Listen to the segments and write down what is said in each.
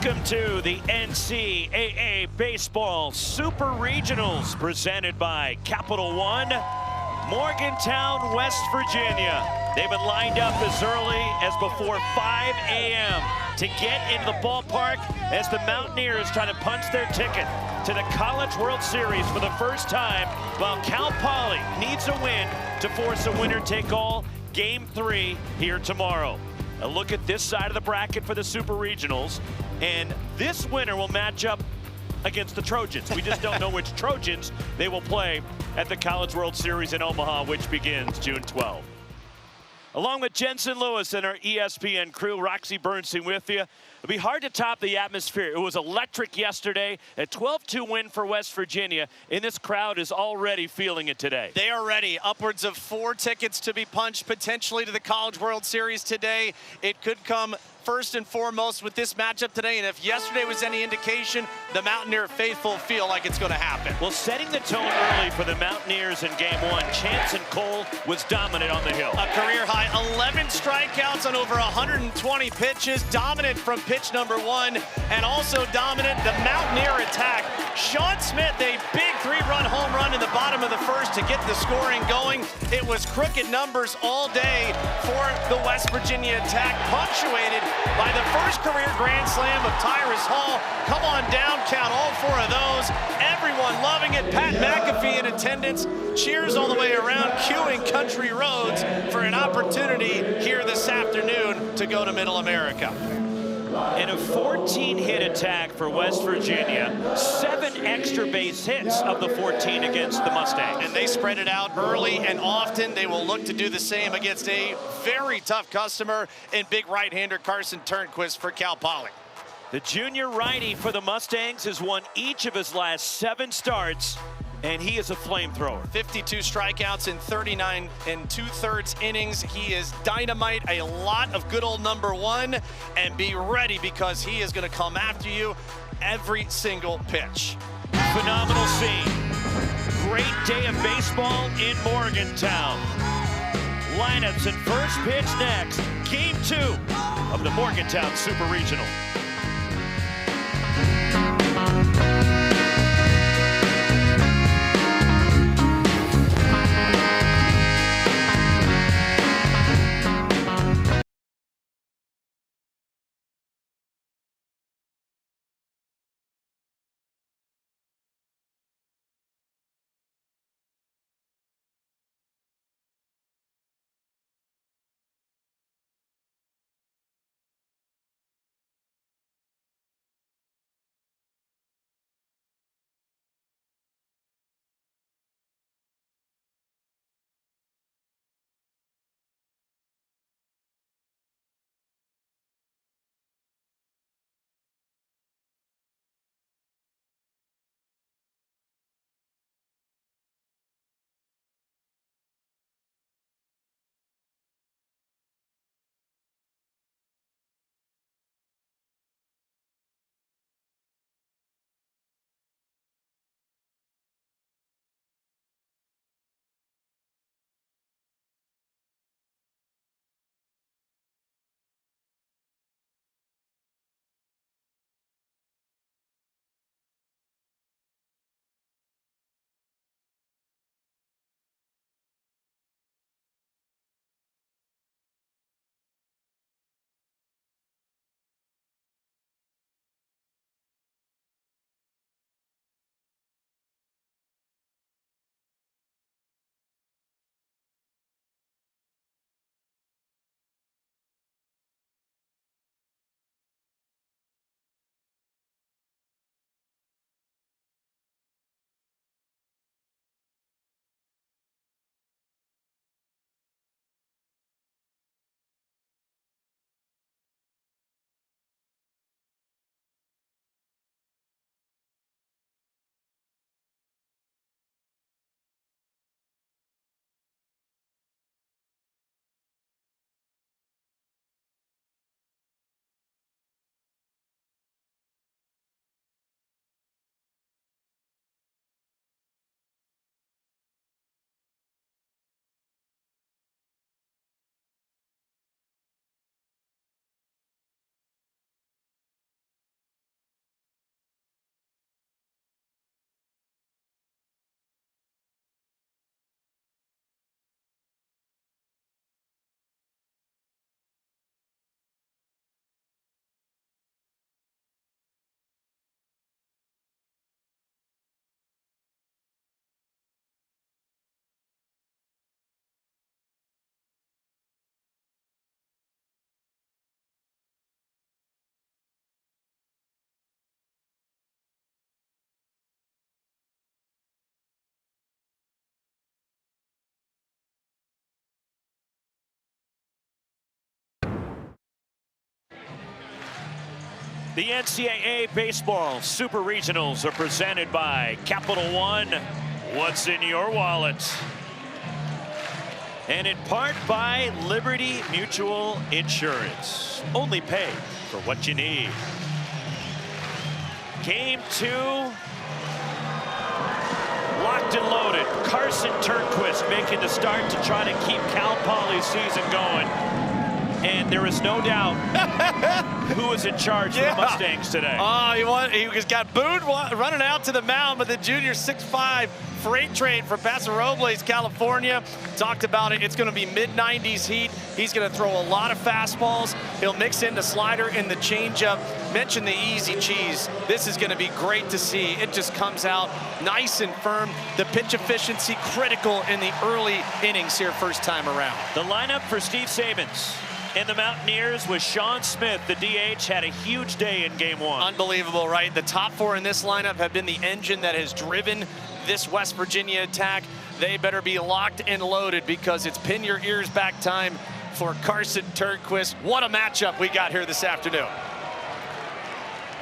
Welcome to the NCAA Baseball Super Regionals presented by Capital One, Morgantown, West Virginia. They've been lined up as early as before 5 a.m. to get into the ballpark as the Mountaineers try to punch their ticket to the College World Series for the first time, while Cal Poly needs a win to force a winner-take-all Game 3 here tomorrow. A look at this side of the bracket for the Super Regionals, and this winner will match up against the Trojans. We just don't know which Trojans they will play at the College World Series in Omaha, which begins June 12th. Along with Jensen Lewis and our ESPN crew, Roxy Bernstein with you. It'll be hard to top the atmosphere. It was electric yesterday, a 12-2 win for West Virginia, and this crowd is already feeling it today. They are ready. Upwards of 4 tickets to be punched potentially to the College World Series today. It could come first and foremost with this matchup today, and if yesterday was any indication, the Mountaineer faithful feel like it's going to happen. Well, setting the tone early for the Mountaineers in Game 1, Chance and Cole was dominant on the hill. A career high 11 strikeouts on over 120 pitches, dominant from pitch number 1, and also dominant the Mountaineer attack. Sean Smith, a big 3-run home run in the bottom of the first to get the scoring going. It was crooked numbers all day for the West Virginia attack, punctuated by the first career grand slam of Tyrus Hall. Come on down, count all 4 of those. Everyone loving it. Pat McAfee in attendance. Cheers all the way around, queuing Country Roads for an opportunity here this afternoon to go to Middle America. In a 14-hit attack for West Virginia, 7 extra base hits of the 14 against the Mustangs. And they spread it out early and often. They will look to do the same against a very tough customer in big right-hander Carson Turnquist for Cal Poly. The junior righty for the Mustangs has won each of his last 7 starts, and he is a flamethrower. 52 strikeouts in 39 2/3 innings. He is dynamite, a lot of good old number 1, and be ready because he is going to come after you every single pitch. Phenomenal scene. Great day of baseball in Morgantown. Lineups and first pitch next. Game 2 of the Morgantown Super Regional. The NCAA Baseball Super Regionals are presented by Capital One. What's in your wallet? And in part by Liberty Mutual Insurance. Only pay for what you need. Game 2. Locked and loaded. Carson Turnquist making the start to try to keep Cal Poly's season going. And there is no doubt who was in charge of the Mustangs today. Oh, he got booed running out to the mound, but the junior 6'5" freight train from Paso Robles, California. Talked about it. It's going to be mid-90s heat. He's going to throw a lot of fastballs. He'll mix in the slider and the changeup. Mention the easy cheese. This is going to be great to see. It just comes out nice and firm. The pitch efficiency critical in the early innings here first time around. The lineup for Steve Sabins and the Mountaineers was Sean Smith. The DH had a huge day in game 1. Unbelievable, right? The top 4 in this lineup have been the engine that has driven this West Virginia attack. They better be locked and loaded because it's pin your ears back time for Carson Turnquist. What a matchup we got here this afternoon.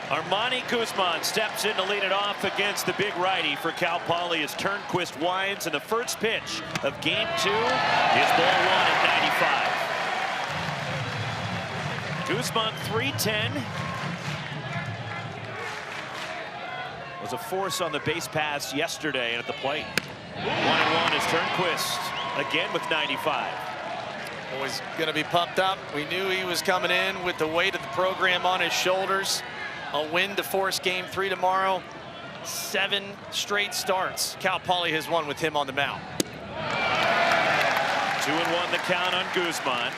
Armani Guzman steps in to lead it off against the big righty for Cal Poly as Turnquist winds, and the first pitch of game 2 is ball 1 at 95. Guzman 310. Was a force on the base pass yesterday at the plate. 1-1 is Turnquist again with 95. Always going to be pumped up. We knew he was coming in with the weight of the program on his shoulders. A win to force game 3 tomorrow. 7 straight starts Cal Poly has won with him on the mound. 2-1 the count on Guzman.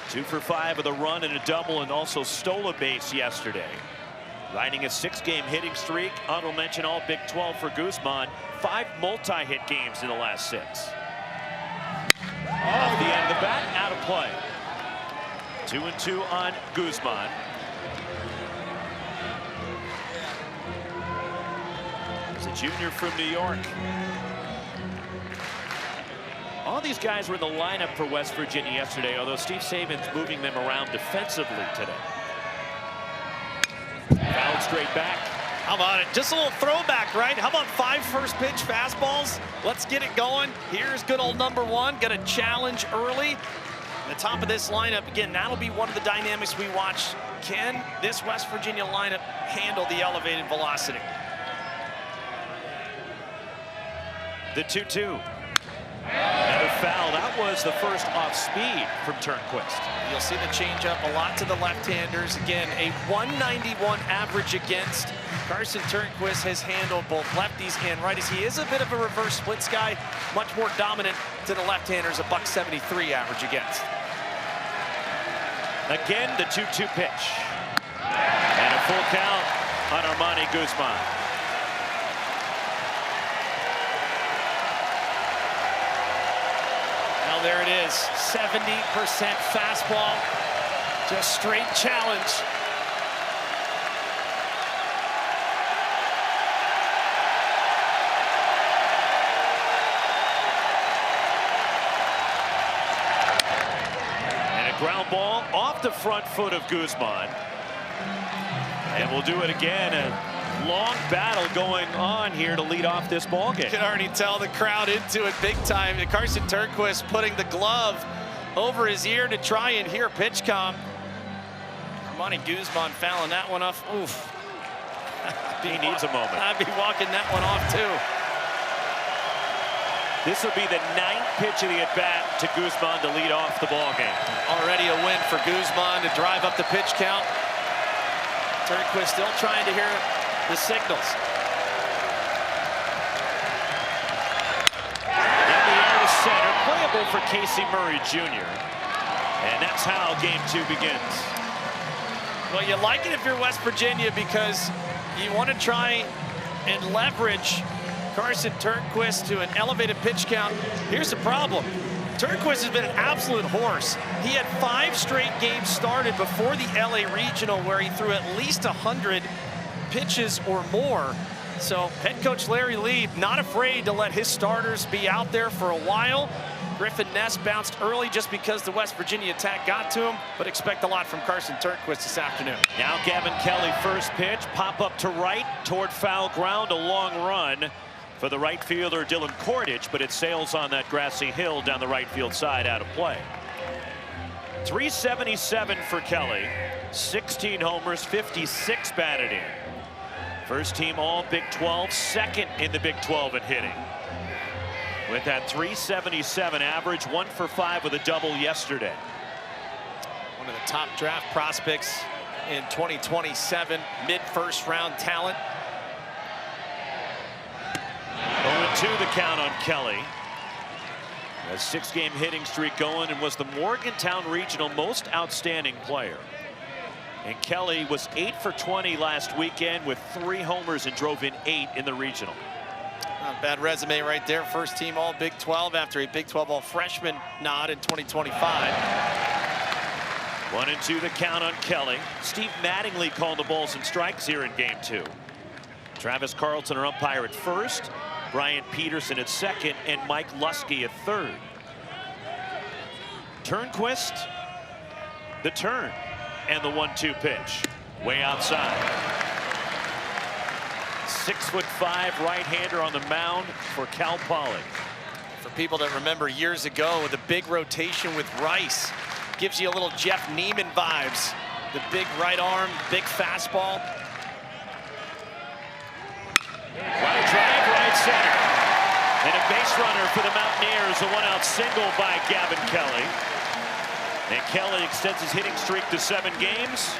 2 for 5 with a run and a double, and also stole a base yesterday. Riding a 6-game hitting streak. Honorable mention all Big 12 for Guzman. 5 multi-hit games in the last 6. Off the end of the bat, out of play. 2-2 on Guzman. He's a junior from New York. All these guys were in the lineup for West Virginia yesterday, although Steve Sabins moving them around defensively today. Fouled straight back. How about it? Just a little throwback, right? How about 5 first pitch fastballs? Let's get it going. Here's good old number 1. Got a challenge early. The top of this lineup, again, that'll be one of the dynamics we watch. Can this West Virginia lineup handle the elevated velocity? The 2-2. Another foul. That was the first off speed from Turnquist. You'll see the changeup a lot to the left-handers. Again, a 191 average against. Carson Turnquist has handled both lefties and righties. He is a bit of a reverse splits guy, much more dominant to the left-handers, a .173 average against. Again, the 2-2 pitch. And a full count on Armani Guzman. There it is, 70% fastball, just straight challenge. And a ground ball off the front foot of Guzman. And we'll do it again. A long battle going on here to lead off this ball game. You can already tell the crowd into it big time. Carson Turnquist putting the glove over his ear to try and hear pitch com. Armani Guzman fouling that one off. Oof. He needs a moment. I'd be walking that one off too. This will be the 9th pitch of the at-bat to Guzman to lead off the ball game. Already a win for Guzman to drive up the pitch count. Turnquist still trying to hear the signals. In the air to center, playable for Casey Murray Jr. And that's how game 2 begins. Well, you like it if you're West Virginia because you want to try and leverage Carson Turnquist to an elevated pitch count. Here's the problem. Turnquist has been an absolute horse. He had 5 straight games started before the LA Regional where he threw at least 100 pitches or more. So head coach Larry Lee not afraid to let his starters be out there for a while. Griffin Ness bounced early just because the West Virginia attack got to him, but expect a lot from Carson Turnquist this afternoon. Now Gavin Kelly, first pitch, pop up to right toward foul ground, a long run for the right fielder Dylan Kordich, but it sails on that grassy hill down the right field side, out of play. 377 for Kelly, 16 homers, 56 batted in. First team all Big 12, second in the Big 12 in hitting. With that 377 average, 1 for 5 with a double yesterday. One of the top draft prospects in 2027, mid-first round talent. 0-2 the count on Kelly. A 6-game hitting streak going and was the Morgantown Regional most outstanding player. And Kelly was 8 for 20 last weekend with 3 homers and drove in 8 in the regional. Not a bad resume right there. First team all Big 12 after a Big 12 all freshman nod in 2025. 1-2 the count on Kelly. Steve Mattingly called the balls and strikes here in game 2. Travis Carlton, our umpire, at first. Brian Peterson at second, and Mike Lusky at third. Turnquist, the turn, and the 1-2 pitch. Way outside. 6'5" right-hander on the mound for Cal Poly. For people that remember years ago, the big rotation with Rice gives you a little Jeff Neiman vibes. The big right arm, big fastball. Line drive right center. And a base runner for the Mountaineers, a 1-out single by Gavin Kelly. And Kelly extends his hitting streak to 7 games.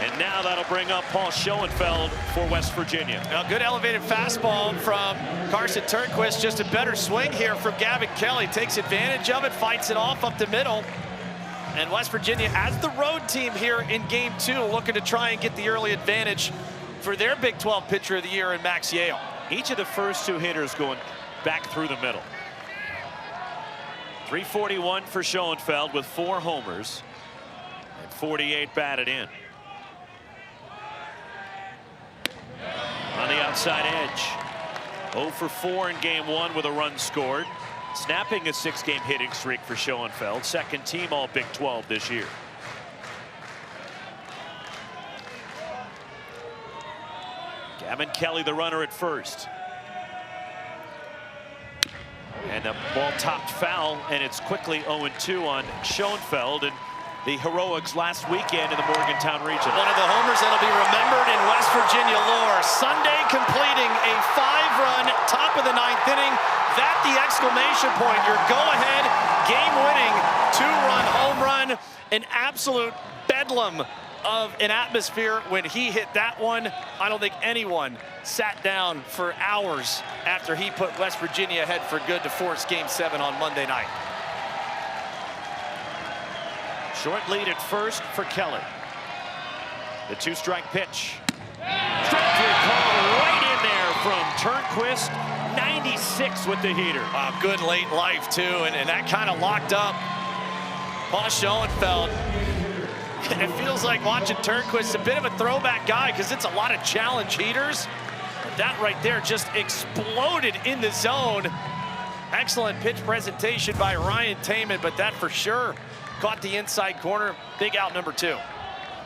And now that'll bring up Paul Schoenfeld for West Virginia. A good elevated fastball from Carson Turnquist. Just a better swing here from Gavin Kelly. Takes advantage of it, fights it off up the middle. And West Virginia, as the road team here in game 2, looking to try and get the early advantage for their Big 12 pitcher of the year in Max Yale. Each of the first 2 hitters going back through the middle. 341 for Schoenfeld with 4 homers and 48 batted in. On the outside edge, 0 for 4 in game 1 with a run scored. Snapping a 6-game hitting streak for Schoenfeld, second team all Big 12 this year. Gavin Kelly, the runner at first. And the ball topped foul, and it's quickly 0-2 on Schoenfeld. And the heroics last weekend in the Morgantown region. One of the homers that'll be remembered in West Virginia lore. Sunday completing a 5-run top of the 9th inning. That the exclamation point. Your go-ahead, game-winning 2-run home run. An absolute bedlam of an atmosphere when he hit that one. I don't think anyone sat down for hours after he put West Virginia ahead for good to force game 7 on Monday night. Short lead at first for Kelly. The 2-strike pitch. Strike 3 call right in there from Turnquist. 96 with the heater. Good late life too, and that kind of locked up Paul Schoenfeld. And it feels like watching Turnquist, a bit of a throwback guy because it's a lot of challenge heaters. But that right there just exploded in the zone. Excellent pitch presentation by Ryan Taman, but that for sure caught the inside corner. Big out number 2.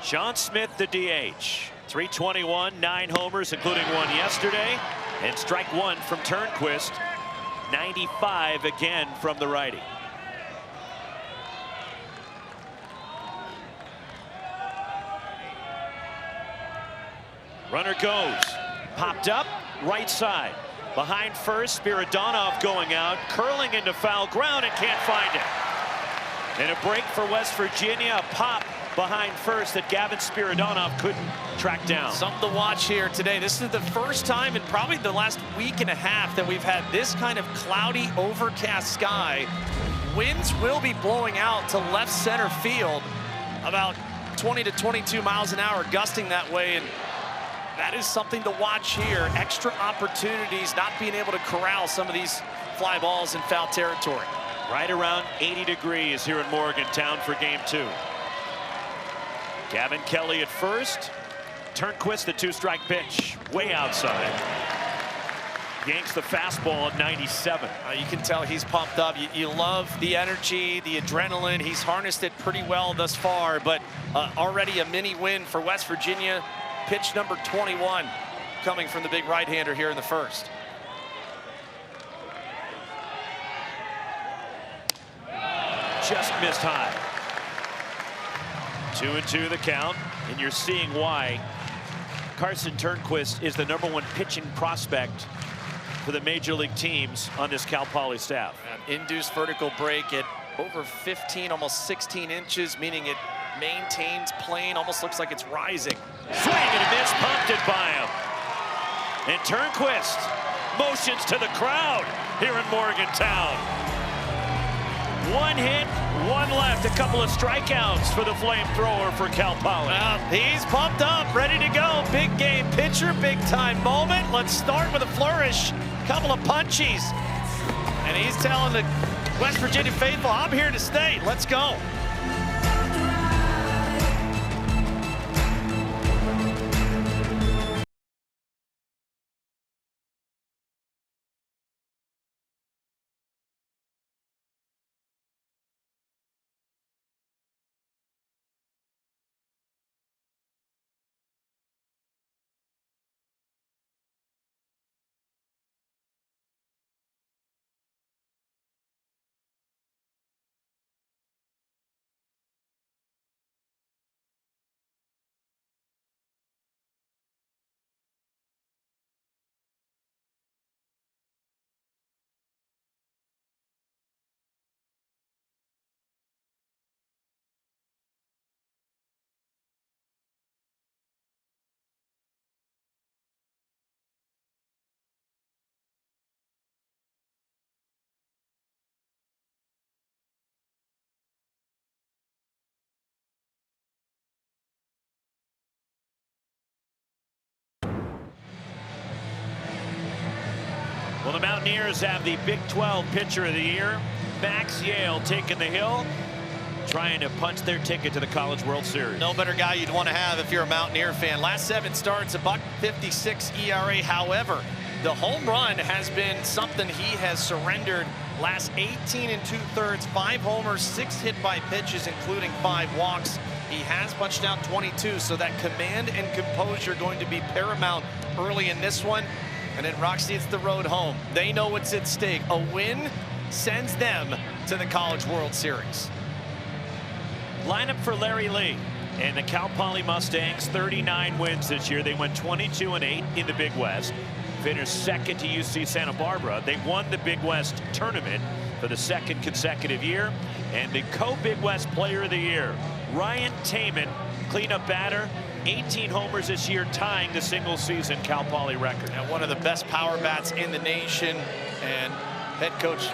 Sean Smith, the DH. 321, 9 homers, including 1 yesterday. And strike 1 from Turnquist. 95 again from the righty. Runner goes. Popped up, right side. Behind first, Spiridonov going out, curling into foul ground and can't find it. And a break for West Virginia, a pop behind first that Gavin Spiridonov couldn't track down. Something to watch here today. This is the first time in probably the last week and a half that we've had this kind of cloudy, overcast sky. Winds will be blowing out to left center field, about 20 to 22 miles an hour, gusting that way. And that is something to watch here. Extra opportunities, not being able to corral some of these fly balls in foul territory. Right around 80 degrees here in Morgantown for game 2. Gavin Kelly at first. Turnquist, the 2-strike pitch, way outside. yanks the fastball at 97. You can tell he's pumped up. You love the energy, the adrenaline. He's harnessed it pretty well thus far, but already a mini win for West Virginia. Pitch number 21 coming from the big right-hander here in the first. Just missed high. 2-2 the count, and you're seeing why Carson Turnquist is the #1 pitching prospect for the major league teams on this Cal Poly staff. Induced vertical break at over 15, almost 16 inches, meaning it maintains plane, almost looks like it's rising. Swing and a miss, pumped it by him. And Turnquist motions to the crowd here in Morgantown. 1 hit, 1 left, a couple of strikeouts for the flamethrower for Cal Poly. He's pumped up, ready to go. Big game pitcher, big time moment. Let's start with a flourish, couple of punchies. And he's telling the West Virginia faithful, I'm here to stay, let's go. Well, the Mountaineers have the Big 12 Pitcher of the Year. Max Yale taking the hill, trying to punch their ticket to the College World Series. No better guy you'd want to have if you're a Mountaineer fan. Last 7 starts, a .56 ERA. However, the home run has been something he has surrendered. Last 18 2/3, 5 homers, 6 hit by pitches, including 5 walks. He has punched out 22, so that command and composure going to be paramount early in this one. And then Roxy, it's the road home. They know what's at stake. A win sends them to the College World Series. Lineup for Larry Lee and the Cal Poly Mustangs, 39 wins this year. They went 22-8 in the Big West. Finished second to UC Santa Barbara. They won the Big West tournament for the 2nd consecutive year. And the co-Big West Player of the Year, Ryan Taman, cleanup batter, 18 homers this year, tying the single-season Cal Poly record. And one of the best power bats in the nation. And head coach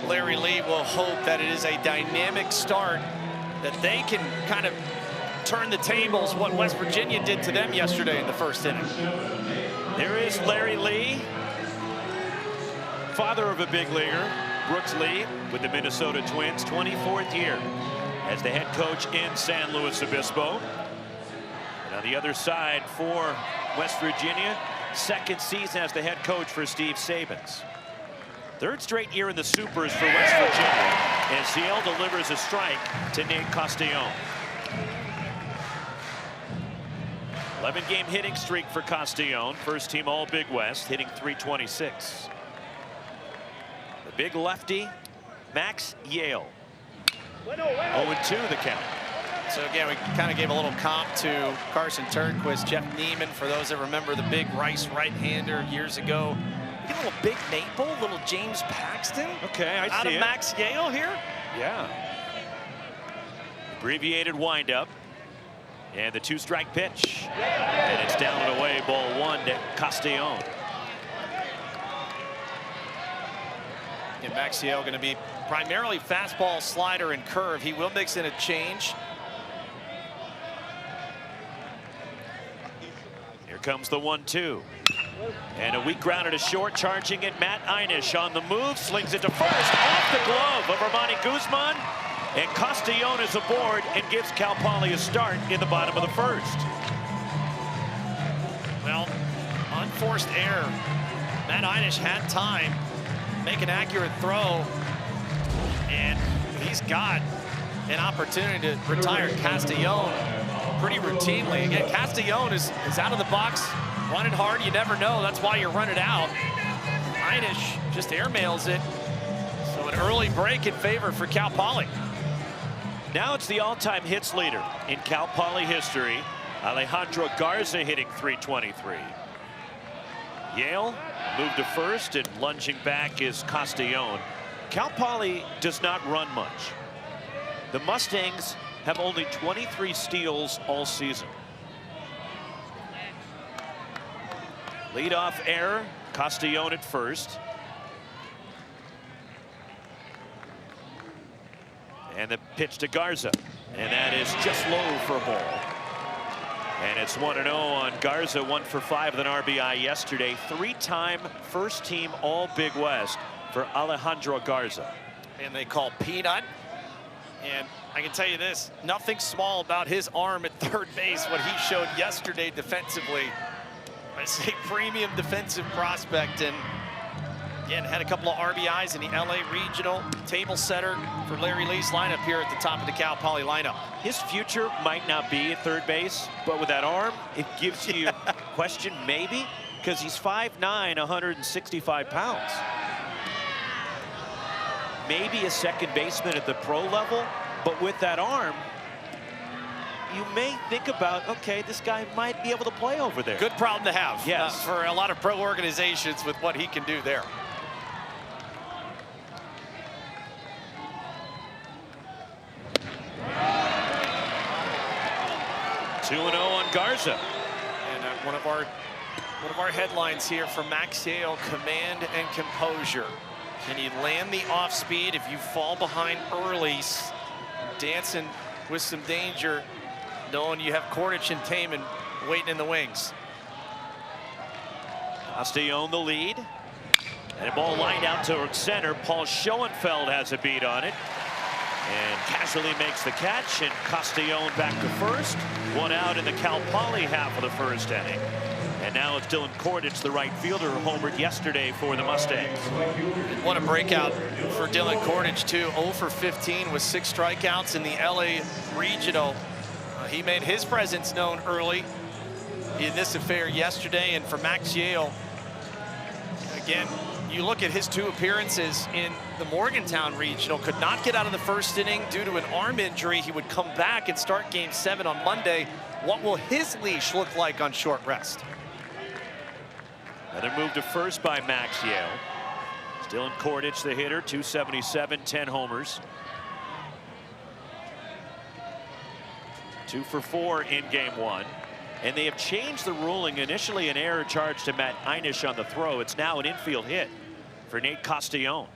Larry Lee will hope that it is a dynamic start, that they can kind of turn the tables, what West Virginia did to them yesterday in the first inning. There is Larry Lee, father of a big leaguer, Brooks Lee, with the Minnesota Twins, 24th year as the head coach in San Luis Obispo. And on the other side for West Virginia, 2nd season as the head coach for Steve Sabins. 3rd straight year in the Supers for West Virginia as Yale delivers a strike to Nate Castellón. 11-game hitting streak for Castellón, first team all Big West, hitting .326. The big lefty, Max Yale. 0-2 the count. So again, we kind of gave a little comp to Carson Turnquist, Jeff Neiman, for those that remember the big Rice right-hander years ago. We get a little Big Maple, little James Paxton. Okay, I see out of it. Max Yale here. Yeah. Abbreviated windup. And the 2-strike pitch. And it's down and away, ball 1 to Castellón. And Max Yale going to be primarily fastball, slider, and curve. He will mix in a change. Here comes the 1-2. And a weak ground at a short, charging it. Matt Einish on the move, slings it to first, off the glove of Armani Guzman. And Castellón is aboard and gives Cal Poly a start in the bottom of the 1st. Well, unforced error Matt Einish had time, make an accurate throw, and he's got an opportunity to retire Castellón pretty routinely. Again, Castellón is out of the box, running hard. You never know. That's why you run it out. Einish just airmails it. So an early break in favor for Cal Poly. Now it's the all-time hits leader in Cal Poly history, Alejandro Garza, hitting .323. Yale moved to first, and lunging back is Castellón. Cal Poly does not run much. The Mustangs have only 23 steals all season. Leadoff error, Castellón at first. And the pitch to Garza, and that is just low for a ball. And it's 1-0 on Garza, 1 for 5 with an RBI yesterday. 3-time first team All Big West for Alejandro Garza. And they call Peanut. And I can tell you this, nothing small about his arm at third base, what he showed yesterday defensively. I say premium defensive prospect, and again, had a couple of RBIs in the LA Regional, table setter for Larry Lee's lineup here at the top of the Cal Poly lineup. His future might not be at third base, but with that arm, it gives you question maybe, because he's 5'9", 165 pounds. Maybe a second baseman at the pro level, but with that arm, you may think about, okay, this guy might be able to play over there. Good problem to have, yes, for a lot of pro organizations with what he can do there. 2-0 on Garza. And one of our headlines here from Max Yale: command and composure. Can you land the off speed if you fall behind early, dancing with some danger, knowing you have Kordich and Taman waiting in the wings? Castellón the lead. And a ball lined out towards center. Paul Schoenfeld has a beat on it. And casually makes the catch, and Castellón back to first. 1 out in the Cal Poly half of the first inning. And now it's Dylan Kordich, the right fielder, who homered yesterday for the Mustangs. What a breakout for Dylan Kordich, too. 0 for 15 with 6 strikeouts in the LA Regional. He made his presence known early in this affair yesterday. And for Max Yale, again, you look at his 2 appearances in the Morgantown Regional, could not get out of the first inning due to an arm injury. He would come back and start Game 7 on Monday. What will his leash look like on short rest? Another move to first by Max Yale. Dylan Kordich, the hitter, 277, 10 homers. 2 for 4 in Game 1. And they have changed the ruling. Initially an error charged to Matt Einish on the throw. It's now an infield hit for Nate Castellón.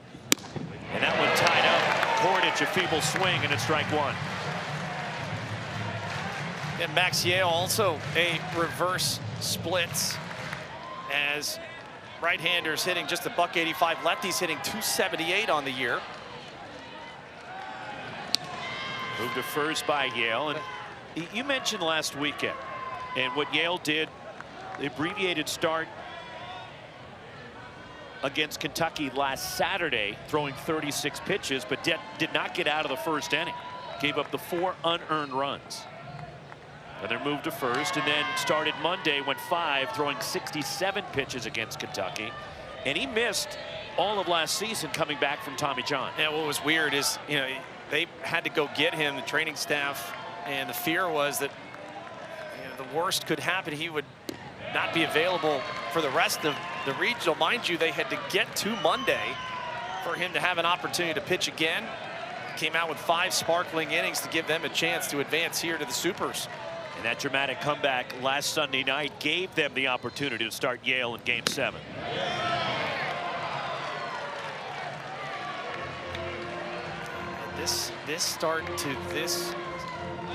And that one tied up. Kordich, a feeble swing, and it's strike 1. And Max Yale also a reverse splits, as right-handers hitting just $185, lefties hitting $278 on the year. Moved to first by Yale. And you mentioned last weekend, and what Yale did, the abbreviated start against Kentucky last Saturday, throwing 36 pitches, but did not get out of the first inning. Gave up the 4 unearned runs. Another move to first, and then started Monday, went 5, throwing 67 pitches against Kentucky. And he missed all of last season coming back from Tommy John. Yeah, what was weird is, you know, they had to go get him, the training staff, and the fear was that, you know, the worst could happen. He would not be available for the rest of the regional. Mind you, they had to get to Monday for him to have an opportunity to pitch again. Came out with 5 sparkling innings to give them a chance to advance here to the Supers. And that dramatic comeback last Sunday night gave them the opportunity to start Yale in Game 7. This start to this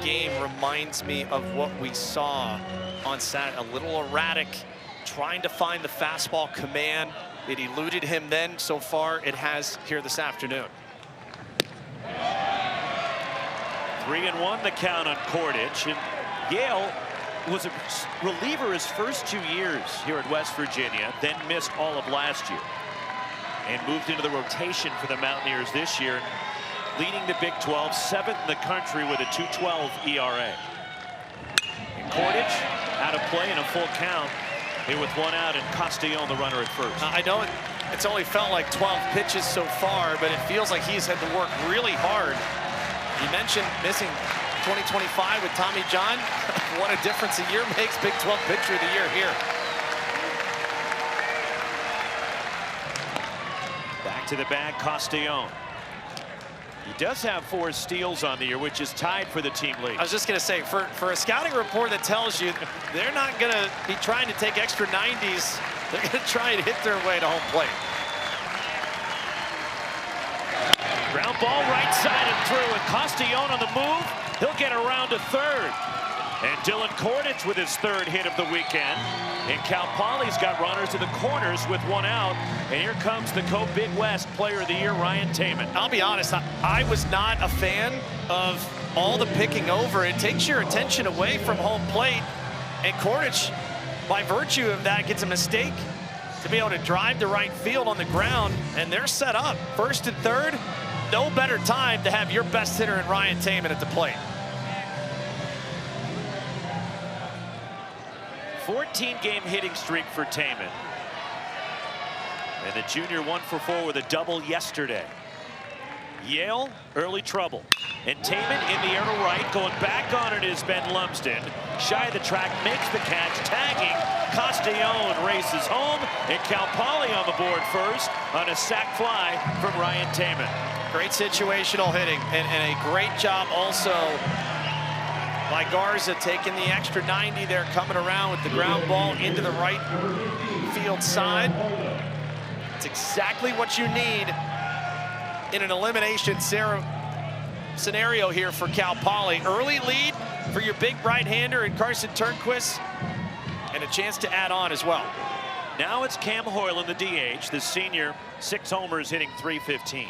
game reminds me of what we saw on Saturday. A little erratic, trying to find the fastball command. It eluded him then. So far, it has here this afternoon. 3-1 the count on Kordich. And Yale was a reliever his first 2 years here at West Virginia, then missed all of last year. And moved into the rotation for the Mountaineers this year, leading the Big 12, 7th in the country with a 2.12 ERA. And Kordich out of play in a full count. Here with 1 out and Castellón the runner at first. I know it's only felt like 12 pitches so far, but it feels like he's had to work really hard. You mentioned missing 2025 with Tommy John. What a difference a year makes. Big 12 pitcher of the year here. Back to the bag, Castellón. He does have 4 steals on the year, which is tied for the team lead. I was just going to say, for a scouting report that tells you they're not going to be trying to take extra 90s, they're going to try and hit their way to home plate. Ground ball right side and through, and Castellón on the move. He'll get around to third. And Dylan Kordich with his 3rd hit of the weekend. And Cal Poly's got runners to the corners with 1 out. And here comes the Co-Big West Player of the Year, Ryan Taman. I'll be honest, I was not a fan of all the picking over. It takes your attention away from home plate. And Kordich, by virtue of that, gets a mistake to be able to drive to right field on the ground. And they're set up. 1st and 3rd, no better time to have your best hitter in Ryan Taman at the plate. 14-game hitting streak for Taman. And the junior 1 for 4 with a double yesterday. Yale, early trouble. And Taman in the air to right, going back on it is Ben Lumsden. Shy of the track, makes the catch, tagging. Castellón races home, and Cal Poly on the board first on a sac fly from Ryan Taman. Great situational hitting, and a great job also by Garza, taking the extra 90 there, coming around with the ground ball into the right field side. It's exactly what you need in an elimination scenario here for Cal Poly. Early lead for your big right-hander in Carson Turnquist, and a chance to add on as well. Now it's Cam Hoylen, the DH, the senior, 6 homers, hitting .315.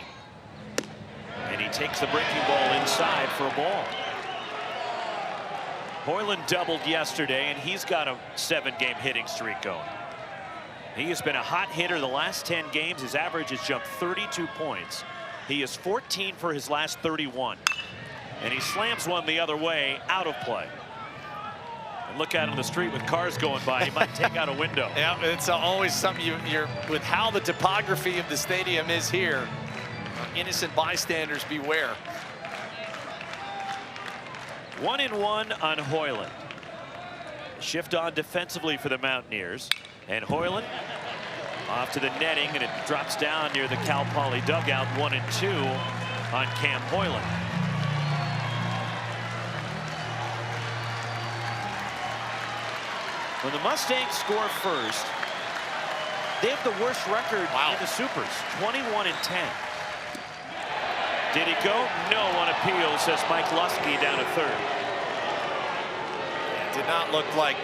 And he takes the breaking ball inside for a ball. Hoylen doubled yesterday, and he's got a 7-game hitting streak going. He has been a hot hitter the last 10 games. His average has jumped 32 points. He is 14 for his last 31. And he slams one the other way, out of play. And look out on the street with cars going by. He might take out a window. Yeah, it's always something you're with how the topography of the stadium is here. Innocent bystanders beware. 1-1 on Hoylen. Shift on defensively for the Mountaineers. And Hoylen off to the netting, and it drops down near the Cal Poly dugout. 1-2 on Cam Hoylen. When the Mustangs score first, they have the worst record in the Supers, 21-10. Did he go? No on appeal, says Mike Lusky down to 3rd. It did not look like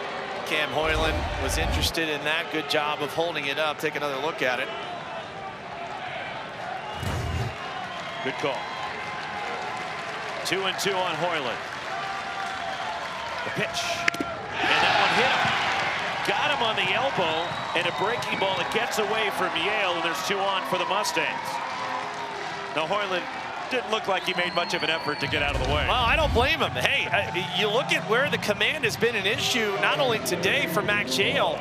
Cam Hoylen was interested in that. Good job of holding it up. Take another look at it. Good call. 2-2 on Hoylen. The pitch. And that one hit him. Got him on the elbow, and a breaking ball that gets away from Yale, and there's 2 on for the Mustangs. Now Hoylen didn't look like he made much of an effort to get out of the way. Well, I don't blame him. Hey, you look at where the command has been an issue, not only today for Max Yale,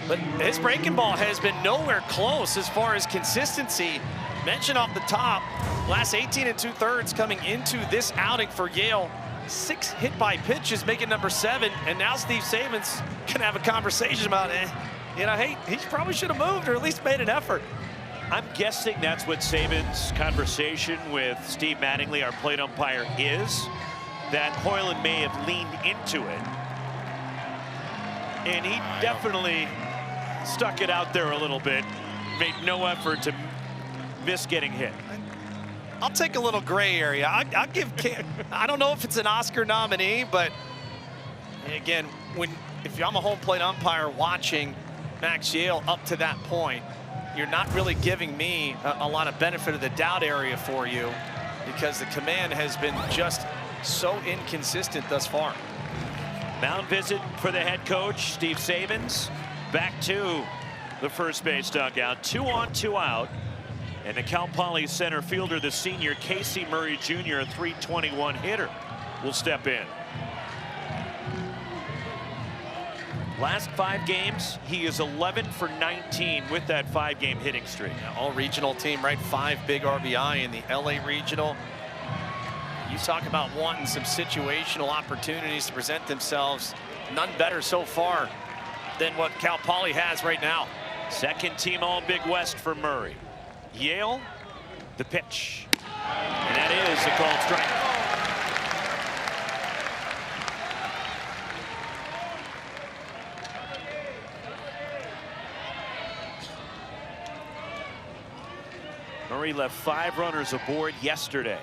but his breaking ball has been nowhere close as far as consistency. Mentioned off the top, last 18 2/3 coming into this outing for Yale. 6 hit by pitches, making number 7, and now Steve Saban's gonna have a conversation about it. You know, hey, he probably should have moved or at least made an effort. I'm guessing that's what Saban's conversation with Steve Mattingly, our plate umpire, is. That Hoylen may have leaned into it. And he definitely stuck it out there a little bit. Made no effort to miss getting hit. I'll take a little gray area. I'll give Cam, I don't know if it's an Oscar nominee, but again, if I'm a home plate umpire watching Max Yale up to that point, you're not really giving me a lot of benefit of the doubt area for you, because the command has been just so inconsistent thus far. Mound visit for the head coach, Steve Sabins. Back to the first base dugout. 2 on, 2 out. And the Cal Poly center fielder, the senior Casey Murray Jr., a .321 hitter, will step in. Last 5 games, he is 11 for 19 with that 5-game hitting streak. Yeah, all regional team, right? 5 big RBI in the LA Regional. You talk about wanting some situational opportunities to present themselves. None better so far than what Cal Poly has right now. Second team All Big West for Murray. Yale, the pitch. And that is a called strike. Murray left 5 runners aboard yesterday.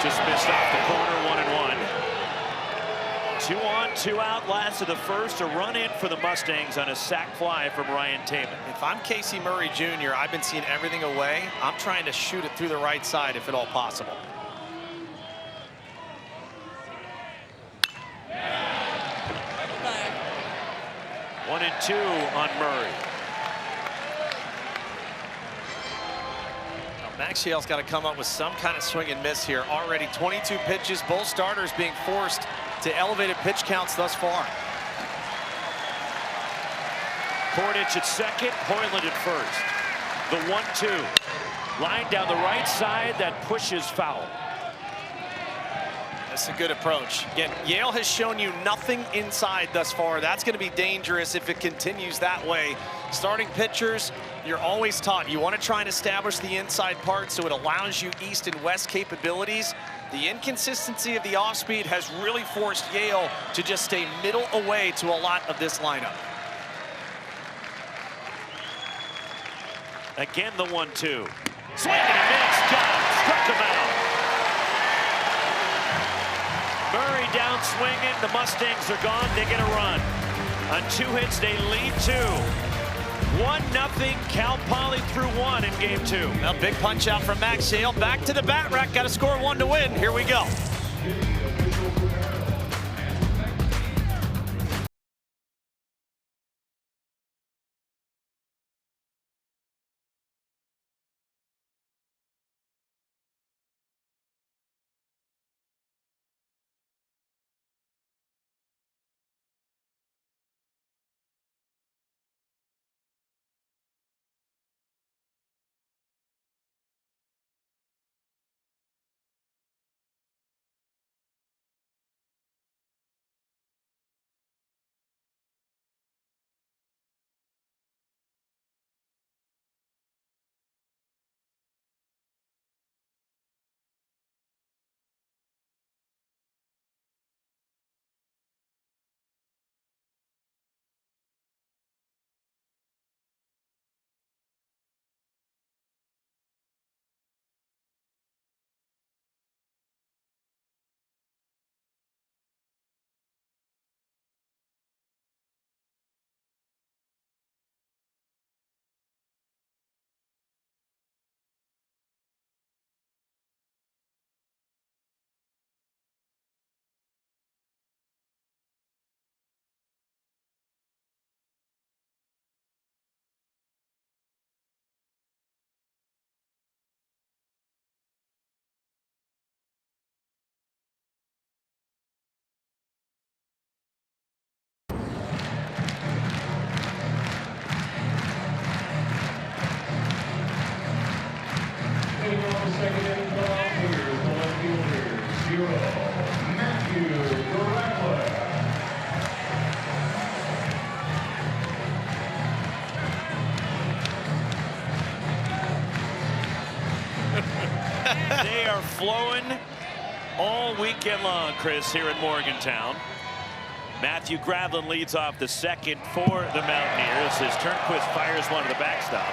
Just missed off the corner, 1-1. 2 on, 2 out, last of the first. A run in for the Mustangs on a sac fly from Ryan Taman. If I'm Casey Murray Jr., I've been seeing everything away. I'm trying to shoot it through the right side if at all possible. Bye. 1 and 2 on Murray. Max Yale's got to come up with some kind of swing and miss here. Already 22 pitches, both starters being forced to elevated pitch counts thus far. Kordich at second, Hoyland at first. The 1-2. Line down the right side, that pushes foul. That's a good approach. Again, Yale has shown you nothing inside thus far. That's going to be dangerous if it continues that way. Starting pitchers, you're always taught you want to try and establish the inside part so it allows you east and west capabilities. The inconsistency of the off speed has really forced Yale to just stay middle away to a lot of this lineup. Again, the 1-2. Swing and a miss. Got him. Struck him out. Murray down swinging. The Mustangs are gone. They get a run. On 2 hits, they lead 2. 1-0 Cal Poly through 1 in game 2. A big punch out from Max Yale. Back to the bat rack. Got to score 1 to win. Here we go. They are flowing all weekend long, Chris, here in Morgantown. Matthew Gravlin leads off the second for the Mountaineers as Turnquist fires one to the backstop.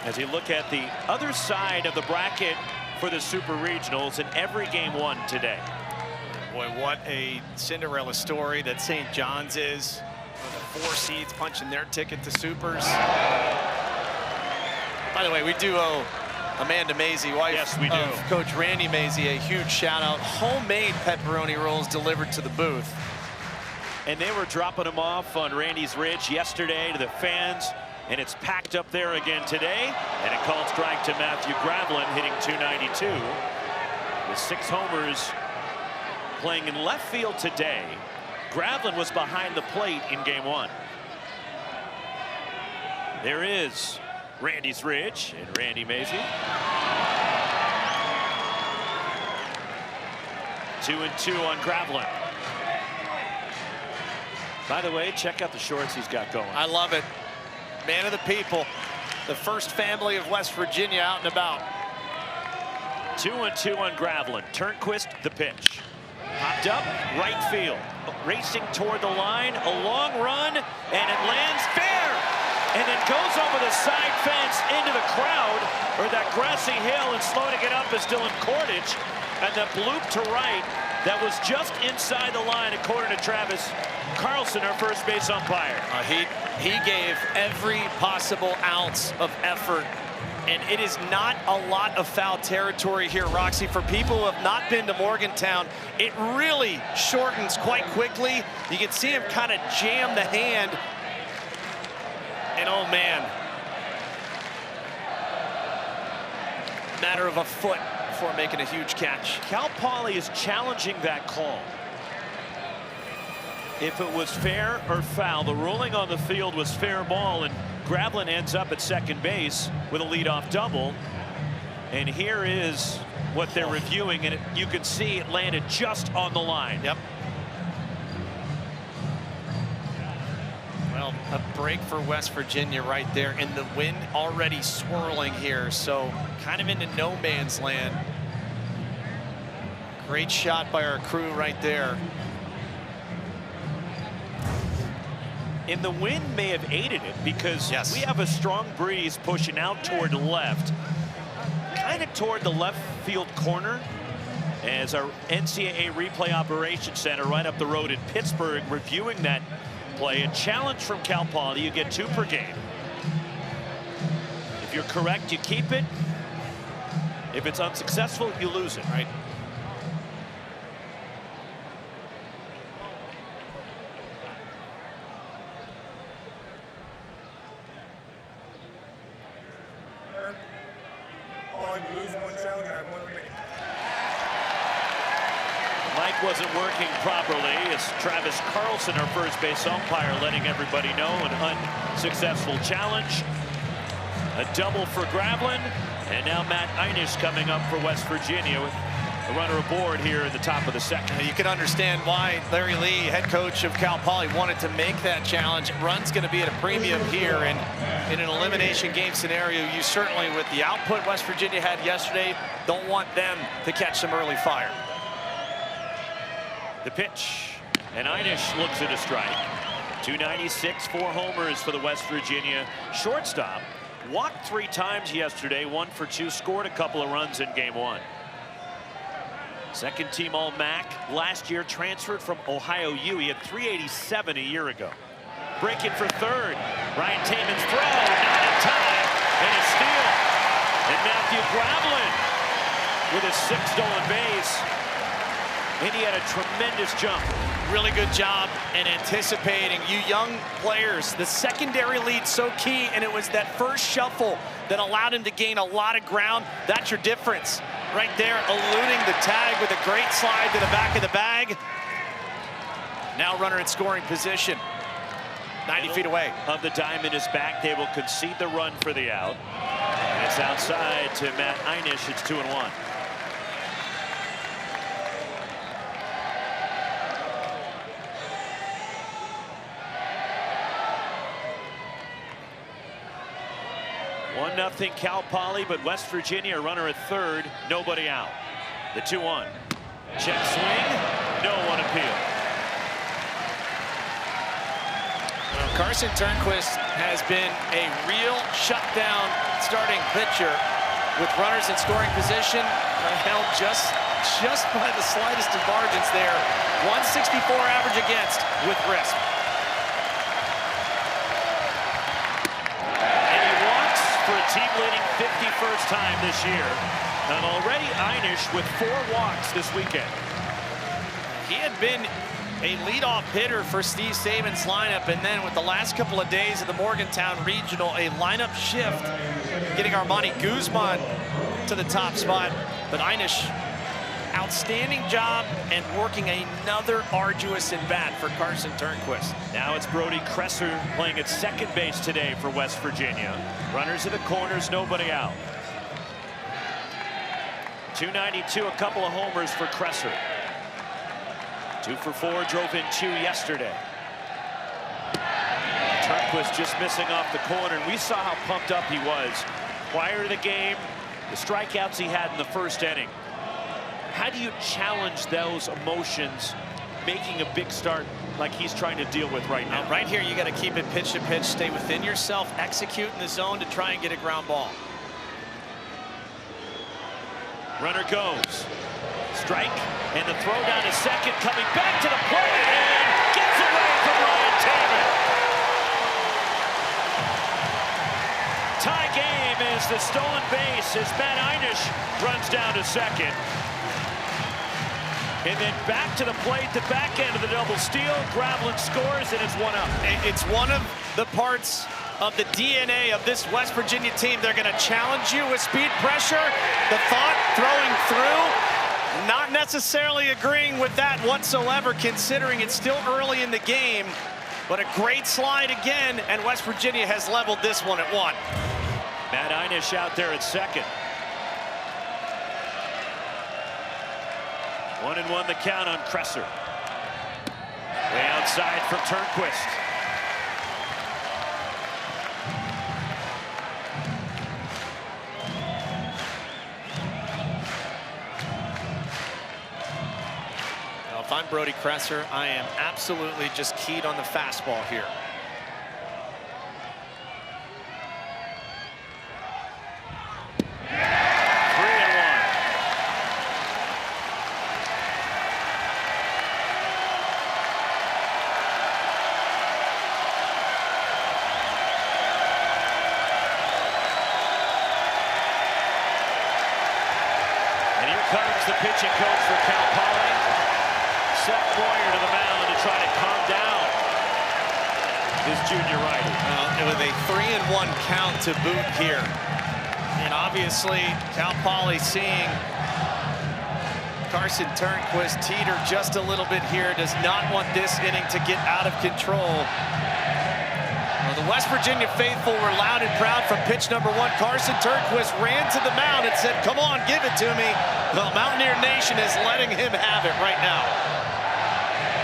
As you look at the other side of the bracket for the Super Regionals in every game 1 today. Boy, what a Cinderella story that St. John's is. With the 4 seeds punching their ticket to Supers. By the way, we do owe Amanda Maisie, wife Yes, we do. of Coach Randy Maisie, a huge shout out. Homemade pepperoni rolls delivered to the booth. And they were dropping them off on Randy's Ridge yesterday to the fans, and it's packed up there again today. And a called strike to Matthew Gravlin, hitting .292 with 6 homers, playing in left field today. Gravlin was behind the plate in game 1. There is Randy's Ridge and Randy Maisie. 2-2 on Gravlin. By the way, check out the shorts he's got going. I love it. Man of the people. The first family of West Virginia out and about. 2-2 on Gravlin. Turnquist, the pitch. Popped up, right field. Racing toward the line, a long run, and it lands fair. And then goes over the side fence into the crowd, or that grassy hill, and slowing it up is Dylan Kordich. And the bloop to right, that was just inside the line, according to Travis Carlson, our first base umpire. He gave every possible ounce of effort, and it is not a lot of foul territory here, Roxy. For people who have not been to Morgantown, it really shortens quite quickly. You can see him kind of jam the hand, and oh man, matter of a foot before making a huge catch. Cal Poly is challenging that call. If it was fair or foul, the ruling on the field was fair ball, and Gravlin ends up at second base with a leadoff double. And here is what they're reviewing, and you can see it landed just on the line. Yep. Well, a break for West Virginia right there, and the wind already swirling here, so kind of into no man's land. Great shot by our crew right there. And the wind may have aided it, because we have a strong breeze pushing out toward the left, kind of toward the left field corner, as our NCAA Replay Operations Center right up the road in Pittsburgh reviewing that play. A challenge from Cal Poly. You get 2 per game. If you're correct, you keep it. If it's unsuccessful, you lose it. Right. Mike wasn't working properly. It's Travis Carlson, our first base umpire, letting everybody know an unsuccessful challenge. A double for Gravlin, and now Matt Einish coming up for West Virginia with a runner aboard here in the top of the second. You can understand why Larry Lee, head coach of Cal Poly, wanted to make that challenge. Run's going to be at a premium here, and in an elimination game scenario, you certainly, with the output West Virginia had yesterday, don't want them to catch some early fire. The pitch, and Einish looks at a strike. 296, 4 homers for the West Virginia shortstop. Walked 3 times yesterday, 1 for 2, scored a couple of runs in game 1. Second team All-MAC last year, transferred from Ohio U. He had 387 a year ago. Breaking for third. Ryan Taman's throw, not in time, and a steal. And Matthew Gravlin with his 6th stolen base. And he had a tremendous jump. Really good job in anticipating. You young players, the secondary lead so key, and it was that first shuffle that allowed him to gain a lot of ground. That's your difference. Right there, eluding the tag with a great slide to the back of the bag. Now runner in scoring position. 90 feet away. Of the diamond is back. They will concede the run for the out. And it's outside to Matt Einish. It's 2-1. Nothing Cal Poly, but West Virginia, a runner at third, nobody out. The 2-1. Check swing, no one appeal. Well, Carson Turnquist has been a real shutdown starting pitcher with runners in scoring position, held just by the slightest of margins there. 164 average against with Risp. For a team-leading 51st time this year. And already Einish with 4 walks this weekend. He had been a leadoff hitter for Steve Saban's lineup, and then with the last couple of days of the Morgantown Regional, a lineup shift, getting Armani Guzman to the top spot. But Einish, outstanding job and working another arduous at-bat for Carson Turnquist. Now it's Brody Kresser playing at second base today for West Virginia. Runners in the corners, nobody out. 292, a couple of homers for Kresser. 2 for 4, drove in 2 yesterday. Turnquist just missing off the corner, and we saw how pumped up he was prior to the game, the strikeouts he had in the first inning. How do you challenge those emotions making a big start like he's trying to deal with right now? Right here, you got to keep it pitch to pitch, stay within yourself, execute in the zone to try and get a ground ball. Runner goes. Strike, and the throw down to second, coming back to the plate, and gets away from Ryan Taylor. Tie game as the stolen base as Matt Einish runs down to second. And then back to the plate, the back end of the double steal. Graveline scores, and it's 1-up. It's one of the parts of the DNA of this West Virginia team. They're going to challenge you with speed pressure. The thought throwing through, not necessarily agreeing with that whatsoever, considering it's still early in the game. But a great slide again, and West Virginia has leveled this one at 1. Matt Einish out there at second. 1-1 the count on Kresser. Way outside from Turnquist. Now, if I'm Brody Kresser, I am absolutely just keyed on the fastball here. Comes the pitching coach for Cal Poly. Seth Boyer to the mound to try to calm down his junior righty. With a 3-1 count to boot here. And obviously, Cal Poly seeing Carson Turnquist teeter just a little bit here, does not want this inning to get out of control. The West Virginia faithful were loud and proud from pitch number 1. Carson Turnquist ran to the mound and said, "Come on, give it to me." The Mountaineer Nation is letting him have it right now.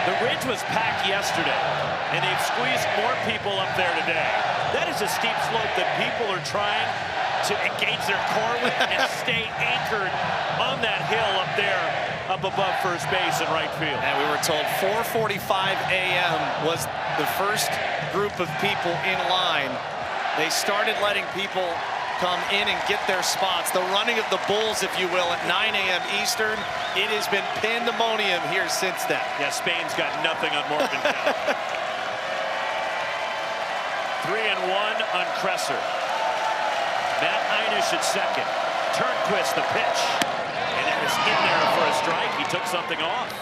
The Ridge was packed yesterday, and they've squeezed more people up there today. That is a steep slope that people are trying to engage their core with and stay anchored on that hill up there, up above first base and right field. And we were told 4:45 a.m. was the first group of people in line. They started letting people come in and get their spots. The running of the bulls, if you will, at 9 a.m. Eastern. It has been pandemonium here since then. Yeah, Spain's got nothing on Morgantown. 3-1 on Kresser. Matt Einish at second. Turnquist the pitch. And that is in there for a strike. He took something off.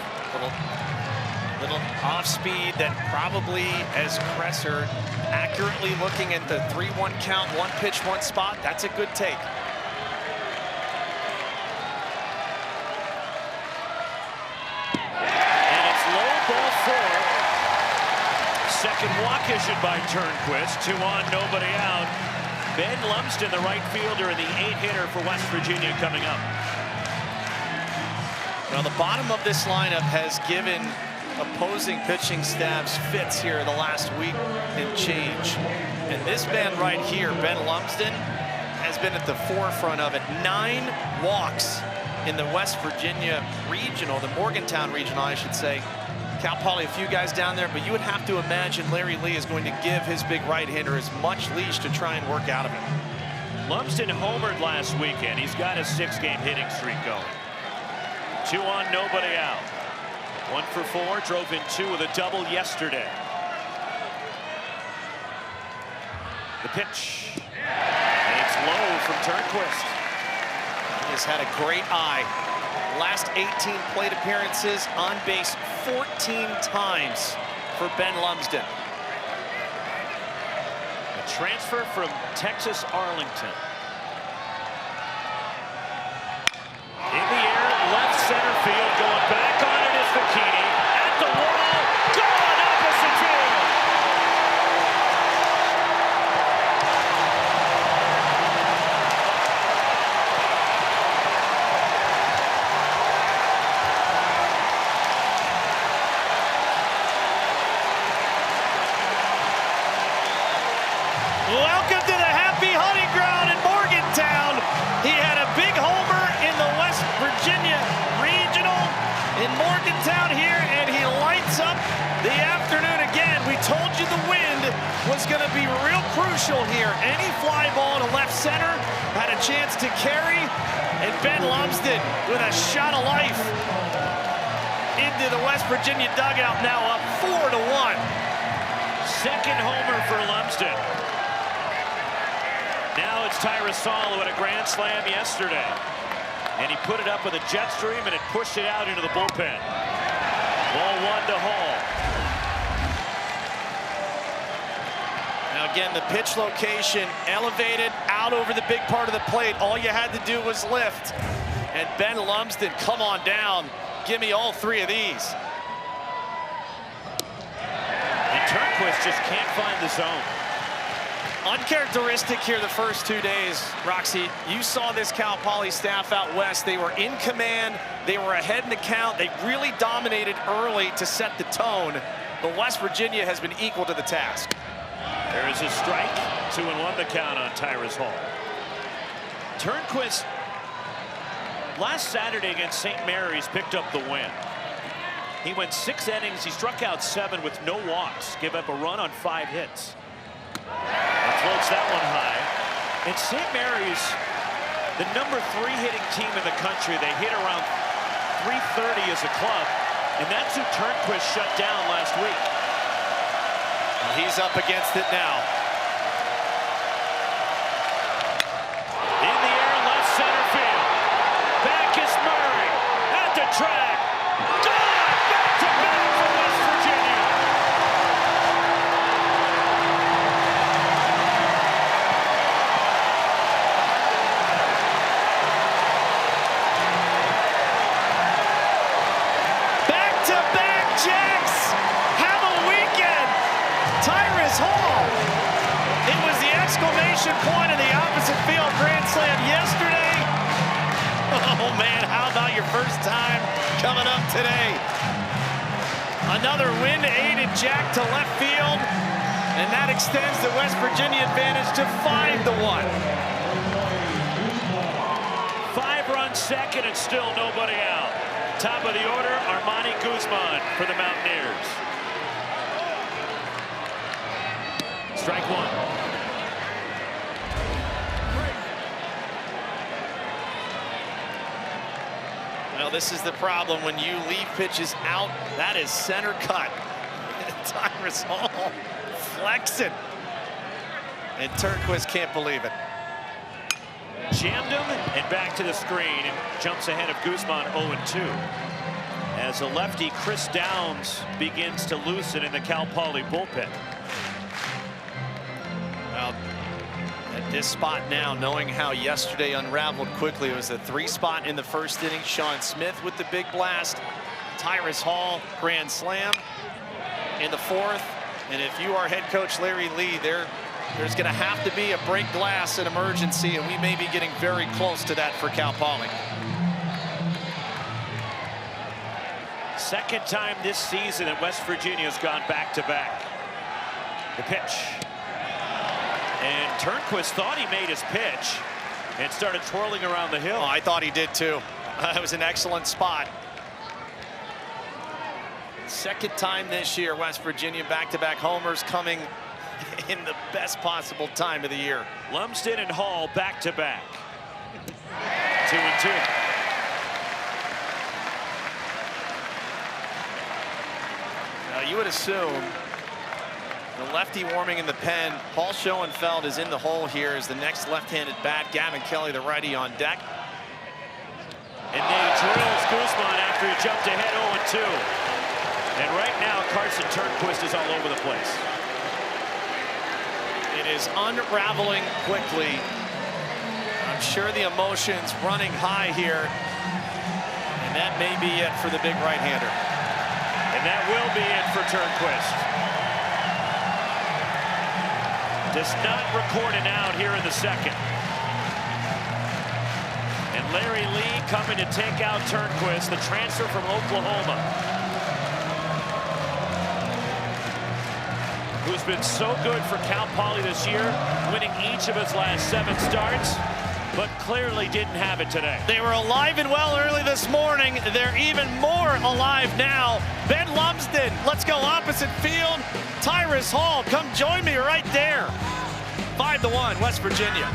Little off speed that probably, as Kresser accurately looking at the 3-1 count, 1 pitch, 1 spot, that's a good take. And it's low, ball 4. Second walk issued by Turnquist. 2 on, nobody out. Ben Lumsden, the right fielder, and the 8-hitter for West Virginia coming up. Now, the bottom of this lineup has given opposing pitching staffs fits here the last week and change. And this man right here, Ben Lumsden, has been at the forefront of it. 9 walks in the West Virginia Regional, the Morgantown Regional, I should say. Cal Poly, a few guys down there, but you would have to imagine Larry Lee is going to give his big right-hander as much leash to try and work out of it. Lumsden homered last weekend. He's got a 6-game hitting streak going. 2 on, nobody out. 1 for 4, drove in 2 with a double yesterday. The pitch. And it's low from Turnquist. He has had a great eye. Last 18 plate appearances, on base 14 times for Ben Lumsden. A transfer from Texas Arlington. In the air, left center field, going back on it is Bikini. At the wall, gone opposite field. Welcome to the happy hunting ground in Morgantown. He had a big homer in the West Virginia Regional in Morgantown here, and he lights up the afternoon again. We told you the wind was going to be real crucial here. Any fly ball to left center had a chance to carry, and Ben Lumsden with a shot of life into the West Virginia dugout, now up 4-1. Second homer for Lumsden. Now it's Tyrus Hall, who had a grand slam yesterday. And he put it up with a jet stream, and it pushed it out into the bullpen. Ball 1 to Hall. Now again, the pitch location elevated out over the big part of the plate. All you had to do was lift. And Ben Lumsden, come on down. Give me all 3 of these. And Turnquist just can't find the zone. Uncharacteristic here the first 2 days, Roxy. You saw this Cal Poly staff out west. They were in command. They were ahead in the count. They really dominated early to set the tone. But West Virginia has been equal to the task. There is a strike. 2-1 the count on Tyrus Hall. Turnquist, last Saturday against St. Mary's, picked up the win. He went 6 innings. He struck out 7 with no walks. Gave up a run on 5 hits. Floats that one high. In St. Mary's, the #3 hitting team in the country. They hit around .330 as a club, and that's who Turnquist shut down last week. He's up against it now. In the air, left center field. Back is Murray at the track. Gone! Back-to-back for West Virginia. Jacks have a weekend. Tyrus Hall. It was the exclamation point in the opposite field grand slam yesterday. Oh man, how about your first time coming up today? Another wind-aided jack to left field, and that extends the West Virginia advantage to 5-1. 5-run second and still nobody out. Top of the order, Armani Guzman for the Mountaineers. Strike 1. Well, this is the problem when you leave pitches out. That is center cut. Tyrus Hall flexing. And Turnquist can't believe it. Jammed him and back to the screen, and jumps ahead of Guzman 0-2. As a lefty, Chris Downs begins to loosen in the Cal Poly bullpen. Well, at this spot now, knowing how yesterday unraveled quickly, it was a 3-spot in the first inning. Sean Smith with the big blast. Tyrus Hall, grand slam in the 4th. And if you are head coach Larry Lee, there's going to have to be a break glass in emergency, and we may be getting very close to that for Cal Poly. Second time this season that West Virginia's gone back-to-back. The pitch. And Turnquist thought he made his pitch and started twirling around the hill. Oh, I thought he did too. That was an excellent spot. Second time this year, West Virginia back-to-back homers coming in the best possible time of the year. Lumsden and Hall back-to-back. 2-2. Now you would assume The lefty warming in the pen. Paul Schoenfeld is in the hole here as the next left-handed bat. Gavin Kelly, the righty, on deck. And then he drills Guzman after he jumped ahead 0-2. And right now, Carson Turnquist is all over the place. It is unraveling quickly. I'm sure the emotions running high here. And that may be it for the big right-hander. And that will be it for Turnquist. Does not record an out here in the second. And Larry Lee coming to take out Turnquist, the transfer from Oklahoma, who's been so good for Cal Poly this year, winning each of his last 7 starts, but clearly didn't have it today. They were alive and well early this morning. They're even more alive now. Ben Lumsden, let's go opposite field. Tyrus Hall, come join me right there. 5-1, West Virginia.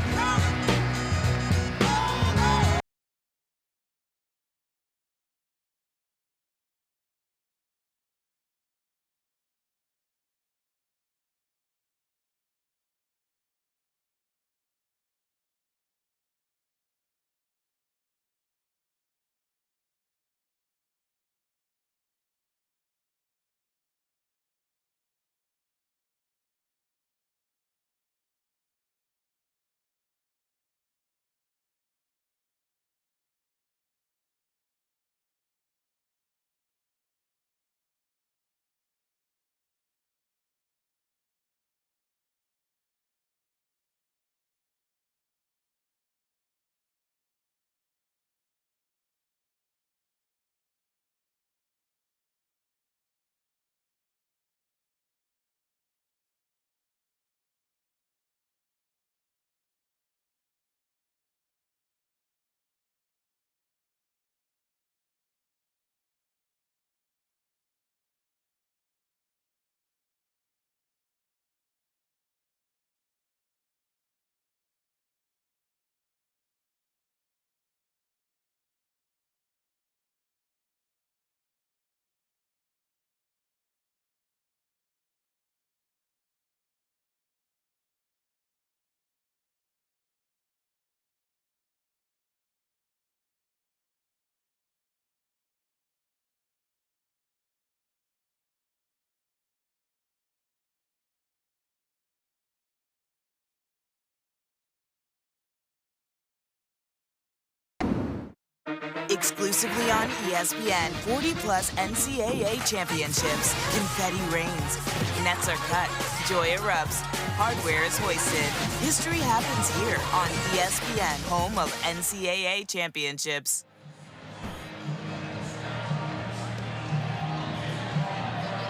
Exclusively on ESPN, 40-plus NCAA championships. Confetti rains. Nets are cut. Joy erupts. Hardware is hoisted. History happens here on ESPN, home of NCAA championships.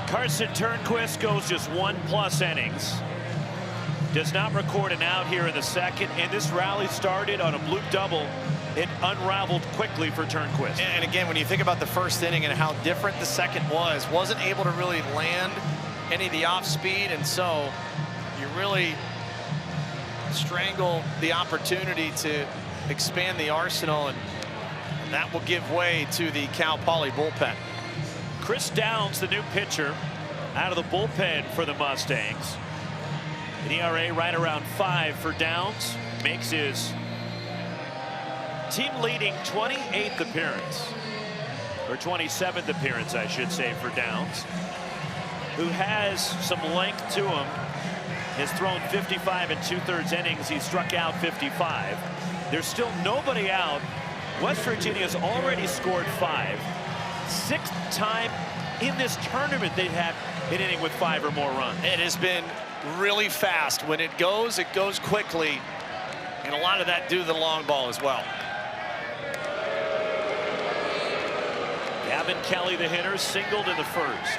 Carson Turnquist goes just 1+ innings. Does not record an out here in the second, and this rally started on a bloop double. It unraveled quickly for Turnquist. And again, when you think about the first inning and how different the second was, wasn't able to really land any of the off speed, and so you really strangle the opportunity to expand the arsenal, and that will give way to the Cal Poly bullpen. Chris Downs, the new pitcher, out of the bullpen for the Mustangs. An ERA right around 5 for Downs. Makes his team-leading 28th appearance, or 27th appearance, I should say, for Downs, who has some length to him. Has thrown 55 2/3 innings. He struck out 55. There's still nobody out. West Virginia's already scored 5. 6th time in this tournament they've had an inning with 5 or more runs. It has been really fast. When it goes quickly, and a lot of that due to the long ball as well. Gavin Kelly, the hitter, singled in the first.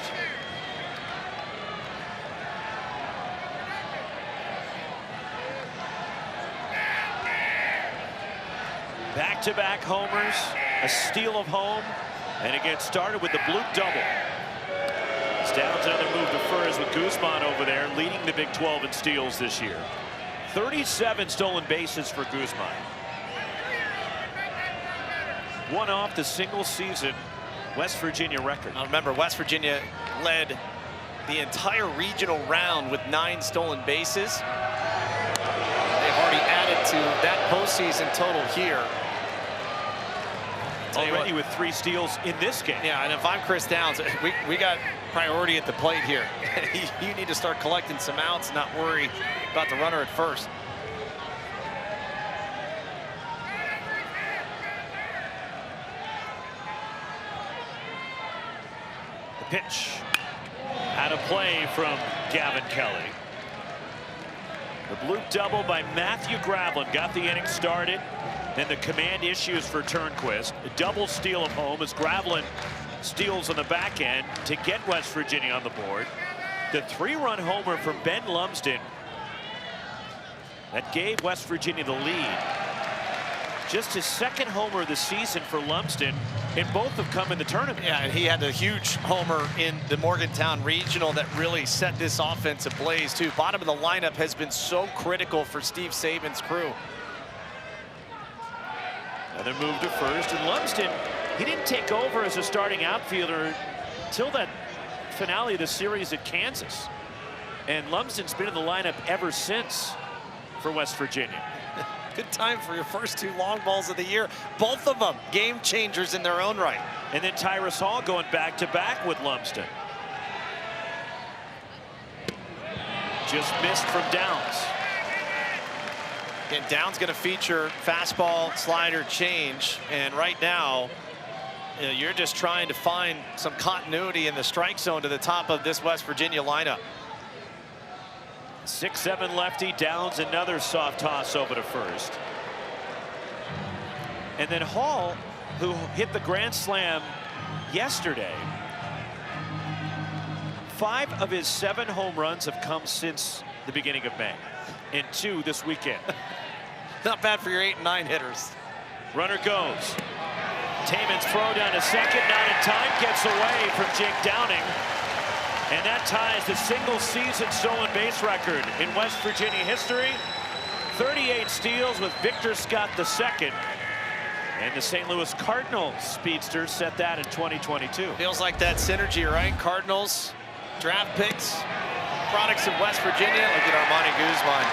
Back-to-back homers, a steal of home, and it gets started with the bloop double. Downs another move to first with Guzman over there, leading the Big 12 in steals this year. 37 stolen bases for Guzman. One off the single season West Virginia record. Now remember, West Virginia led the entire regional round with 9 stolen bases. They've already added to that postseason total here. Already with 3 steals in this game. Yeah, and if I'm Chris Downs, we got priority at the plate here. You need to start collecting some outs, not worry about the runner at first. The pitch. Out of play from Gavin Kelly. The blue double by Matthew Gravlin got the inning started. Then the command issues for Turnquist. A double steal of home as Gravlin steals on the back end to get West Virginia on the board. The 3-run homer from Ben Lumsden that gave West Virginia the lead. Just his 2nd homer of the season for Lumsden, and both have come in the tournament. Yeah, and he had a huge homer in the Morgantown Regional that really set this offense ablaze too. Bottom of the lineup has been so critical for Steve Saban's crew. Another move to first, and Lumsden, he didn't take over as a starting outfielder until that finale of the series at Kansas. And Lumsden's been in the lineup ever since for West Virginia. Good time for your first 2 long balls of the year. Both of them game changers in their own right. And then Tyrus Hall going back-to-back with Lumsden. Just missed from Downs. And Downs going to feature fastball, slider, change. And right now, you're just trying to find some continuity in the strike zone to the top of this West Virginia lineup. 6-7 lefty. Downs another soft toss over to first. And then Hall, who hit the grand slam yesterday. 5 of his 7 home runs have come since the beginning of May, and 2 this weekend. Not bad for your 8 and 9 hitters. Runner goes. Taman's throw down to second, not in time, gets away from Jake Downing. And that ties the single-season stolen base record in West Virginia history. 38 steals with Victor Scott II. And the St. Louis Cardinals speedsters set that in 2022. Feels like that synergy, right? Cardinals, draft picks, products of West Virginia. Look at Armani Guzman.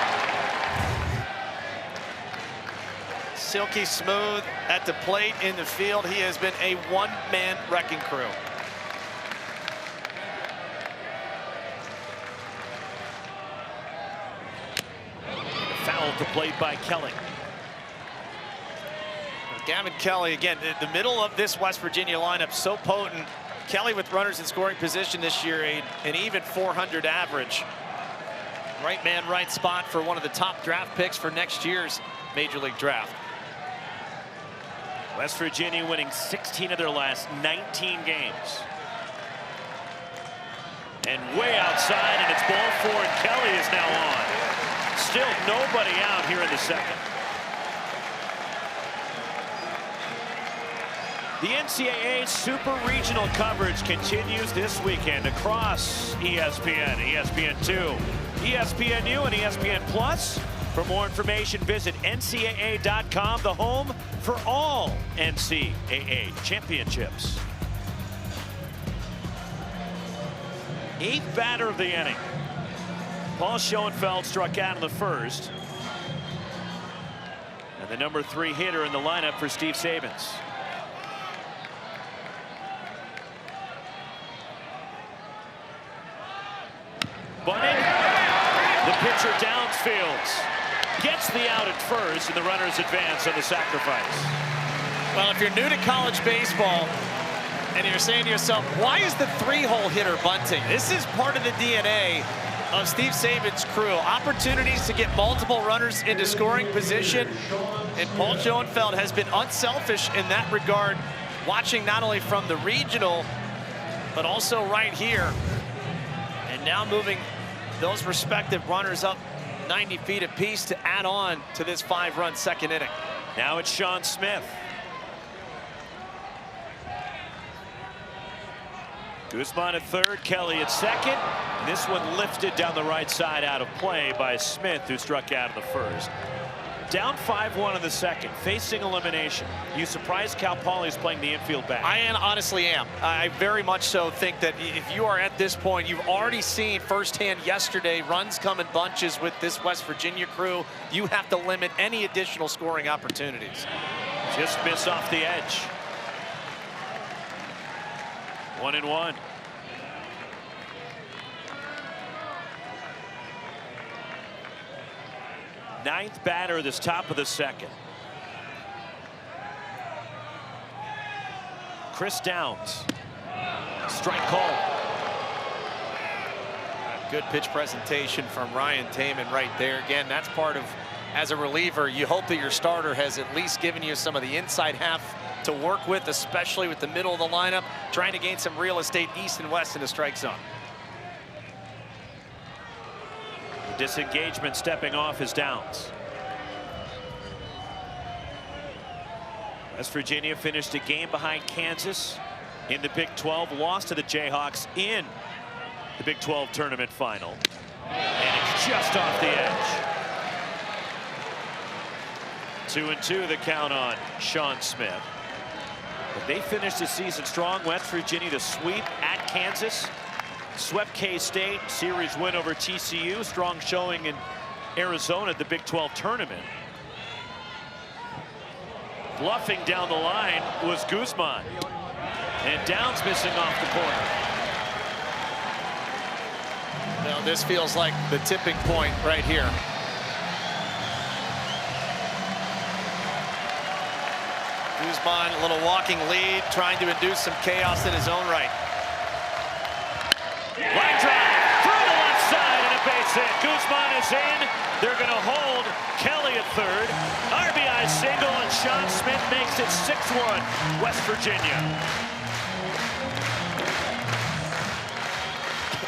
Silky smooth at the plate, in the field. He has been a one-man wrecking crew. Foul to plate by Kelly. Gavin Kelly, again, the middle of this West Virginia lineup so potent. Kelly with runners in scoring position this year, an even 400 average. Right man, right spot for one of the top draft picks for next year's Major League Draft. West Virginia winning 16 of their last 19 games. And way outside, and it's ball 4, and Kelly is now on. Still nobody out here in the second. The NCAA Super Regional coverage continues this weekend across ESPN, ESPN2, ESPNU, and ESPN Plus. For more information, visit NCAA.com, the home for all NCAA championships. 8th batter of the inning. Paul Schoenfeld struck out in the first. And the number 3 hitter in the lineup for Steve Sabans. Bunting, the pitcher Downsfields gets the out at first, and the runners advance on the sacrifice. Well, if you're new to college baseball and you're saying to yourself, why is the 3-hole hitter bunting? This is part of the DNA of Steve Saban's crew. Opportunities to get multiple runners into scoring position, and Paul Schoenfeld has been unselfish in that regard, watching not only from the regional, but also right here. And now moving those respective runners up 90 feet apiece to add on to this 5-run second inning. Now it's Sean Smith. Guzman at third, Kelly at second. This one lifted down the right side out of play by Smith, who struck out in the first. Down 5-1 in the second, facing elimination. You surprised Cal Poly's playing the infield back? I honestly am. I very much so think that if you are at this point, you've already seen firsthand yesterday runs come in bunches with this West Virginia crew. You have to limit any additional scoring opportunities. Just miss off the edge. 1-1. Ninth batter this top of the second. Chris Downs. Strike call. Good pitch presentation from Ryan Taman right there. Again, that's part of, as a reliever, you hope that your starter has at least given you some of the inside half to work with, especially with the middle of the lineup, trying to gain some real estate east and west in the strike zone. Disengagement stepping off is Downs. West Virginia finished a game behind Kansas in the Big 12, lost to the Jayhawks in the Big 12 tournament final. And it's just off the edge. 2-2 the count on Sean Smith. But they finished the season strong. West Virginia to sweep at Kansas. Swept K-State, series win over TCU, strong showing in Arizona at the Big 12 tournament. Bluffing down the line was Guzman. And Downs missing off the corner. Now this feels like the tipping point right here. Guzman, a little walking lead, trying to induce some chaos in his own right. Line drive through the left side and a base hit. Guzman is in. They're going to hold Kelly at third. RBI single, and Sean Smith makes it 6-1 West Virginia.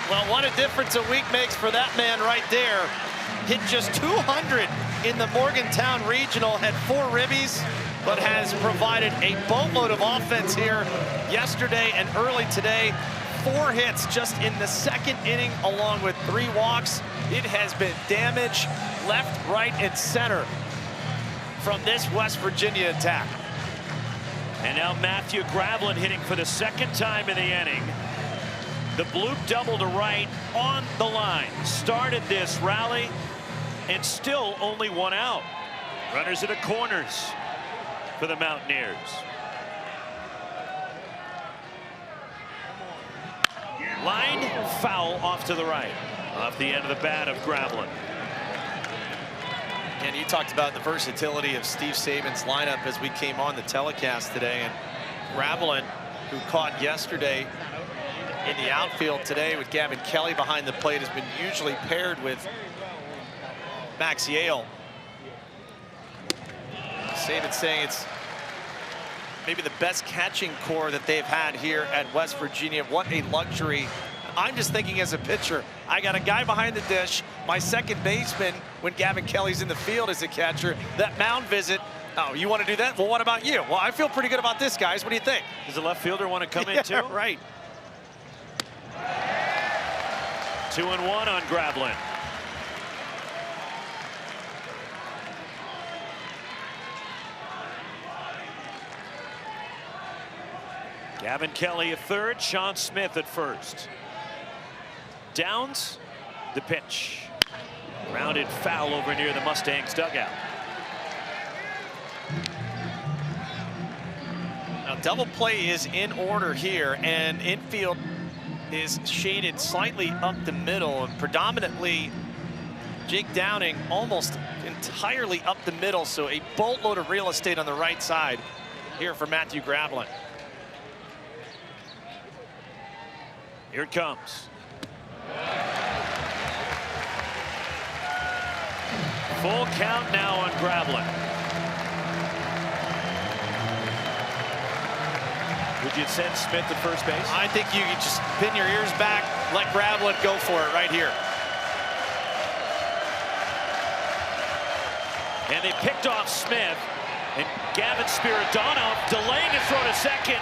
Well, what a difference a week makes for that man right there. Hit just 200 in the Morgantown Regional, had 4 ribbies, but has provided a boatload of offense here yesterday and early today. 4 hits just in the second inning, along with 3 walks. It has been damage left, right, and center from this West Virginia attack. And now Matthew Gravelin hitting for the second time in the inning. The bloop double to right on the line. Started this rally and still only 1 out. Runners at the corners for the Mountaineers. Line foul off to the right. Off the end of the bat of Gravelin. And you talked about the versatility of Steve Saban's lineup as we came on the telecast today. And Gravelin, who caught yesterday in the outfield today with Gavin Kelly behind the plate, has been usually paired with Max Yale. Saban saying it's maybe the best catching core that they've had here at West Virginia. What a luxury. I'm just thinking as a pitcher, I got a guy behind the dish, my second baseman, when Gavin Kelly's in the field as a catcher, that mound visit. Oh, you want to do that? Well, what about you? Well, I feel pretty good about this, guys. What do you think? Does the left fielder want to come in too? Right. 2-1 on Gravelin. Gavin Kelly at third, Sean Smith at first. Downs, the pitch. Grounded foul over near the Mustangs dugout. Now, double play is in order here, and infield is shaded slightly up the middle, and predominantly Jake Downing almost entirely up the middle, so a boatload of real estate on the right side here for Matthew Gravelin. Here it comes. Full count now on Gravelin. Would you send Smith to first base? I think you could just pin your ears back, let Gravelin go for it right here. And they picked off Smith, and Gavin Spiridonov delaying his throw to second,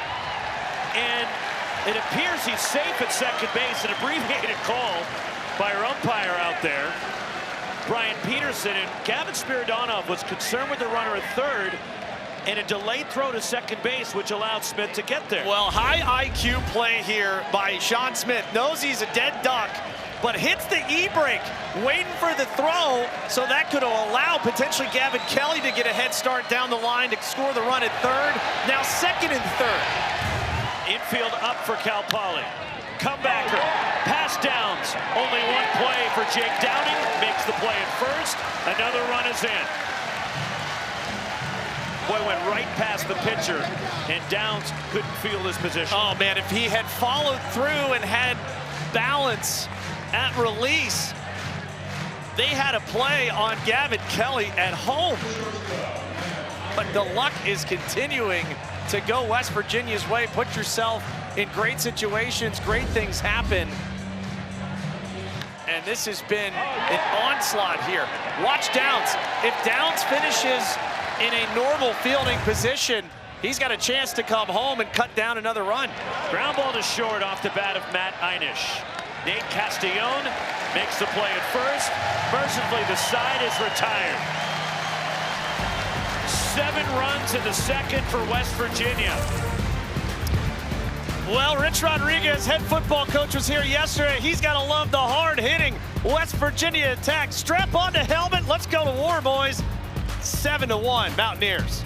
and it appears he's safe at second base. An abbreviated call by our umpire out there. Brian Peterson, and Gavin Spiridonov was concerned with the runner at third and a delayed throw to second base, which allowed Smith to get there. Well, high IQ play here by Sean Smith. Knows he's a dead duck, but hits the E-brake, waiting for the throw, so that could allow potentially Gavin Kelly to get a head start down the line to score the run at third. Now second and third. Infield up for Cal Poly. Comebacker, pass downs. Only one play for Jake Downing. Makes the play at first. Another run is in. Boy, went right past the pitcher, and Downs couldn't feel his position. Oh, man, if he had followed through and had balance at release, they had a play on Gavin Kelly at home. But the luck is continuing to go West Virginia's way. Put yourself in great situations, great things happen. And this has been an onslaught here. Watch Downs. If Downs finishes in a normal fielding position, he's got a chance to come home and cut down another run. Ground ball to short off the bat of Matt Einish. Nate Castillon makes the play at first. Mercifully, the side is retired. 7 runs in the second for West Virginia. Well, Rich Rodriguez, head football coach, was here yesterday. He's got to love the hard-hitting West Virginia attack. Strap on the helmet. Let's go to war, boys. 7-1, Mountaineers.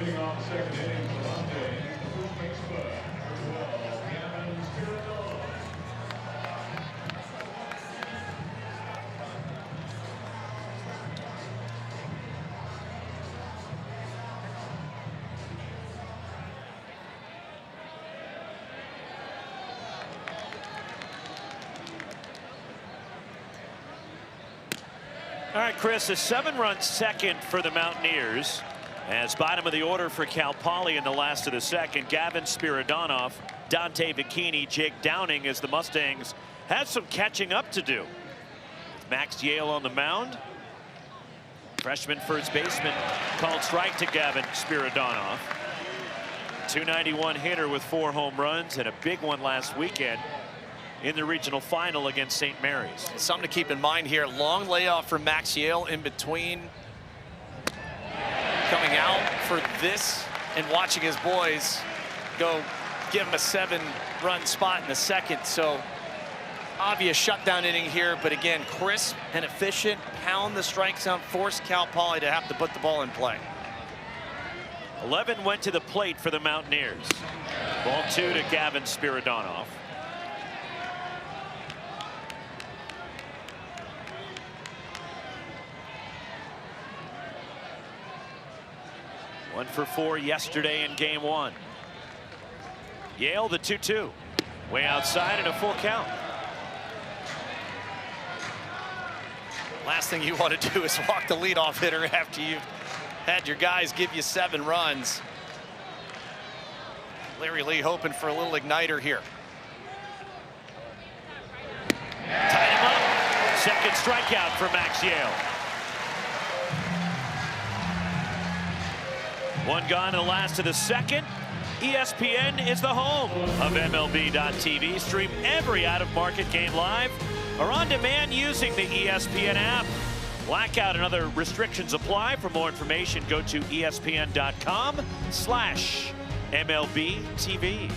On the second inning, Delonte, the first base spot. Gavin Spiridonov. All right, Chris, a 7-run second for the Mountaineers. As bottom of the order for Cal Poly in the last of the second, Gavin Spiridonov, Dante Bikini, Jake Downing, as the Mustangs had some catching up to do. Max Yale on the mound. Freshman first baseman called strike to Gavin Spiridonov. 291 hitter with 4 home runs and a big one last weekend in the regional final against St. Mary's. Something to keep in mind here. Long layoff for Max Yale in between coming out for this and watching his boys go give him a 7-run spot in the second. So obvious shutdown inning here, but again, crisp and efficient, pound the strike zone, force Cal Poly to have to put the ball in play. 11 went to the plate for the Mountaineers. Ball 2 to Gavin Spiridonov. One for 4 yesterday in game 1. Yale the 2-2. Way outside and a full count. Last thing you want to do is walk the leadoff hitter after you've had your guys give you 7 runs. Larry Lee hoping for a little igniter here. Tied him up. Second strikeout for Max Yale. One gone in the last of the second. ESPN is the home of MLB.tv. Stream every out-of-market game live or on demand using the ESPN app. Blackout and other restrictions apply. For more information, go to ESPN.com/MLB.tv.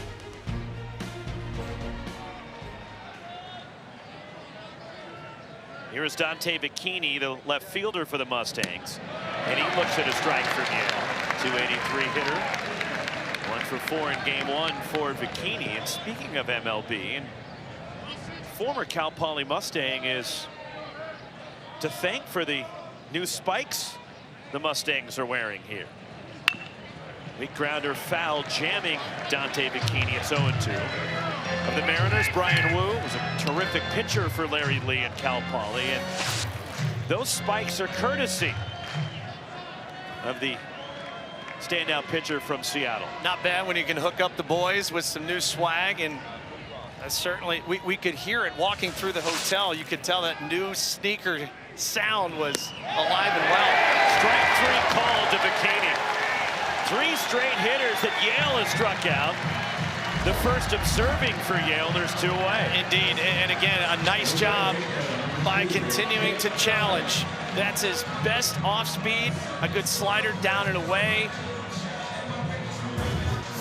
Here is Dante Bikini, the left fielder for the Mustangs. And he looks at a strike from Yale. 283 hitter. 1 for 4 in game 1 for Bikini. And speaking of MLB, and former Cal Poly Mustang is to thank for the new spikes the Mustangs are wearing here. Weak grounder foul jamming Dante Bikini. It's 0-2. Of the Mariners, Brian Wu was a terrific pitcher for Larry Lee and Cal Poly. And those spikes are courtesy of the standout pitcher from Seattle. Not bad when you can hook up the boys with some new swag, and certainly we could hear it walking through the hotel. You could tell that new sneaker sound was alive and well. Strike 3 called to Bikini. 3 straight hitters that Yale has struck out. The first observing for Yale. There's 2 away. Indeed, and again, a nice job by continuing to challenge. That's his best off speed. A good slider down and away.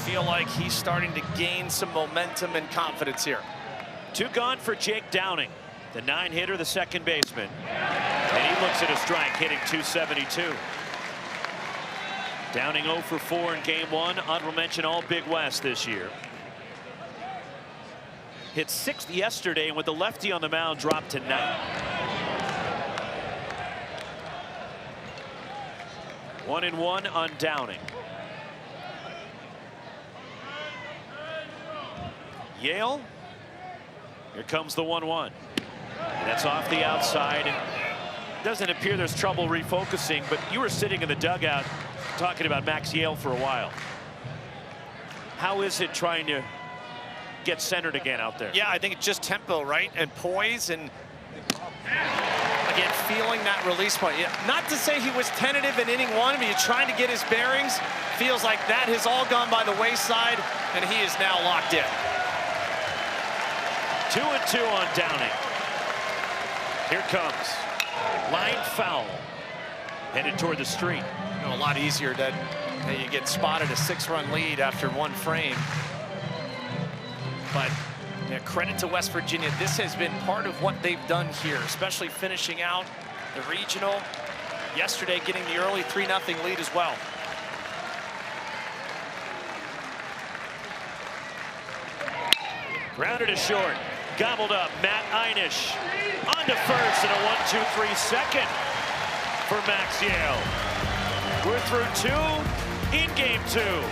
Feel like he's starting to gain some momentum and confidence here. 2 gone for Jake Downing, the 9-hitter, the second baseman. And he looks at a strike, hitting 272. Downing 0 for 4 in game 1. Honorable mention all Big West this year. Hit 6th yesterday, and with the lefty on the mound, dropped to 9th. 1-1 on Downing. Yale, here comes the 1-1. That's off the outside. And doesn't appear there's trouble refocusing, but you were sitting in the dugout talking about Max Yale for a while. How is it trying to get centered again out there? Yeah, I think it's just tempo, right? And poise, and again, feeling that release point. Yeah, not to say he was tentative in inning 1, but he's trying to get his bearings. Feels like that has all gone by the wayside, and he is now locked in. 2-2 on Downing. Here comes. Line foul. Headed toward the street. You know, a lot easier that you get spotted a 6-run lead after 1 frame. But yeah, credit to West Virginia. This has been part of what they've done here, especially finishing out the regional. Yesterday, getting the early 3-0 lead as well. Grounded to short. Gobbled up. Matt Einish on to first, and a 1-2-3 second for Max Yale. We're through 2 in game 2.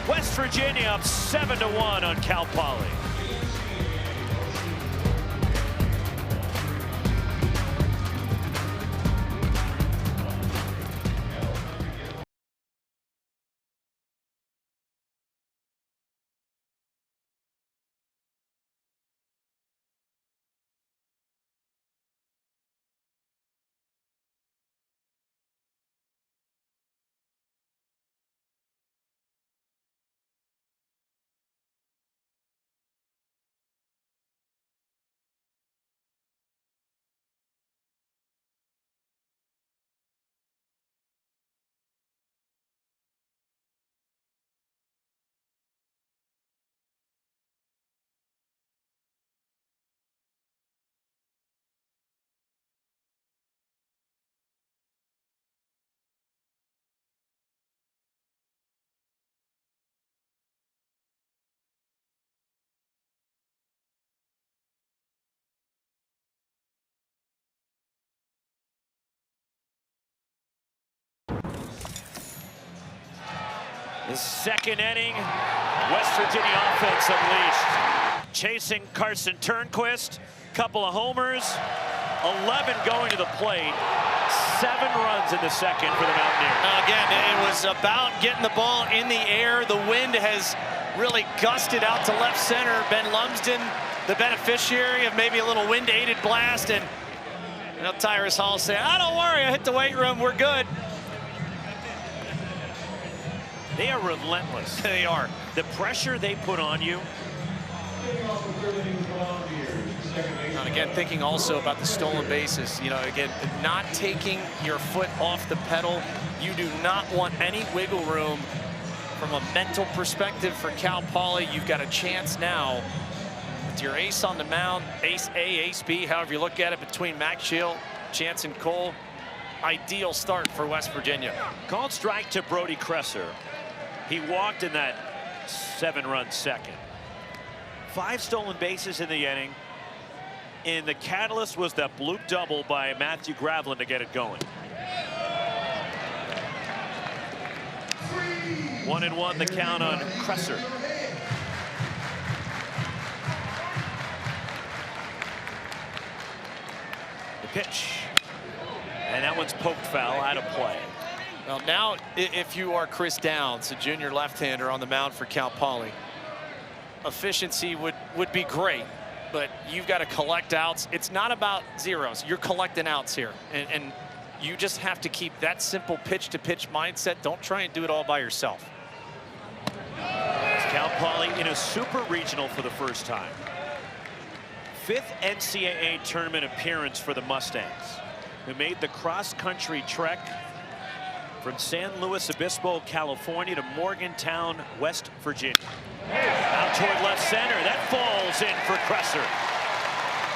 West Virginia up 7-1 on Cal Poly. The second inning, West Virginia offense unleashed. Chasing Carson Turnquist, couple of homers, 11 going to the plate. 7 runs in the second for the Mountaineers. Again, it was about getting the ball in the air. The wind has really gusted out to left center. Ben Lumsden, the beneficiary of maybe a little wind-aided blast, and Tyrus Hall saying, "Oh, don't worry, I hit the weight room, we're good." They are relentless. They are. The pressure they put on you. And again, thinking also about the stolen bases. You know, again, not taking your foot off the pedal. You do not want any wiggle room from a mental perspective for Cal Poly. You've got a chance now with your ace on the mound, ace A, ace B, however you look at it, between Max Shield, Chance and Cole. Ideal start for West Virginia. Called strike to Brody Kresser. He walked in that 7-run second. 5 stolen bases in the inning. And the catalyst was that bloop double by Matthew Gravlin to get it going. 1-1 the count on Kresser. The pitch. And that one's poked foul, out of play. Well, now, if you are Chris Downs, a junior left-hander on the mound for Cal Poly, efficiency would be great, but you've got to collect outs. It's not about zeros. You're collecting outs here, and you just have to keep that simple pitch-to-pitch mindset. Don't try and do it all by yourself. Cal Poly in a super regional for the first time. 5th NCAA tournament appearance for the Mustangs, who made the cross-country trek from San Luis Obispo, California to Morgantown, West Virginia. Out toward left center. That falls in for Kresser.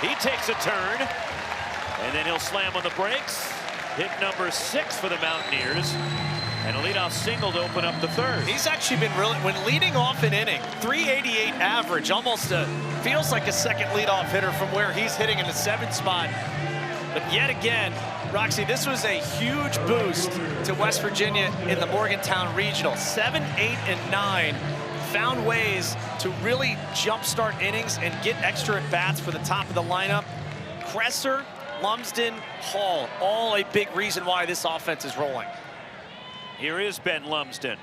He takes a turn, and then he'll slam on the brakes. Hit number 6 for the Mountaineers, and a leadoff single to open up the 3rd. He's actually been really, when leading off an inning, 388 average, almost feels like a second leadoff hitter from where he's hitting in the 7th spot. But yet again, Roxy, this was a huge boost to West Virginia in the Morgantown Regional. 7, 8, and 9 found ways to really jumpstart innings and get extra at-bats for the top of the lineup. Kresser, Lumsden, Hall, all a big reason why this offense is rolling. Here is Ben Lumsden.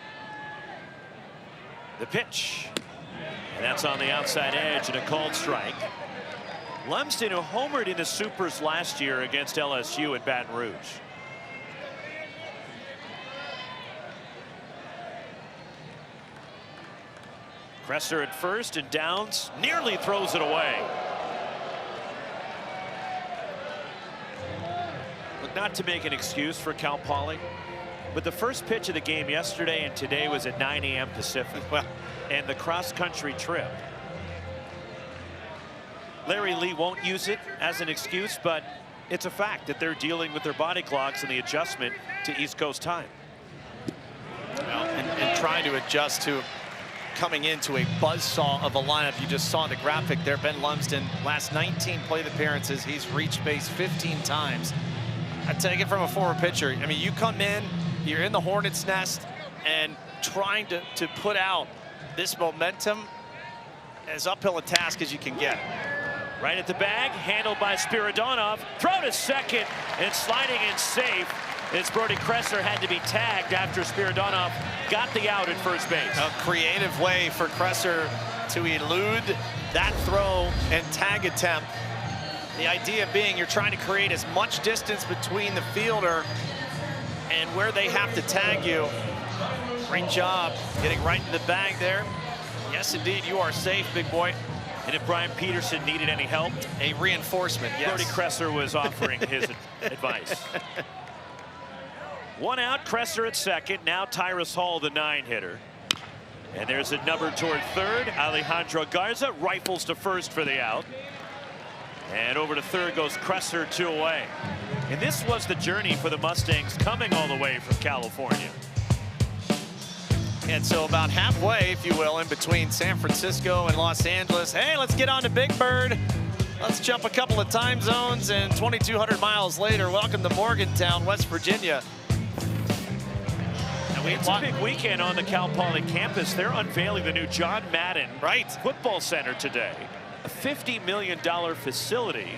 The pitch. And that's on the outside edge and a called strike. Lumsden, who homered in the Supers last year against LSU at Baton Rouge. Kresser at first, and Downs nearly throws it away. Look, not to make an excuse for Cal Poly, but the first pitch of the game yesterday and today was at 9 a.m. Pacific. Well, and the cross-country trip. Larry Lee won't use it as an excuse, but it's a fact that they're dealing with their body clocks and the adjustment to East Coast time. Well, and trying to adjust to coming into a buzzsaw of a lineup. You just saw the graphic there. Ben Lumsden, last 19 plate appearances, he's reached base 15 times. I take it from a former pitcher. I mean, you come in, you're in the hornet's nest, and trying to put out this momentum as uphill a task as you can get. Right at the bag, handled by Spiridonov. Throw to second, and sliding in safe. It's Brody Kresser, had to be tagged after Spiridonov got the out at first base. A creative way for Kresser to elude that throw and tag attempt. The idea being you're trying to create as much distance between the fielder and where they have to tag you. Great job getting right in the bag there. Yes, indeed, you are safe, big boy. And if Brian Peterson needed any help, a reinforcement, yes. Brody Kresser was offering his advice. 1 out, Kresser at second. Now Tyrus Hall, the 9-hitter. And there's a number toward third. Alejandro Garza rifles to first for the out. And over to third goes Kresser, 2 away. And this was the journey for the Mustangs coming all the way from California. And so about halfway, if you will, in between San Francisco and Los Angeles. Hey, let's get on to Big Bird. Let's jump a couple of time zones, and 2,200 miles later, welcome to Morgantown, West Virginia. It's a big weekend on the Cal Poly campus. They're unveiling the new John Madden Football Center today. A $50 million facility.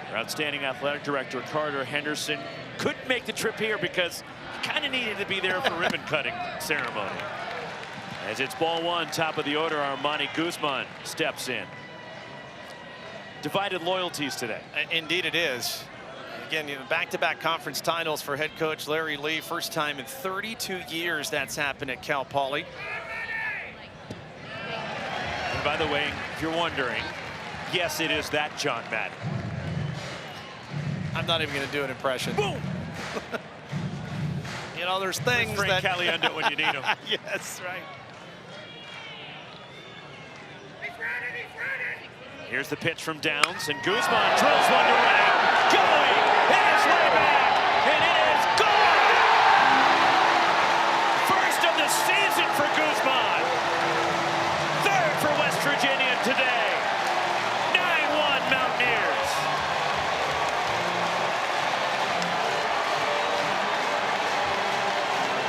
Their outstanding athletic director Carter Henderson couldn't make the trip here because he kind of needed to be there for ribbon cutting ceremony. As it's ball one, top of the order, Armani Guzman steps in. Divided loyalties today. Indeed it is. Again, back-to-back conference titles for head coach Larry Lee. First time in 32 years that's happened at Cal Poly. And by the way, if you're wondering, yes, it is that John Madden. I'm not even going to do an impression. Boom! You know, there's things Frank that... Caliendo when you need him. Yes, right. Here's the pitch from Downs, and Guzman drills one to right. Going! It is way back! And it is gone! First of the season for Guzman. Third for West Virginia today. 9-1 Mountaineers.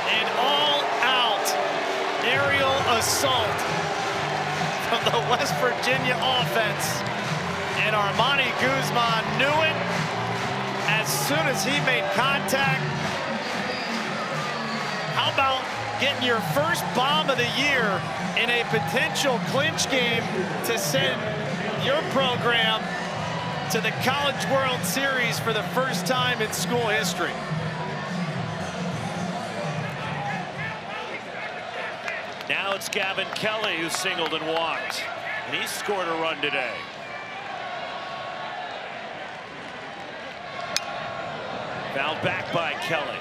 An all-out aerial assault from the West Virginia offense. And Armani Guzman knew it as soon as he made contact. How about getting your first bomb of the year in a potential clinch game to send your program to the College World Series for the first time in school history? Now it's Gavin Kelly who singled and walked, and he scored a run today. Fouled back by Kelly.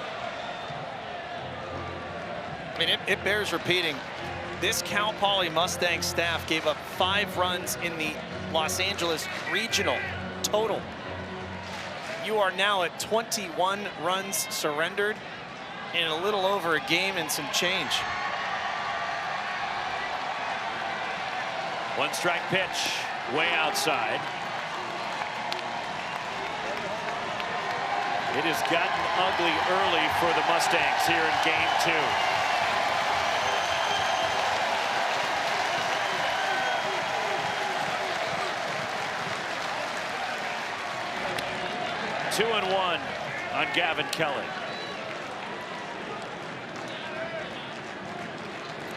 I mean, it bears repeating. This Cal Poly Mustang staff gave up 5 runs in the Los Angeles Regional total. You are now at 21 runs surrendered in a little over a game and some change. One strike pitch, way outside. It has gotten ugly early for the Mustangs here in game 2. 2-1 on Gavin Kelly.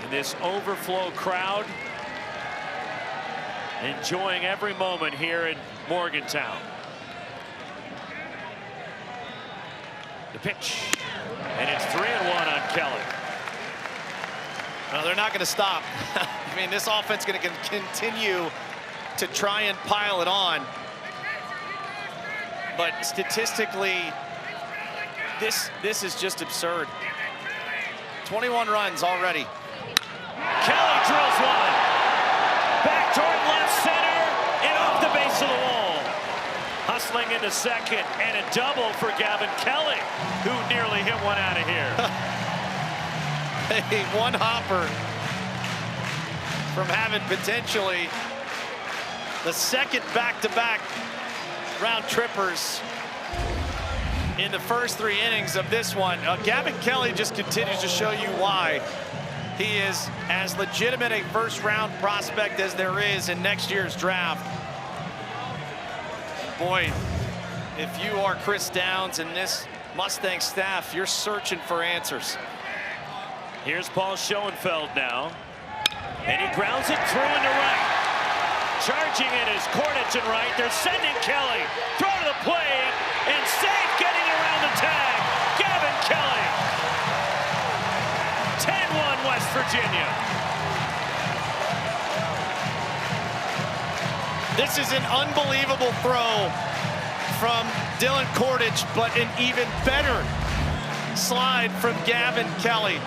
And this overflow crowd enjoying every moment here in Morgantown. The pitch, and it's 3-1 on Kelly. No, they're not going to stop. I mean, this offense is going to continue to try and pile it on. But statistically, this is just absurd. 21 runs already. Kelly drills one. Back toward left center and off the base of the wall. Hustling into second, and a double for Gavin Kelly, who nearly hit one out of here. A one-hopper from having potentially the second back-to-back round trippers in the first 3 innings of this one. Gavin Kelly just continues to show you why he is as legitimate a first-round prospect as there is in next year's draft. Boy, if you are Chris Downs and this Mustang staff, you're searching for answers. Here's Paul Schoenfeld now, and he grounds it through into right. Charging in is Kordich in right. They're sending Kelly. Throw to the plate, and safe getting around the tag. Gavin Kelly. 10-1 West Virginia. This is an unbelievable throw from Dylan Kordich, but an even better slide from Gavin Kelly.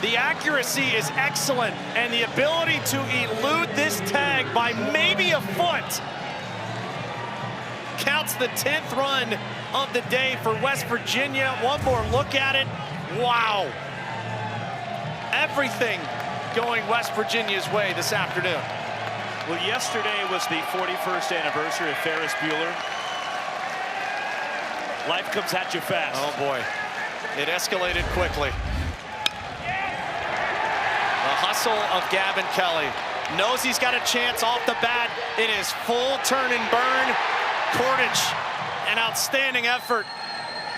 The accuracy is excellent, and the ability to elude this tag by maybe a foot counts the 10th run of the day for West Virginia. One more look at it. Wow. Everything going West Virginia's way this afternoon. Well, yesterday was the 41st anniversary of Ferris Bueller. Life comes at you fast. Oh boy, it escalated quickly. The hustle of Gavin Kelly. Knows he's got a chance off the bat. It is full turn and burn. Kordich, an outstanding effort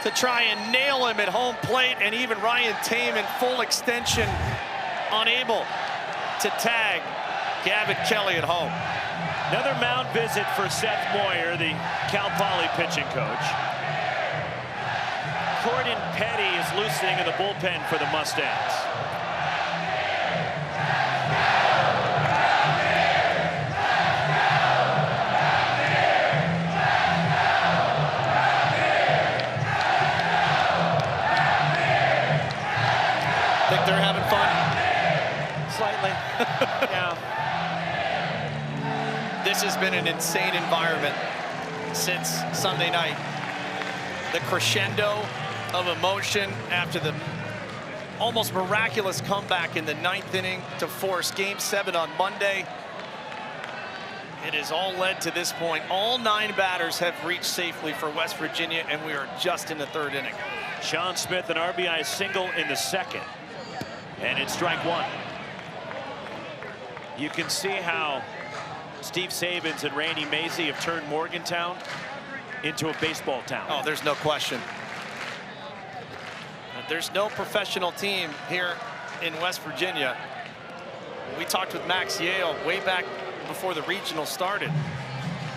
to try and nail him at home plate, and even Ryan Taman, full extension, unable to tag Gavin Kelly at home. Another mound visit for Seth Moyer, the Cal Poly pitching coach. Corden Petty is loosening in the bullpen for the Mustangs. Think they're having fun? Slightly. Yeah. This has been an insane environment since Sunday night. The crescendo of emotion after the almost miraculous comeback in the 9th inning to force Game 7 on Monday. It has all led to this point. All 9 batters have reached safely for West Virginia, and we are just in the 3rd inning. Sean Smith, an RBI single in the 2nd. And it's strike 1. You can see how Steve Sabins and Randy Mazie have turned Morgantown into a baseball town. Oh, there's no question. There's no professional team here in West Virginia. We talked with Max Yale way back before the regional started,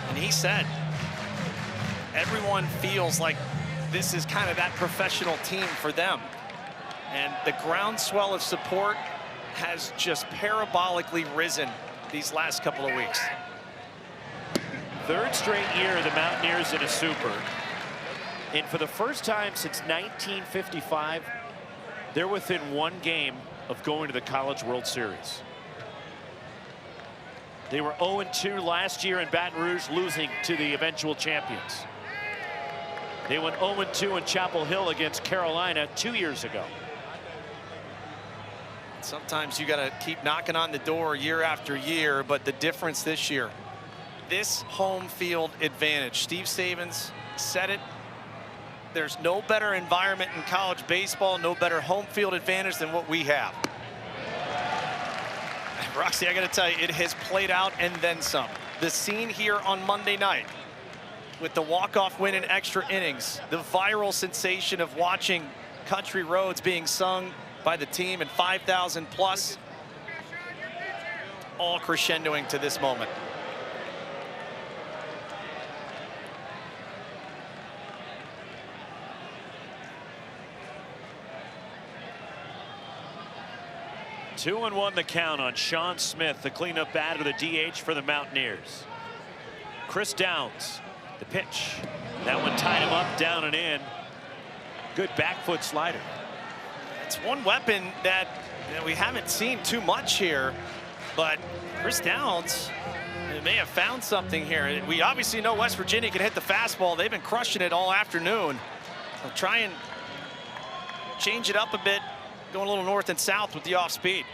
and he said everyone feels like this is kind of that professional team for them. And the groundswell of support has just parabolically risen these last couple of weeks. 3rd straight year the Mountaineers in a super. And for the first time since 1955, they're within 1 game of going to the College World Series. They were 0-2 last year in Baton Rouge, losing to the eventual champions. They went 0-2 in Chapel Hill against Carolina 2 years ago. Sometimes you got to keep knocking on the door year after year, but the difference this year, this home field advantage. Steve Sabins said it. There's no better environment in college baseball, no better home field advantage than what we have. Roxy, I got to tell you, it has played out and then some. The scene here on Monday night with the walk-off win in extra innings, the viral sensation of watching Country Roads being sung by the team and 5,000 plus, all crescendoing to this moment. Two and 1 the count on Sean Smith, the cleanup batter, the DH for the Mountaineers. Chris Downs, the pitch. That one tied him up, down and in. Good back foot slider. It's one weapon that we haven't seen too much here, but Chris Downs may have found something here. We obviously know West Virginia can hit the fastball. They've been crushing it all afternoon. So try and change it up a bit, going a little north and south with the off speed.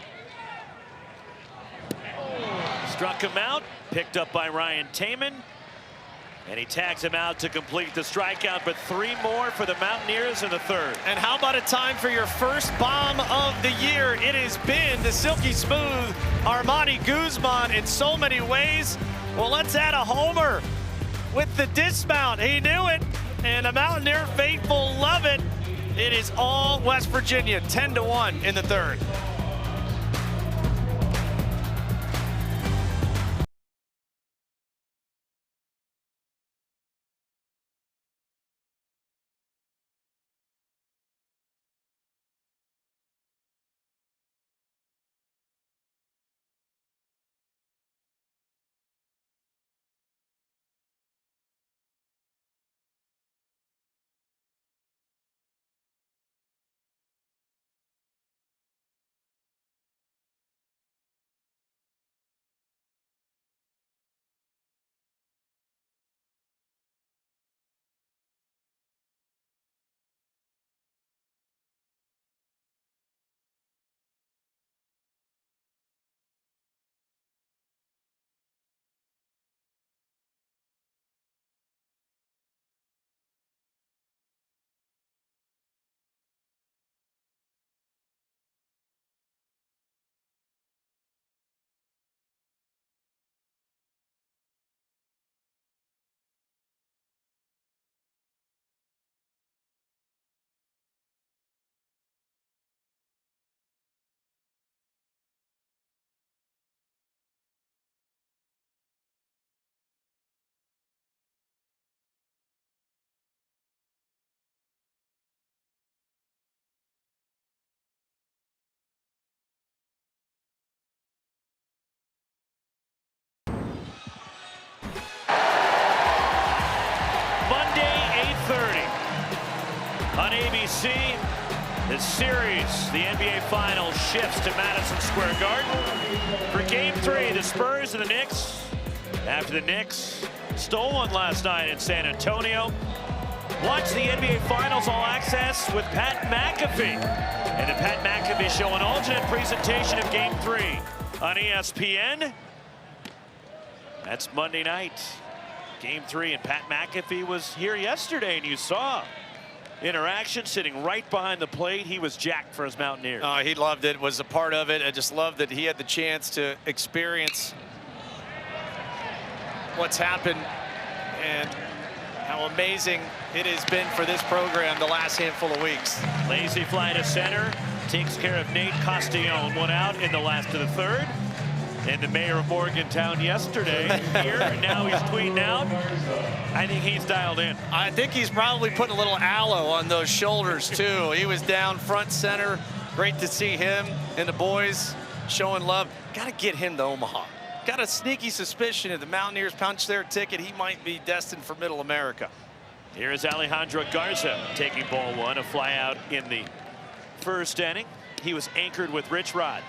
Struck him out, picked up by Ryan Taman. And he tags him out to complete the strikeout, but 3 more for the Mountaineers in the 3rd. And how about a time for your first bomb of the year? It has been the silky smooth Armani Guzman in so many ways. Well, let's add a homer with the dismount. He knew it, and the Mountaineer faithful love it. It is all West Virginia, 10-1 in the 3rd. D.C., the series, the NBA Finals, shifts to Madison Square Garden. For Game 3, the Spurs and the Knicks. After the Knicks stole one last night in San Antonio. Watch the NBA Finals All Access with Pat McAfee. And the Pat McAfee Show, an alternate presentation of Game 3 on ESPN. That's Monday night. Game 3, and Pat McAfee was here yesterday, and you saw interaction sitting right behind the plate. He was jacked for his Mountaineers. He loved it, was a part of it. I just love that he had the chance to experience what's happened and how amazing it has been for this program the last handful of weeks. Lazy fly to center, takes care of Nate Castillon. One out in the last of the third. And the mayor of Morgantown yesterday here, and now he's tweeting out. I think he's dialed in. I think he's probably putting a little aloe on those shoulders too. He was down front center. Great to see him and the boys showing love. Got to get him to Omaha. Got a sneaky suspicion if the Mountaineers punch their ticket, he might be destined for Middle America. Here's Alejandro Garza taking ball one, a fly out in the first inning. He was anchored with Rich Rod,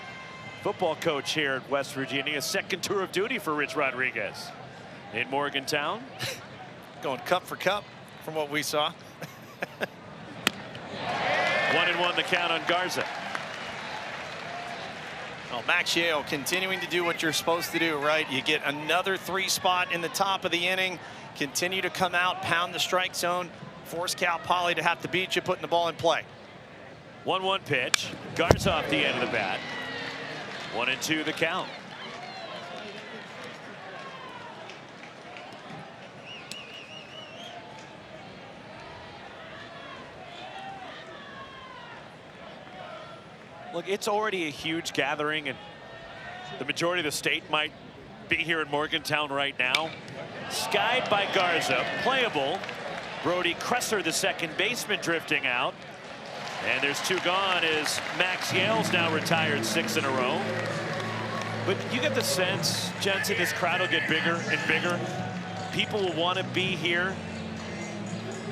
football coach here at West Virginia. Second tour of duty for Rich Rodriguez in Morgantown. Going cup for cup from what we saw. 1-1 the count on Garza. Well, Max Yale continuing to do what you're supposed to do, right? You get another 3 spot in the top of the inning, continue to come out, pound the strike zone, force Cal Poly to have to beat you, putting the ball in play. 1-1 pitch. Garza off the end of the bat. 1-2 the count. Look, it's already a huge gathering, and the majority of the state might be here in Morgantown right now. Skied by Garza, playable. Brody Kresser, the second baseman, drifting out. And there's 2 gone as Max Yale's now retired 6 in a row. But you get the sense, Jensen, this crowd will get bigger and bigger. People will want to be here,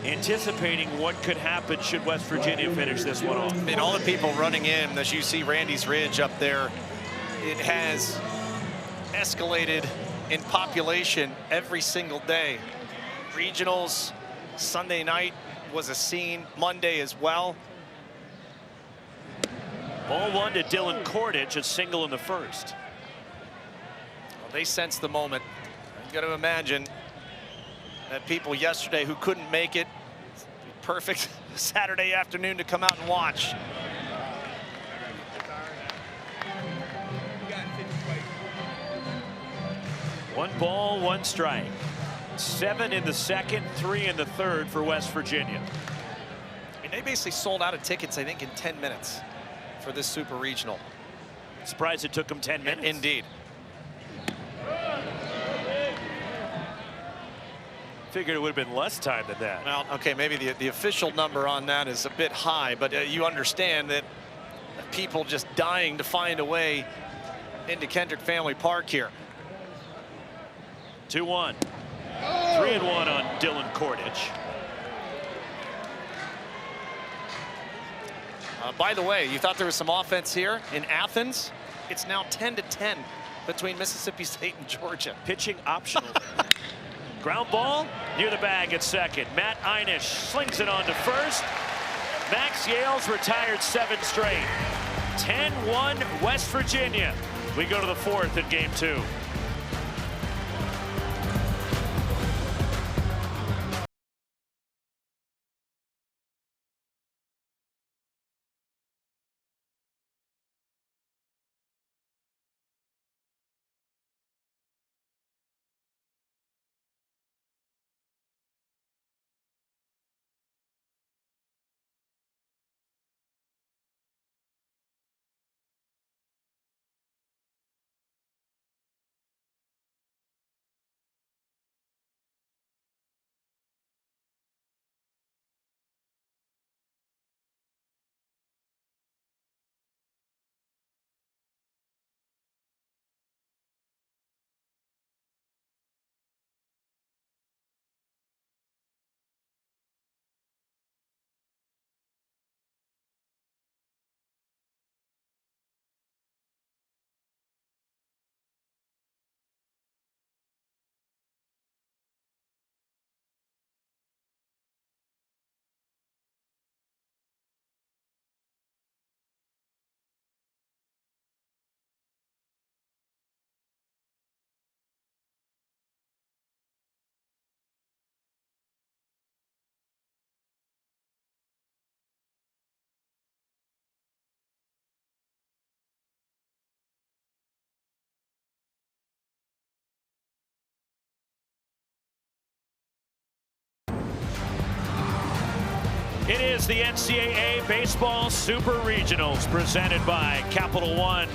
anticipating what could happen should West Virginia finish this one off. And all the people running in, as you see Randy's Ridge up there, it has escalated in population every single day. Regionals, Sunday night was a scene, Monday as well. Ball 1 to Dylan Kordich, a single in the first. Well, they sense the moment. You got to imagine that people yesterday who couldn't make it, perfect Saturday afternoon to come out and watch. One ball, 1 strike. 7 in the second, 3 in the third for West Virginia. I mean, they basically sold out of tickets, I think, in 10 minutes for this Super Regional. Surprised it took them 10 minutes. Indeed. Figured it would have been less time than that. Well, okay, maybe the official number on that is a bit high, but you understand that people just dying to find a way into Kendrick Family Park here. 2-1. 3-1 on Dylan Kordich. By the way, you thought there was some offense here in Athens. It's now 10-10 between Mississippi State and Georgia. Pitching optional. Ground ball near the bag at second. Matt Einish slings it on to first. Max Yale's retired 7 straight. 10-1 West Virginia. We go to the 4th in game 2. It is the NCAA Baseball Super Regionals presented by Capital One.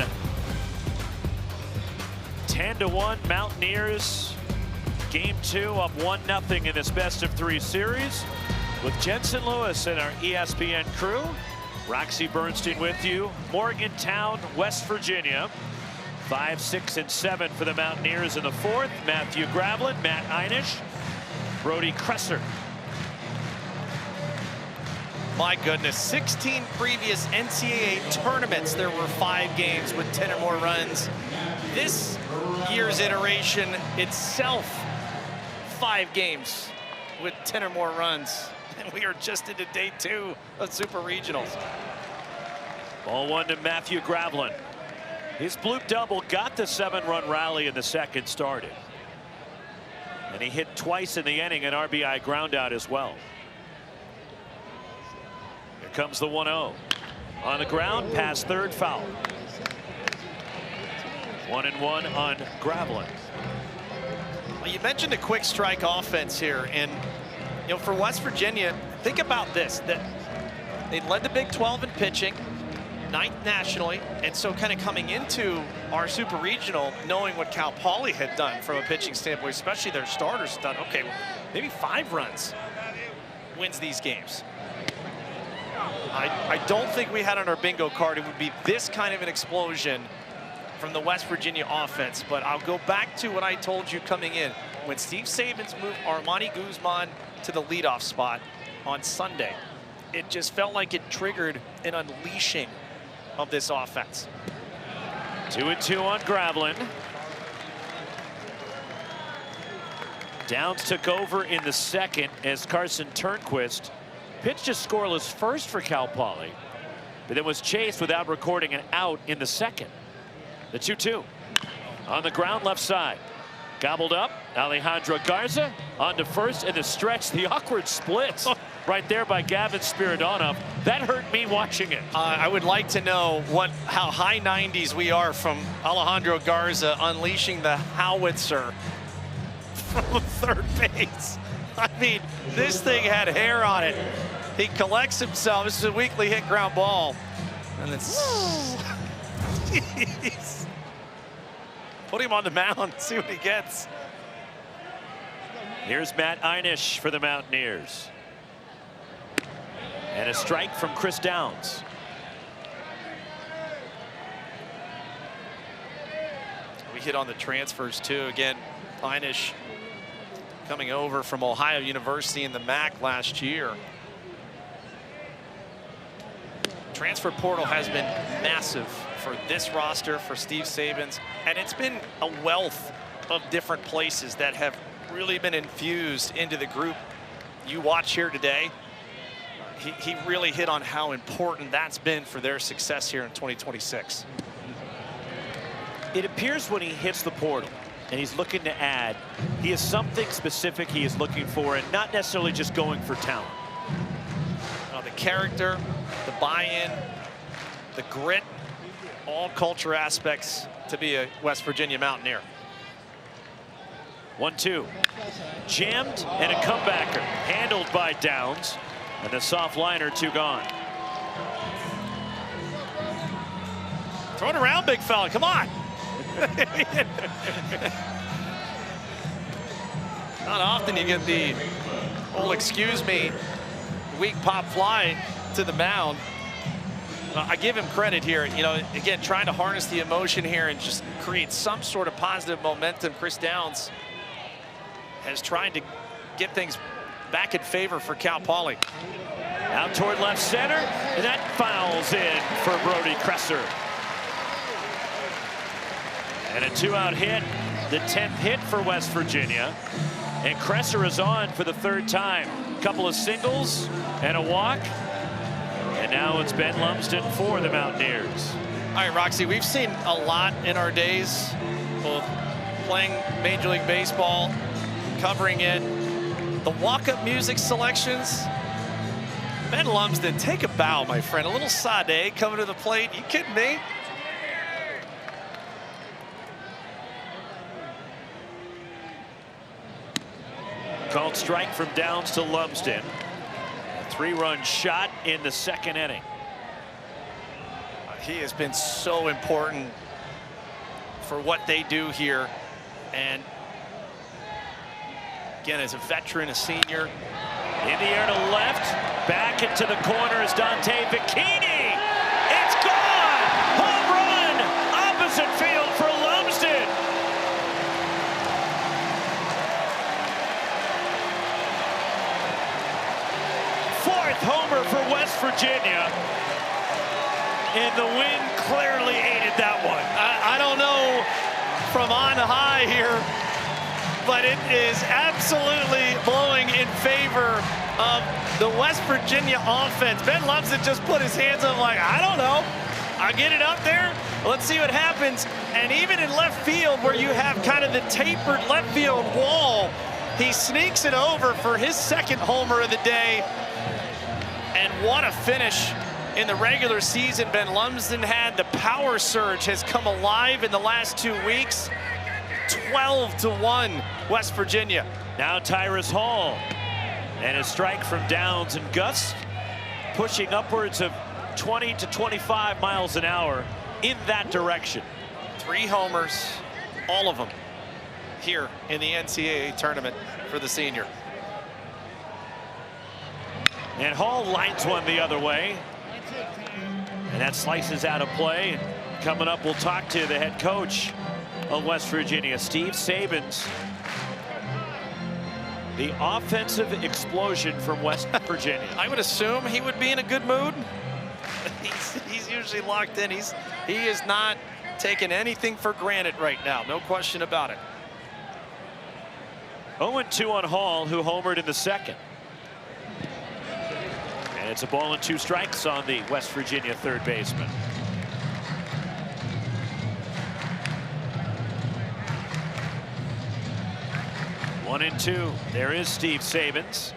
10-1 Mountaineers. Game 2 up 1-0 in this best-of-3 series. With Jensen Lewis and our ESPN crew. Roxy Bernstein with you. Morgantown, West Virginia. 5, 6, and 7 for the Mountaineers in the fourth. Matthew Gravlin, Matt Einish, Brody Kresser. My goodness, 16 previous NCAA tournaments, there were 5 games with 10 or more runs. This year's iteration itself, 5 games with 10 or more runs. And we are just into day 2 of Super Regionals. Ball 1 to Matthew Gravlin. His bloop double got the 7-run rally in the second started. And he hit twice in the inning, an RBI ground out as well. Here comes the 1-0. On the ground, past third, foul. 1-1 on Gravlin. Well, you mentioned a quick strike offense here, and you know, for West Virginia, think about this: that they led the Big 12 in pitching, 9th nationally, and so kind of coming into our Super Regional, knowing what Cal Poly had done from a pitching standpoint, especially their starters done. Okay, well, maybe 5 runs wins these games. I don't think we had on our bingo card it would be this kind of an explosion from the West Virginia offense, but I'll go back to what I told you coming in. When Steve Sabins moved Armani Guzman to the leadoff spot on Sunday, it just felt like it triggered an unleashing of this offense. 2-2 on Gravlin. Downs took over in the second as Carson Turnquist pitched a scoreless first for Cal Poly, but then was chased without recording an out in the second. The 2-2 on the ground left side. Gobbled up. Alejandro Garza onto first in the stretch. The awkward splits right there by Gavin Spiridonov. That hurt me watching it. I would like to know how high 90s we are from Alejandro Garza unleashing the howitzer from third base. I mean, this thing had hair on it. He collects himself. This is a weakly hit ground ball. And it's... Jeez. Put him on the mound, see what he gets. Here's Matt Einish for the Mountaineers. And a strike from Chris Downs. We hit on the transfers too. Again, Einish coming over from Ohio University in the MAC last year. Transfer portal has been massive for this roster, for Steve Sabins, and it's been a wealth of different places that have really been infused into the group you watch here today. He really hit on how important that's been for their success here in 2026. It appears when he hits the portal and he's looking to add, he has something specific he is looking for and not necessarily just going for talent. The character, the buy-in, the grit, all culture aspects to be a West Virginia Mountaineer. 1-2. Jammed and a comebacker. Handled by Downs. And the soft liner, 2 gone. Throw it around, big fella. Come on. Not often you get the old excuse me weak pop fly to the mound. I give him credit here. You know, again, trying to harness the emotion here and just create some sort of positive momentum. Chris Downs has tried to get things back in favor for Cal Poly. Out toward left center, and that fouls in for Brody Kresser. And a 2-out hit, the 10th hit for West Virginia. And Kresser is on for the 3rd time. Couple of singles and a walk. And now it's Ben Lumsden for the Mountaineers. All right, Roxy, we've seen a lot in our days, both playing Major League Baseball, covering it, the walk-up music selections. Ben Lumsden, take a bow, my friend. A little Sade coming to the plate. You kidding me? Called strike from Downs to Lumsden. 3-run shot in the second inning. He has been so important for what they do here. And again, as a veteran, a senior. In the air to left, back into the corner is Dante Bikini. It's gone! Home run! Opposite field for Lumsden. Fourth homer for West Virginia. And the wind clearly aided that one. I don't know from on high here, but it is absolutely blowing in favor of the West Virginia offense. Ben Lumsden just put his hands up like, I don't know. I'll get it up there. Let's see what happens. And even in left field, where you have kind of the tapered left field wall, he sneaks it over for his second homer of the day. And what a finish in the regular season Ben Lumsden had. The power surge has come alive in the last 2 weeks. 12-1 West Virginia. Now Tyrus Hall, and a strike from Downs, and Gus pushing upwards of 20 to 25 miles an hour in that direction. 3 homers, all of them here in the NCAA tournament for the senior. And Hall lines one the other way, and that slices out of play. Coming up, we'll talk to the head coach of West Virginia, Steve Sabins. The offensive explosion from West Virginia. I would assume he would be in a good mood. He's usually locked in. He is not taking anything for granted right now. No question about it. 0-2 on Hall, who homered in the second. And it's a ball and 2 strikes on the West Virginia third baseman. One and 2. There is Steve Sabins.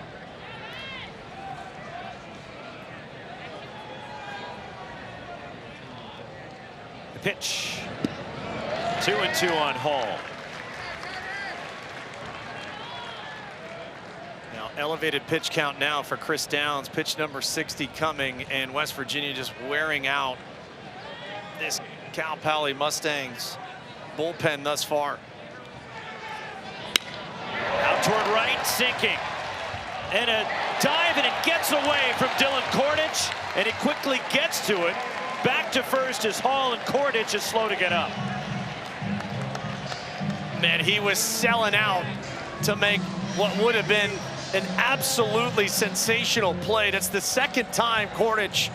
The pitch. 2-2 on Hall. Now elevated pitch count now for Chris Downs. Pitch number 60 coming, and West Virginia just wearing out this Cal Poly Mustangs bullpen thus far. Out toward right, sinking. And a dive, and it gets away from Dylan Kordich, and he quickly gets to it. Back to first is Hall, and Kordich is slow to get up. Man, he was selling out to make what would have been an absolutely sensational play. That's the second time Kordich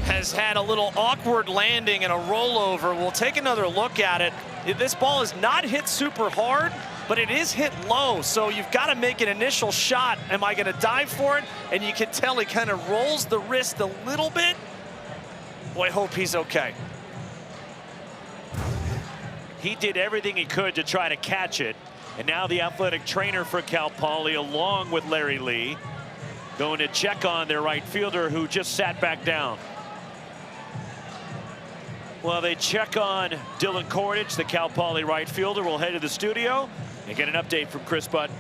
has had a little awkward landing and a rollover. We'll take another look at it. This ball is not hit super hard, but it is hit low, so you've got to make an initial shot. Am I going to dive for it? And you can tell he kind of rolls the wrist a little bit. Boy, I hope he's okay. He did everything he could to try to catch it. And now the athletic trainer for Cal Poly, along with Larry Lee, going to check on their right fielder, who just sat back down. Well, they check on Dylan Kordich, the Cal Poly right fielder. We'll head to the studio and get an update from Chris Budd.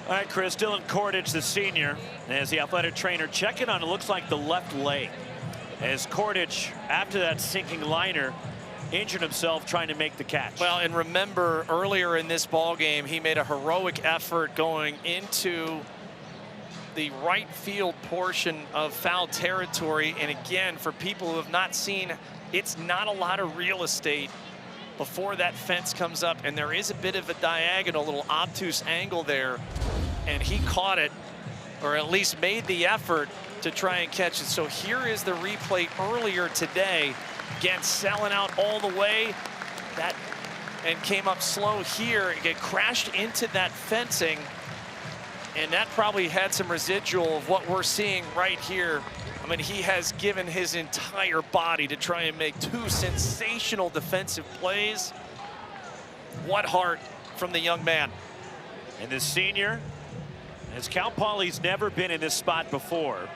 All right, Chris, Dylan Kordich, the senior, as the athletic trainer checking on, it looks like the left leg. As Kordich, after that sinking liner, injured himself trying to make the catch. Well, and remember earlier in this ball game, he made a heroic effort going into the right field portion of foul territory. And again, for people who have not seen, it's not a lot of real estate before that fence comes up, and there is a bit of a diagonal, little obtuse angle there, and he caught it, or at least made the effort to try and catch it. So here is the replay earlier today. Again, selling out all the way, that, and came up slow here, it crashed into that fencing, and that probably had some residual of what we're seeing right here. I'm I mean, he has given his entire body to try and make two sensational defensive plays. What heart from the young man. And the senior, as Cal Poly's never been in this spot before.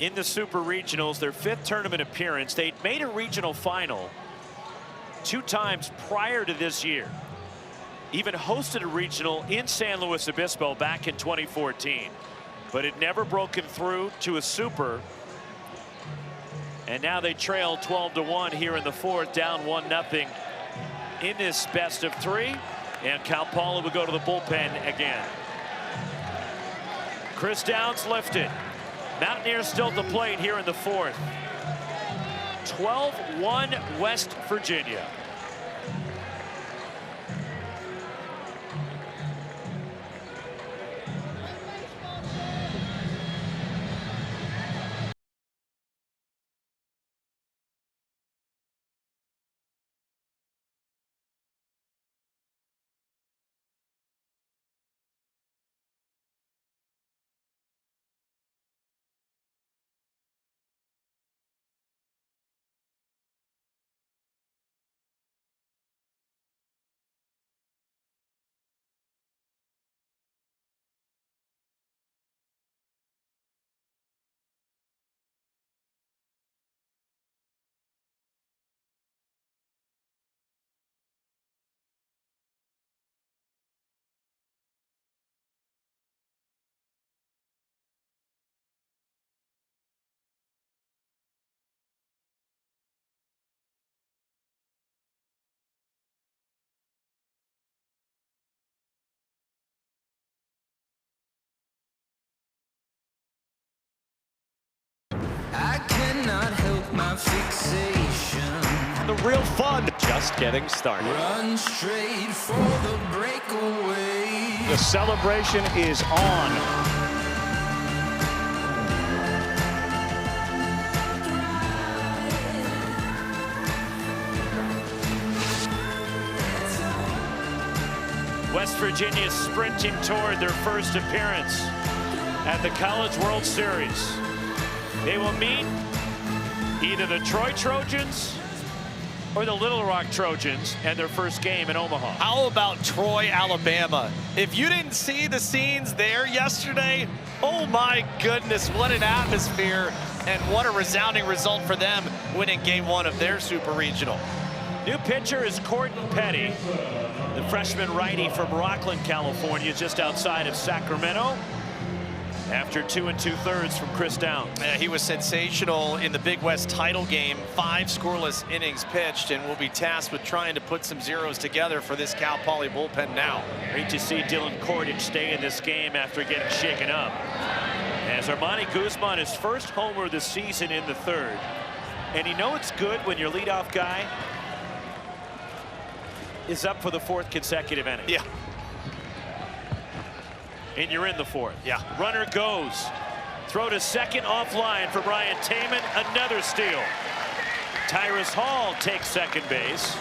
In the Super Regionals, their 5th tournament appearance. They'd made a regional final 2 times prior to this year. Even hosted a regional in San Luis Obispo back in 2014. But it never broken through to a super. And now they trail 12-1 here in the 4th, down 1-0 in this best of 3. And Cal Poly will go to the bullpen again. Chris Downs lifted. Mountaineers still at the plate here in the 4th. 12-1 West Virginia. I cannot help my fixation. The real fun just getting started. Run straight for the breakaway. The celebration is on. West Virginia sprinting toward their first appearance at the College World Series. They will meet either the Troy Trojans or the Little Rock Trojans and their first game in Omaha. How about Troy, Alabama? If you didn't see the scenes there yesterday, oh my goodness, what an atmosphere and what a resounding result for them winning game 1 of their Super Regional. New pitcher is Corden Petty, the freshman righty from Rockland, California, just outside of Sacramento. After 2 2/3 from Chris Downs. He was sensational in the Big West title game. 5 scoreless innings pitched, and will be tasked with trying to put some zeros together for this Cal Poly bullpen now. Great to see Dylan Corden stay in this game after getting shaken up. As Armani Guzman, his first homer of the season in the 3rd. And you know it's good when your leadoff guy is up for the 4th consecutive inning. Yeah. And you're in the 4th. Yeah. Runner goes. Throw to second offline for Ryan Taman. Another steal. Tyrus Hall takes second base.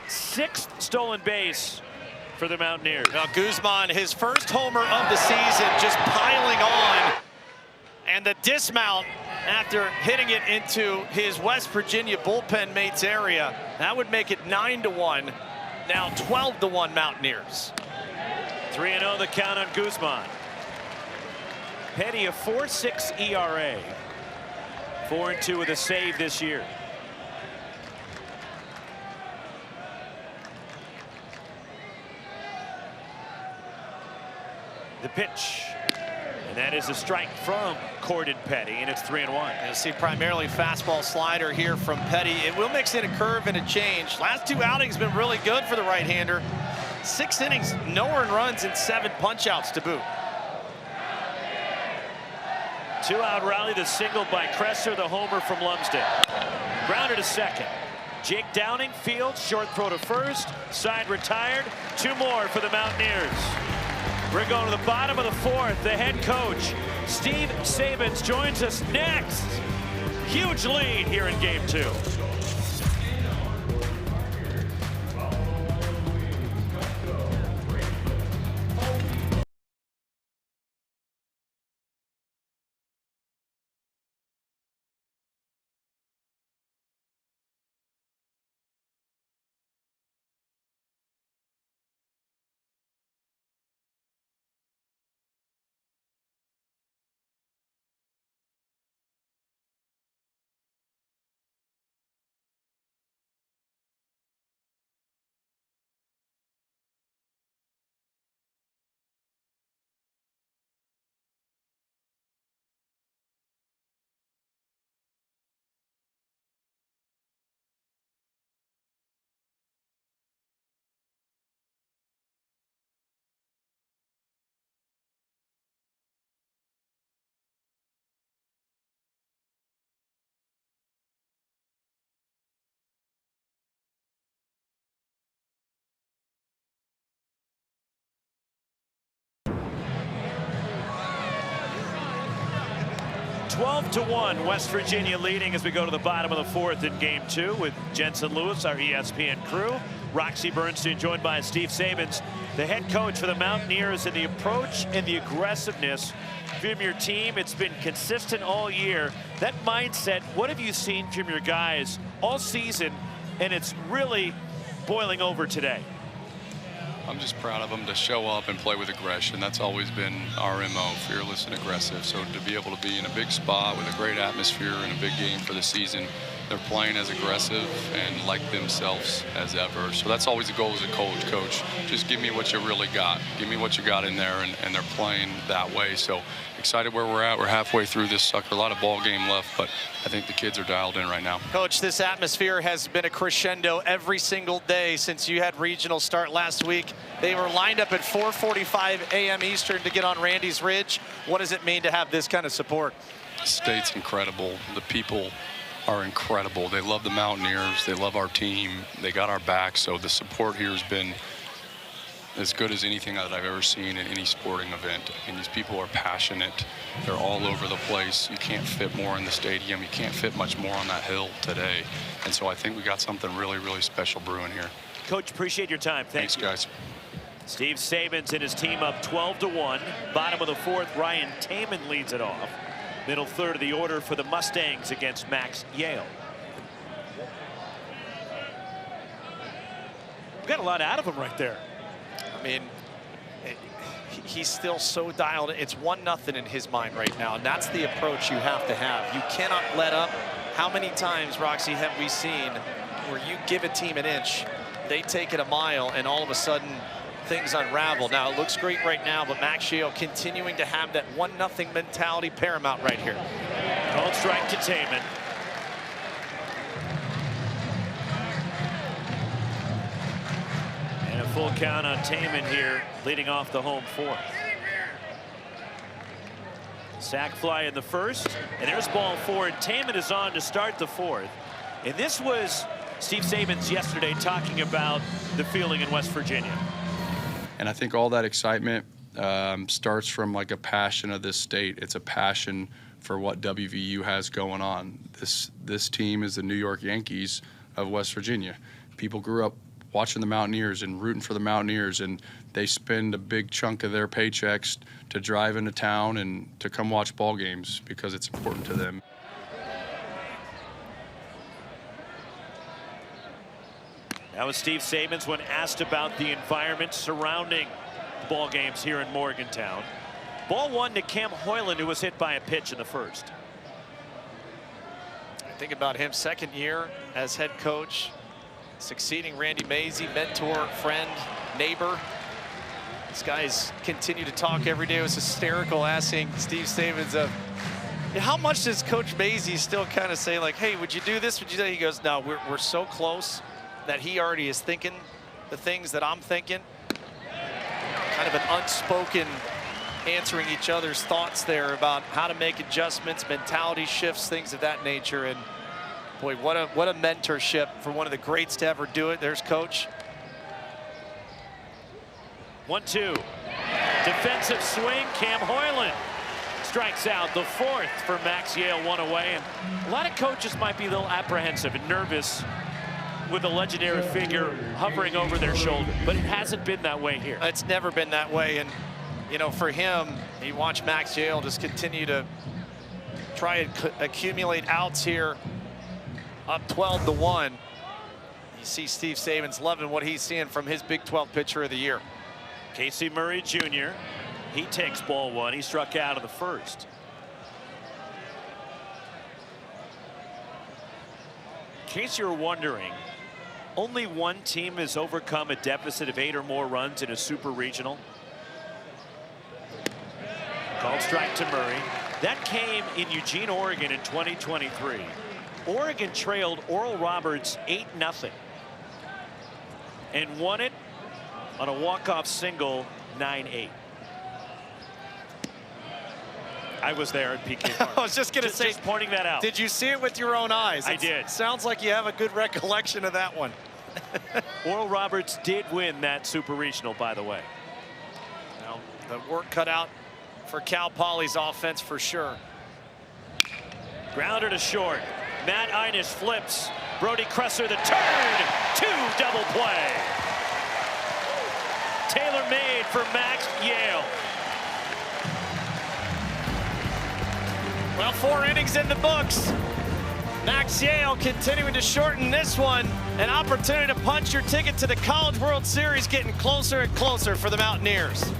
6th stolen base for the Mountaineers. Now Guzman, his first homer of the season, just piling on. And the dismount after hitting it into his West Virginia bullpen mates area. That would make it 9-1. Now 12-1 Mountaineers. 3-0 the count on Guzman. Petty a 4.6 ERA. 4-2 with a save this year. The pitch. And that is a strike from Corden Petty, and it's 3-1. You'll see primarily fastball slider here from Petty. It will mix in a curve and a change. Last 2 outings been really good for the right-hander. 6 innings, no earned runs, and 7 punch-outs to boot. 2-out rally, the single by Kresser, the homer from Lumsden. Grounded to second. Jake Downing fields, short throw to first. Side retired. 2 more for the Mountaineers. We're going to the bottom of the 4th. The head coach, Steve Sabins, joins us next. Huge lead here in game 2. 12-1, West Virginia leading as we go to the bottom of the fourth in game 2 with Jensen Lewis, our ESPN crew. Roxy Bernstein joined by Steve Sabins, the head coach for the Mountaineers, and the approach and the aggressiveness from your team. It's been consistent all year. That mindset, what have you seen from your guys all season? And it's really boiling over today. I'm just proud of them to show up and play with aggression. That's always been our MO, fearless and aggressive. So to be able to be in a big spot with a great atmosphere and a big game for the season, they're playing as aggressive and like themselves as ever. So that's always the goal as a coach. Just give me what you really got. Give me what you got in there, and they're playing that way. So excited where we're at. We're halfway through this sucker. A lot of ball game left, but I think the kids are dialed in right now. Coach, this atmosphere has been a crescendo every single day since you had regional start last week. They were lined up at 4:45 a.m. Eastern to get on Randy's Ridge. What does it mean to have this kind of support? The state's incredible. The people are incredible. They love the Mountaineers. They love our team. They got our back. So the support here has been as good as anything that I've ever seen in any sporting event. And these people are passionate. They're all over the place. You can't fit more in the stadium. You can't fit much more on that hill today. And so I think we got something really, really special brewing here. Coach, appreciate your time. Thanks, guys. Steve Sabins and his team up 12-1. Bottom of the fourth, Ryan Taman leads it off. Middle third of the order for the Mustangs against Max Yale. We got a lot out of him right there. I mean, he's still so dialed in. It's 1-0 in his mind right now, and that's the approach you have to have. You cannot let up. How many times, Roxy, have we seen where you give a team an inch, they take it a mile, and all of a sudden things unravel? Now, it looks great right now, but Max Yale continuing to have that 1-0 mentality paramount right here. Called strike to Taman. And a full count on Taman here, leading off the home fourth. Sack fly in the first, and there's ball 4, and Taman is on to start the fourth. And this was Steve Sabins yesterday talking about the feeling in West Virginia. And I think all that excitement starts from like a passion of this state. It's a passion for what WVU has going on. This team is the New York Yankees of West Virginia. People grew up watching the Mountaineers and rooting for the Mountaineers, and they spend a big chunk of their paychecks to drive into town and to come watch ball games because it's important to them. That was Steve Sabins when asked about the environment surrounding ball games here in Morgantown. Ball 1 to Cam Hoyland, who was hit by a pitch in the first. Think about him, second year as head coach, succeeding Randy Mazey, mentor, friend, neighbor. These guys continue to talk every day. It was hysterical asking Steve Sabins of, how much does Coach Mazey still kind of say, like, hey, would you do this? Would you do that? He goes, no, we're so close that he already is thinking the things that I'm thinking. Kind of an unspoken answering each other's thoughts there about how to make adjustments, mentality shifts, things of that nature. And boy, what a mentorship for one of the greats to ever do it. There's Coach. 1-2. Defensive swing, Cam Hoyland strikes out the fourth for Max Yale, 1 away. And a lot of coaches might be a little apprehensive and nervous with a legendary figure hovering over their shoulder, but it hasn't been that way here. It's never been that way. And you know, for him, he watched Max Yale just continue to try and accumulate outs here, up 12-1. You see Steve Sabins loving what he's seeing from his Big 12 pitcher of the year. Casey Murray Jr., he takes ball 1. He struck out of the first. In case you're wondering, only one team has overcome a deficit of 8 or more runs in a super regional. Called strike to Murray. That came in Eugene, Oregon in 2023. Oregon trailed Oral Roberts 8-0 and won it on a walk-off single 9-8. I was there at PK Park. I was just going to say, just pointing that out. Did you see it with your own eyes? I did. Sounds like you have a good recollection of that one. Oral Roberts did win that super regional, by the way. Well, the work cut out for Cal Poly's offense for sure. Grounder to short. Matt Ines flips. Brody Kresser the turn. 2 double play. Taylor made for Max Yale. Well, 4 innings in the books. Max Yale continuing to shorten this one. An opportunity to punch your ticket to the College World Series getting closer and closer for the Mountaineers.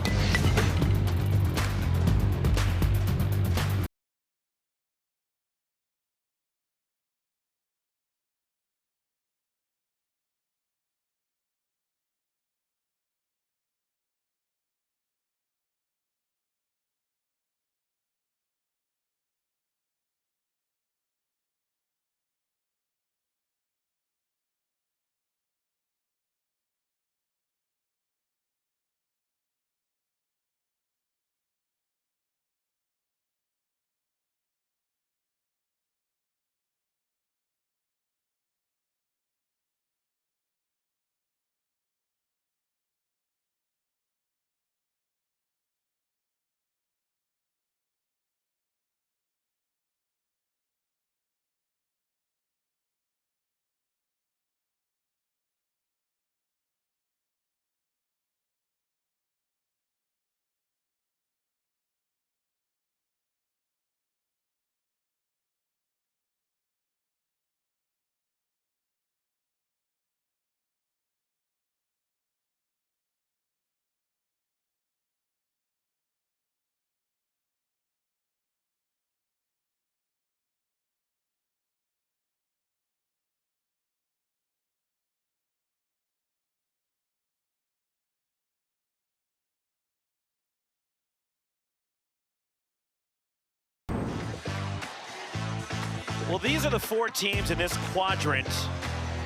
Well, these are the 4 teams in this quadrant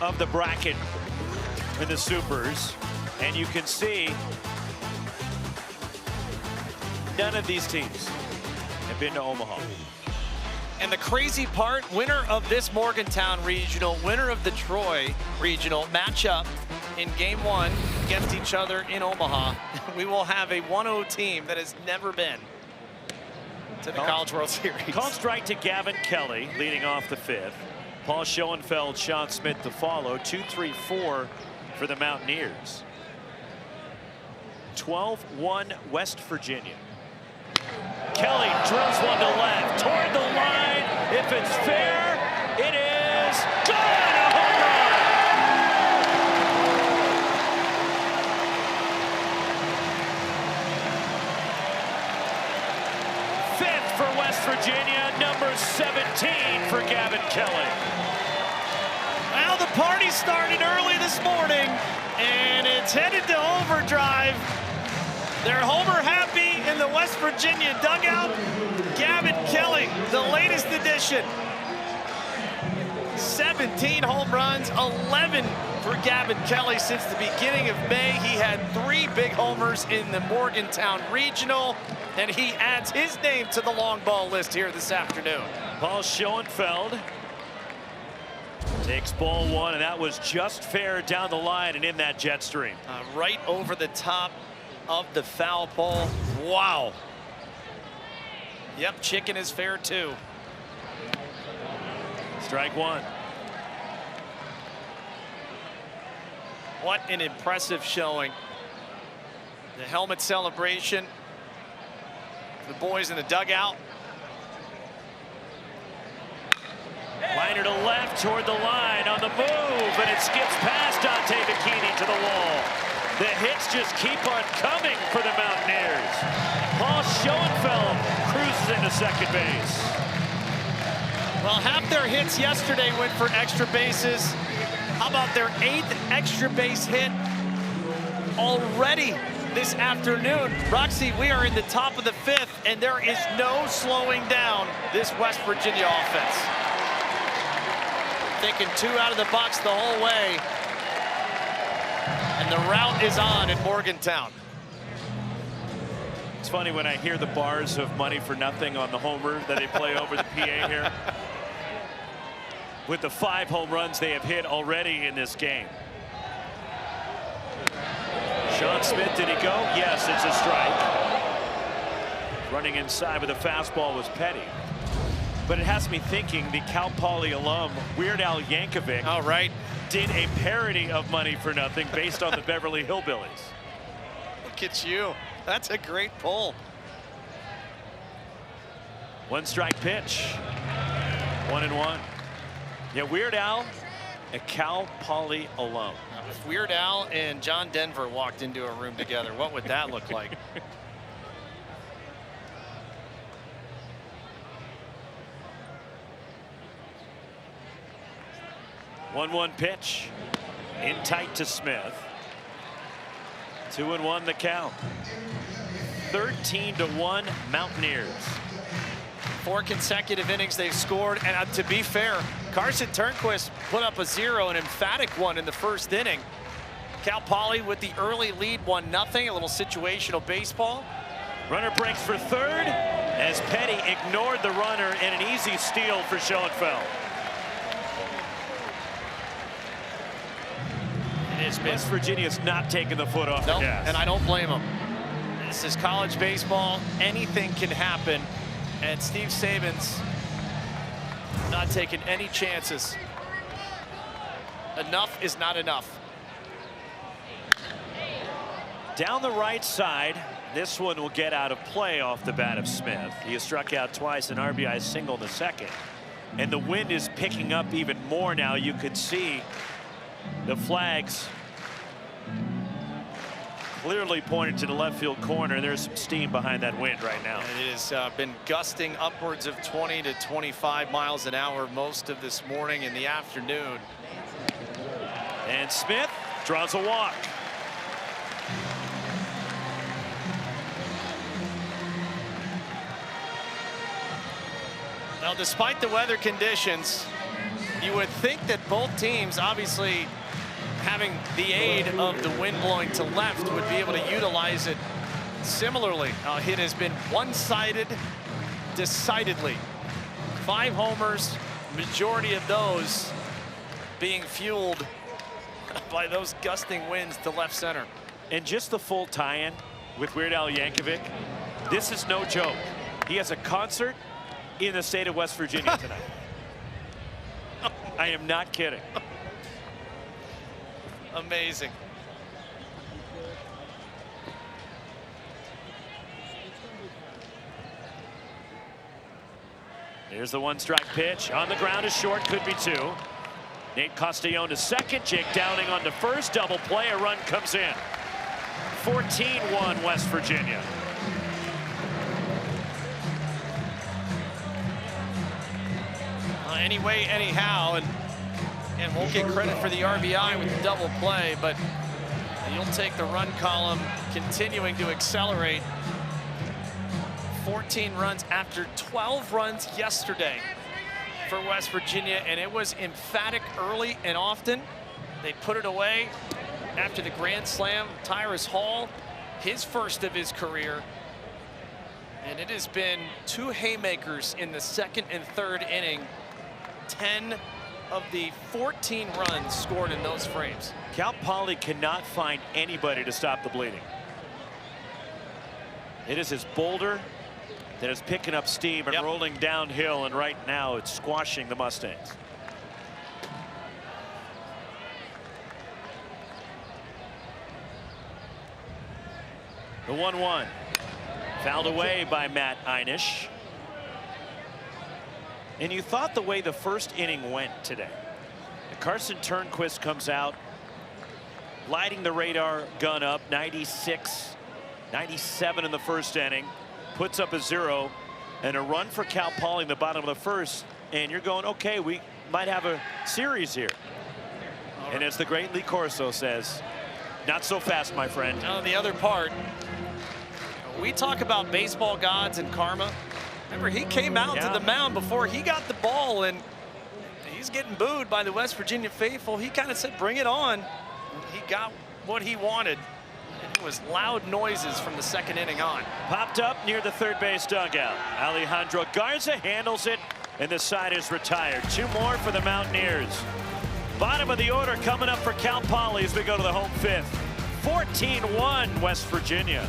of the bracket in the Supers. And you can see none of these teams have been to Omaha. And the crazy part, winner of this Morgantown Regional, winner of the Troy Regional matchup in Game 1 against each other in Omaha. We will have a 1-0 team that has never been to the College World Series. Called strike to Gavin Kelly, leading off the 5th. Paul Schoenfeld, Sean Smith to follow. 2-3-4 for the Mountaineers. 12-1 West Virginia. Kelly drills one to left, toward the line. If it's fair, it is good. A home run. Fifth for West Virginia, number 17 for Gavin Kelly. Well, the party started early this morning, and it's headed to overdrive. They're homer happy in the West Virginia dugout. Gavin Kelly, the latest addition. 17 home runs, 11 for Gavin Kelly since the beginning of May. He had 3 big homers in the Morgantown Regional, and he adds his name to the long ball list here this afternoon. Paul Schoenfeld takes ball 1, and that was just fair down the line and in that jet stream. Right over the top of the foul pole. Wow. Yep, chicken is fair too. Strike 1. What an impressive showing. The helmet celebration. The boys in the dugout. Liner to left toward the line on the move, and it skips past Dante Bikini to the wall. The hits just keep on coming for the Mountaineers. Paul Schoenfeld cruises into second base. Well, half their hits yesterday went for extra bases. How about their 8th extra base hit already this afternoon? Roxy, we are in the top of the 5th, and there is no slowing down this West Virginia offense. Thinking 2 out of the box the whole way. And the route is on in Morgantown. It's funny when I hear the bars of Money for Nothing on the homer that they play over the PA here. With the 5 home runs they have hit already in this game. Sean Smith, did he go? Yes, it's a strike. Running inside with a fastball was Petty. But it has me thinking the Cal Poly alum, Weird Al Yankovic, All right. did a parody of Money for Nothing based on the Beverly Hillbillies. Look at you. That's a great pull. 1 strike pitch. 1-1. Yeah, Weird Al, a Cal Poly alum. If Weird Al and John Denver walked into a room together, what would that look like? 1-1 pitch. In tight to Smith. 2-1 the count. 13-1 Mountaineers. 4 consecutive innings they've scored, and to be fair, Carson Turnquist put up a 0, an emphatic one in the first inning. Cal Poly with the early lead, 1-0, a little situational baseball. Runner breaks for third as Petty ignored the runner and an easy steal for Schoenfeld. It has been West Virginia's not taking the foot off the gas. and I don't blame them. This is college baseball. Anything can happen. And Steve Saban's not taking any chances. Enough is not enough. Down the right side, this one will get out of play off the bat of Smith. He has struck out twice, an RBI single in the second. And the wind is picking up even more now. You can see the flags clearly pointed to the left field corner. There's some steam behind that wind right now. It has been gusting upwards of 20 to 25 miles an hour most of this morning and the afternoon. And Smith draws a walk. Now, despite the weather conditions, you would think that both teams, obviously having the aid of the wind blowing to left, would be able to utilize it similarly. It has been one-sided decidedly. 5 homers, majority of those being fueled by those gusting winds to left center. And just the full tie-in with Weird Al Yankovic, this is no joke. He has a concert in the state of West Virginia tonight. I am not kidding. Amazing. Here's the 1-strike pitch. On the ground is short, could be 2. Nate Castellone to second. Jake Downing on to first. Double play. A run comes in. 14-1 West Virginia. Anyway, anyhow, and won't get credit for the RBI with the double play, but you'll take the run column continuing to accelerate. 14 runs after 12 runs yesterday for West Virginia, and it was emphatic early and often. They put it away after the grand slam. Tyrus Hall, his first of his career. And it has been 2 haymakers in the second and third inning. 10 of the 14 runs scored in those frames. Cal Poly cannot find anybody to stop the bleeding. It is his boulder that is picking up steam and rolling downhill, and right now it's squashing the Mustangs. The 1-1 fouled away by Matt Einish. And you thought the way the first inning went today, Carson Turnquist comes out, lighting the radar gun up, 96, 97 in the first inning, puts up a 0, and a run for Cal Poly in the bottom of the first, and you're going, okay, we might have a series here. And as the great Lee Corso says, not so fast, my friend. Now, the other part, we talk about baseball gods and karma. Remember, he came out to the mound before he got the ball, and he's getting booed by the West Virginia faithful. He kind of said, bring it on. He got what he wanted. It was loud noises from the second inning on. Popped up near the third base dugout. Alejandro Garza handles it, and the side is retired. 2 more for the Mountaineers. Bottom of the order coming up for Cal Poly as we go to the home 5th. 14-1 West Virginia.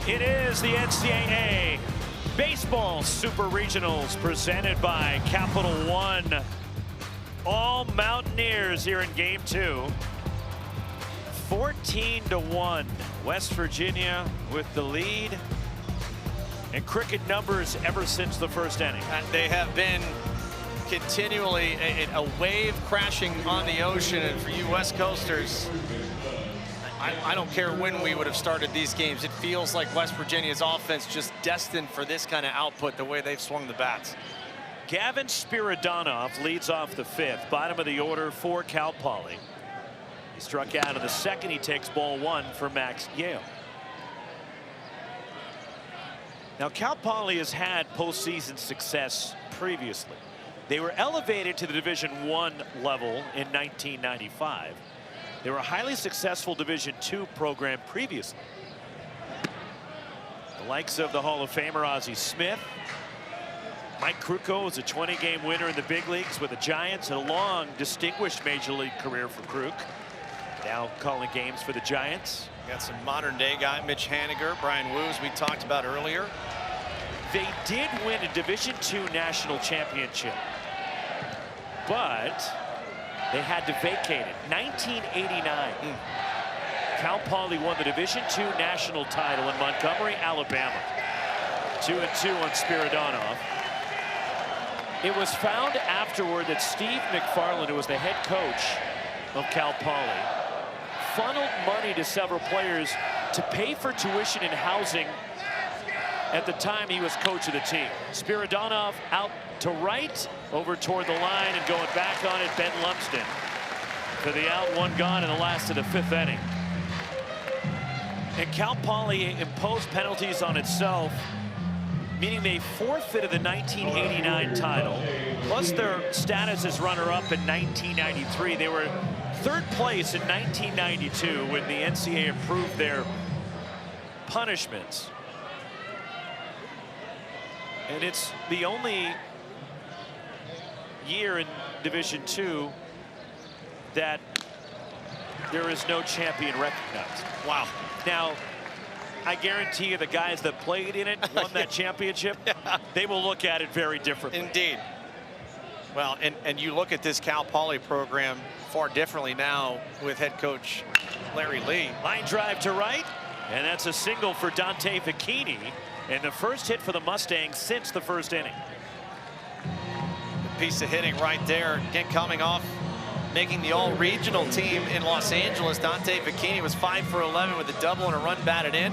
It is the NCAA Baseball Super Regionals presented by Capital One. All Mountaineers here in Game 2. 14-1. West Virginia with the lead. And cricket numbers ever since the first inning. And they have been continually a wave crashing on the ocean. And for you West Coasters, I don't care when we would have started these games. It feels like West Virginia's offense just destined for this kind of output, the way they've swung the bats. Gavin Spiridonov leads off the fifth. Bottom of the order for Cal Poly. He struck out in the second. He takes ball one for Max Yale. Now, Cal Poly has had postseason success previously. They were elevated to the Division I level in 1995. They were a highly successful Division II program previously. The likes of the Hall of Famer Ozzie Smith. Mike Krukow was a 20-game winner in the big leagues with the Giants, and a long, distinguished major league career for Kruk. Now calling games for the Giants. Got some modern-day guy, Mitch Haniger, Brian Wu, as we talked about earlier. They did win a Division II national championship, but they had to vacate it. 1989. Cal Poly won the Division II national title in Montgomery, Alabama. 2-2 on Spiridonov. It was found afterward that Steve McFarland, who was the head coach of Cal Poly, funneled money to several players to pay for tuition and housing at the time he was coach of the team. Spiridonov out to right, over toward the line, and going back on it, Ben Lumsden. For the out, one gone in the last of the fifth inning. And Cal Poly imposed penalties on itself, meaning they forfeited the 1989 title, plus their status as runner-up in 1993. They were third place in 1992 when the NCAA approved their punishments. And it's the only year in Division II that there is no champion recognized. Wow. Now, I guarantee you the guys that played in it, won that championship, they will look at it very differently. Indeed. Well, and you look at this Cal Poly program far differently now with head coach Larry Lee. Line drive to right, and that's a single for Dante Vicchini, and the first hit for the Mustangs since the first inning. A piece of hitting right there. Again, coming off making the all-regional team in Los Angeles. Dante Vicchini was 5 for 11 with a double and a run batted in.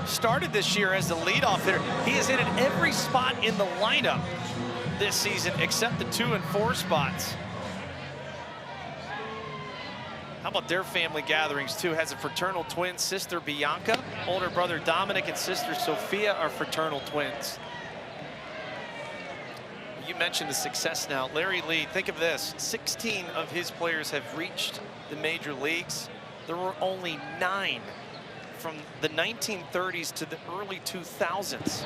Started this year as the leadoff hitter. He has hit at every spot in the lineup this season except the 2 and 4 spots. How about their family gatherings too? Has a fraternal twin sister, Bianca. Older brother Dominic and sister Sophia are fraternal twins. You mentioned the success now. Larry Lee, think of this. 16 of his players have reached the major leagues. There were only 9 from the 1930s to the early 2000s.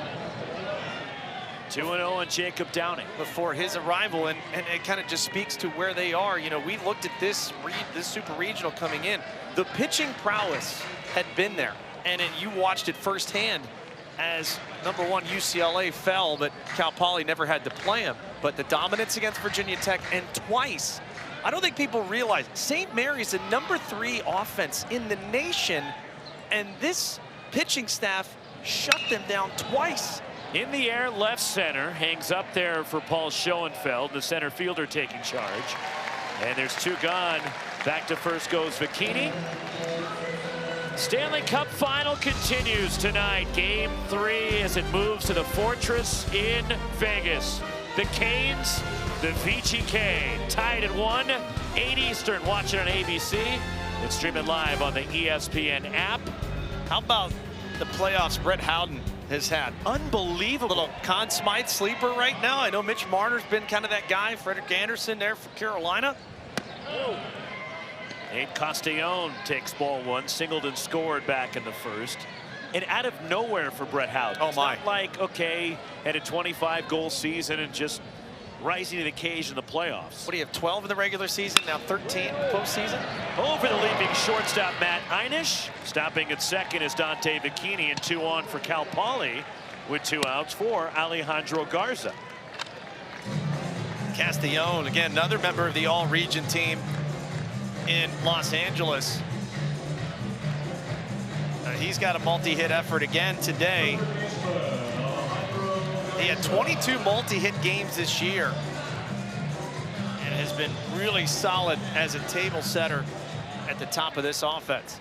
2-0 on Jacob Downing. Before his arrival, and it kind of just speaks to where they are. You know, we looked at this super regional coming in. The pitching prowess had been there, and you watched it firsthand as #1 UCLA fell, but Cal Poly never had to play him. But the dominance against Virginia Tech, and twice, I don't think people realize, St. Mary's the #3 offense in the nation, and this pitching staff shut them down twice. In the air, left center, hangs up there for Paul Schoenfeld, the center fielder taking charge. And there's 2 gone. Back to first goes Vicchini. Stanley Cup final continues tonight. Game 3 as it moves to the Fortress in Vegas. The Canes, the VGK, tied at 1, 8 Eastern. Watch it on ABC. It's streaming live on the ESPN app. How about the playoffs Brett Howden has had? Unbelievable. Little Conn Smythe sleeper right now. I know Mitch Marner's been kind of that guy. Frederick Anderson there for Carolina. Whoa. Nate Castellón takes ball 1, singled and scored back in the first. And out of nowhere for Brett Howden. Oh, it's my. not like, okay, had a 25-goal season and just rising to the occasion in the playoffs. What do you have, 12 in the regular season, now 13 postseason? Over the leaping shortstop, Matt Einish. Stopping at second is Dante Bikini, and 2 on for Cal Poly with 2 outs for Alejandro Garza. Castellón, again, another member of the all-region team in Los Angeles. He's got a multi-hit effort again today. He had 22 multi-hit games this year and has been really solid as a table setter at the top of this offense.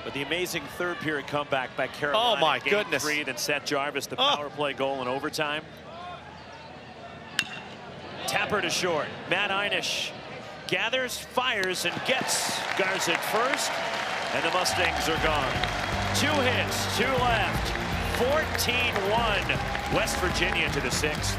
But the amazing third period comeback by Carolina. Oh my Game goodness. 3, then Seth Jarvis, the power play goal in overtime. Tapper to short. Matt Einish gathers, fires, and gets Garza at first. And the Mustangs are gone. 2 hits, 2 left. 14-1. West Virginia to the 6th.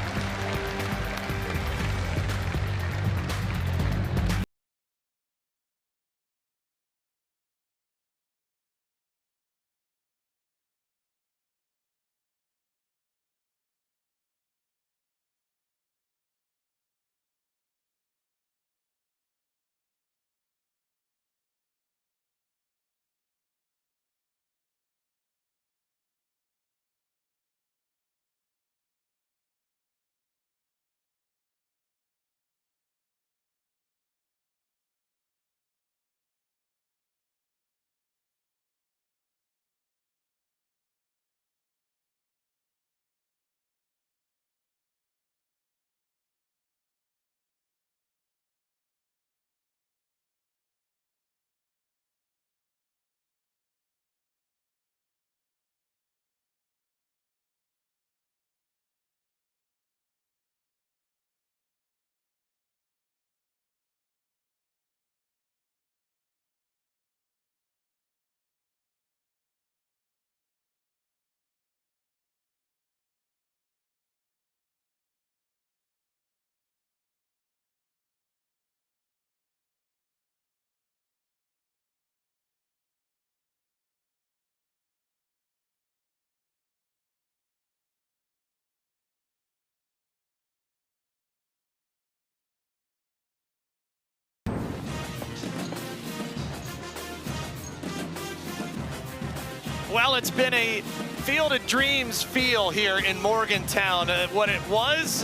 Well, it's been a Field of Dreams feel here in Morgantown. What it was,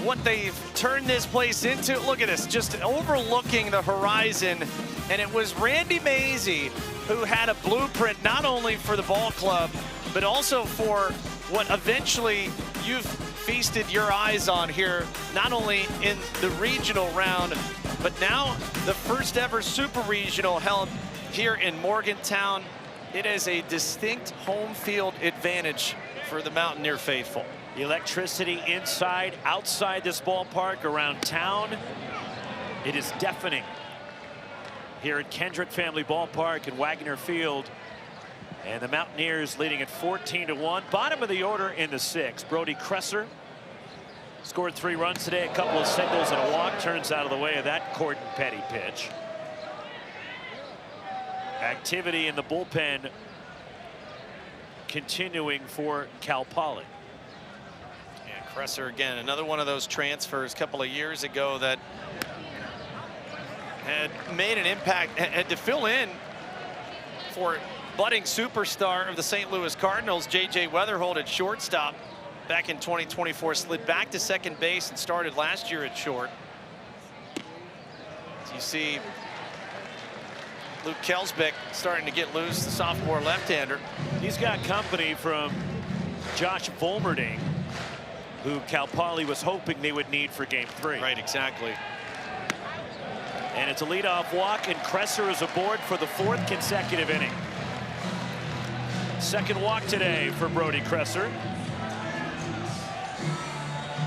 what they've turned this place into. Look at this, just overlooking the horizon. And it was Randy Mazey who had a blueprint not only for the ball club, but also for what eventually you've feasted your eyes on here, not only in the regional round, but now the first ever super regional held here in Morgantown. It is a distinct home field advantage for the Mountaineer faithful. The electricity inside, outside this ballpark, around town. It is deafening here at Kendrick Family Ballpark and Wagner Field. And the Mountaineers leading at 14-1. Bottom of the order in the 6th. Brody Kresser scored 3 runs today, a couple of singles and a walk. Turns out of the way of that Corden Petty pitch. Activity in the bullpen continuing for Cal Poly. And Kresser, again, another one of those transfers a couple of years ago that had made an impact, had to fill in for budding superstar of the St. Louis Cardinals, J.J. Weatherholt at shortstop back in 2024, slid back to second base and started last year at short. As you see, Luke Kelsbeck starting to get loose, the sophomore left-hander. He's got company from Josh Volmerding, who Cal Poly was hoping they would need for Game 3. Right, exactly. And it's a leadoff walk, and Kresser is aboard for the 4th consecutive inning. Second walk today for Brody Kresser.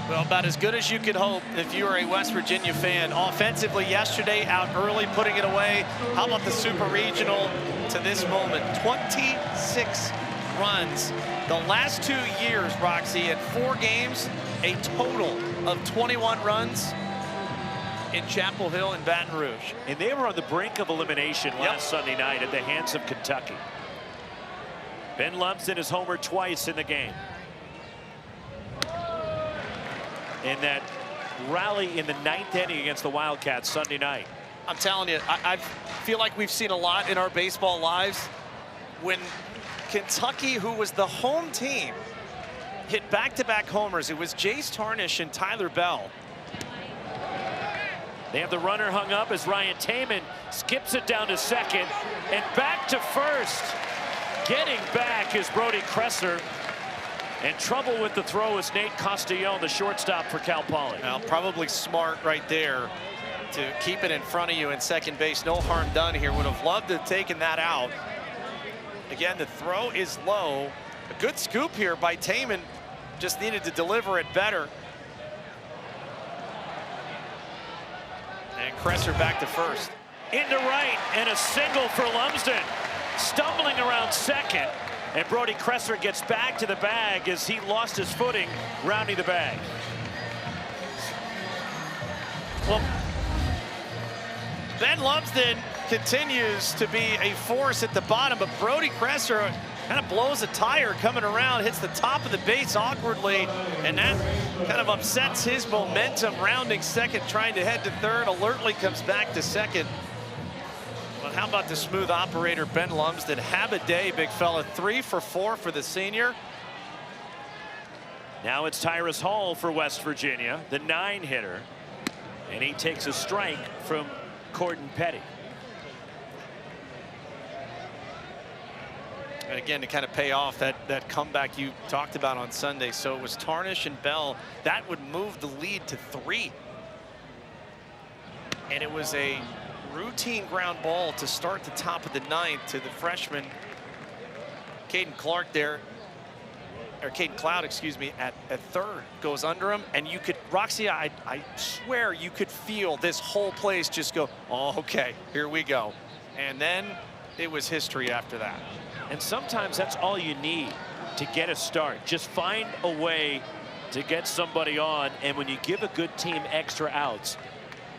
Well, about as good as you could hope if you are a West Virginia fan. Offensively yesterday, out early, putting it away. How about the Super Regional to this moment? 26 runs. The last 2 years, Roxy, at 4 games, a total of 21 runs in Chapel Hill and Baton Rouge. And they were on the brink of elimination last Sunday night at the hands of Kentucky. Ben Lumsden has homered twice in the game. In that rally in the 9th inning against the Wildcats Sunday night. I'm telling you, I feel like we've seen a lot in our baseball lives when Kentucky, who was the home team, hit back-to-back homers. It was Jace Tarnish and Tyler Bell. They have the runner hung up as Ryan Taman skips it down to second and back to first. Getting back is Brody Kresser. And trouble with the throw is Nate Castellón, the shortstop for Cal Poly. Well, probably smart right there to keep it in front of you in second base. No harm done here. Would have loved to have taken that out. Again, the throw is low. A good scoop here by Taman. Just needed to deliver it better. And Kresser back to first. Into right, and a single for Lumsden. Stumbling around second, and Brody Kresser gets back to the bag as he lost his footing rounding the bag. Well, Ben Lumsden continues to be a force at the bottom, but Brody Kresser kind of blows a tire coming around, hits the top of the base awkwardly, and that kind of upsets his momentum, rounding second, trying to head to third, alertly comes back to second. But how about the smooth operator, Ben Lumsden? Have a day, big fella. 3 for 4 for the senior. Now it's Tyrus Hall for West Virginia, the 9-hitter, and he takes a strike from Corden Petty. And again, to kind of pay off that comeback you talked about on Sunday. So it was Tarnish and Bell. That would move the lead to 3. And it was a routine ground ball to start the top of the 9th to the freshman Caden Clark there, or Caden Cloud, excuse me, at third. Goes under him, and you could, Roxy, I swear you could feel this whole place just go, oh, okay, here we go. And then it was history after that. And sometimes that's all you need to get a start. Just find a way to get somebody on, and when you give a good team extra outs,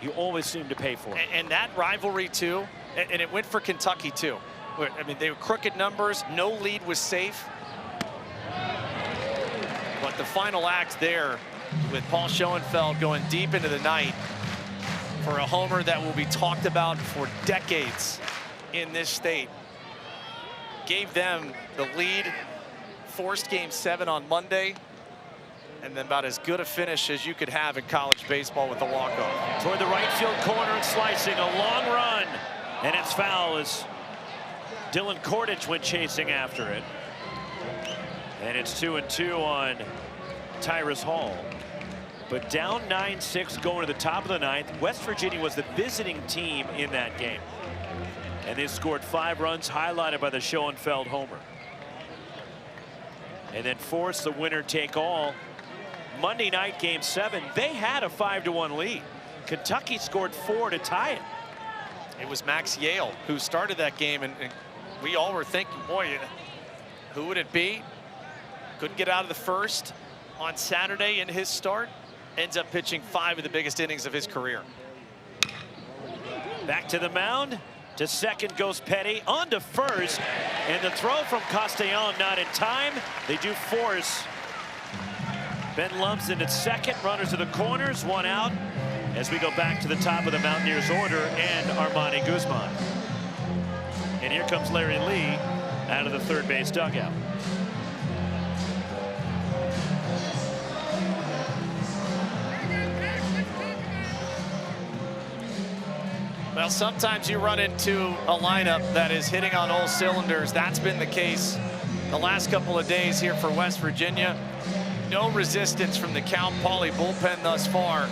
you always seem to pay for it. And that rivalry too, and it went for Kentucky too. I mean, they were crooked numbers, no lead was safe. But the final act there with Paul Schoenfeld going deep into the night for a homer that will be talked about for decades in this state. Gave them the lead, forced Game 7 on Monday, and then about as good a finish as you could have in college baseball with the walk-off. Toward the right field corner and slicing, a long run, and it's foul as Dylan Kordich went chasing after it. And it's 2-2 on Tyrus Hall. But down 9-6 going to the top of the 9th. West Virginia was the visiting team in that game. And they scored 5 runs, highlighted by the Schoenfeld homer. And then forced the winner-take-all. Monday night, Game 7, they had a 5-1 lead. Kentucky scored 4 to tie it. It was Max Yale who started that game, and we all were thinking, boy, who would it be? Couldn't get out of the first on Saturday in his start. Ends up pitching 5 of the biggest innings of his career. Back to the mound. To second goes Petty, on to first, and the throw from Castellón not in time. They do force Ben Lumsden at second. Runners to the corners, 1 out as we go back to the top of the Mountaineers order and Armani Guzman. And here comes Larry Lee out of the third base dugout. Well, sometimes you run into a lineup that is hitting on all cylinders. That's been the case the last couple of days here for West Virginia. No resistance from the Cal Poly bullpen thus far.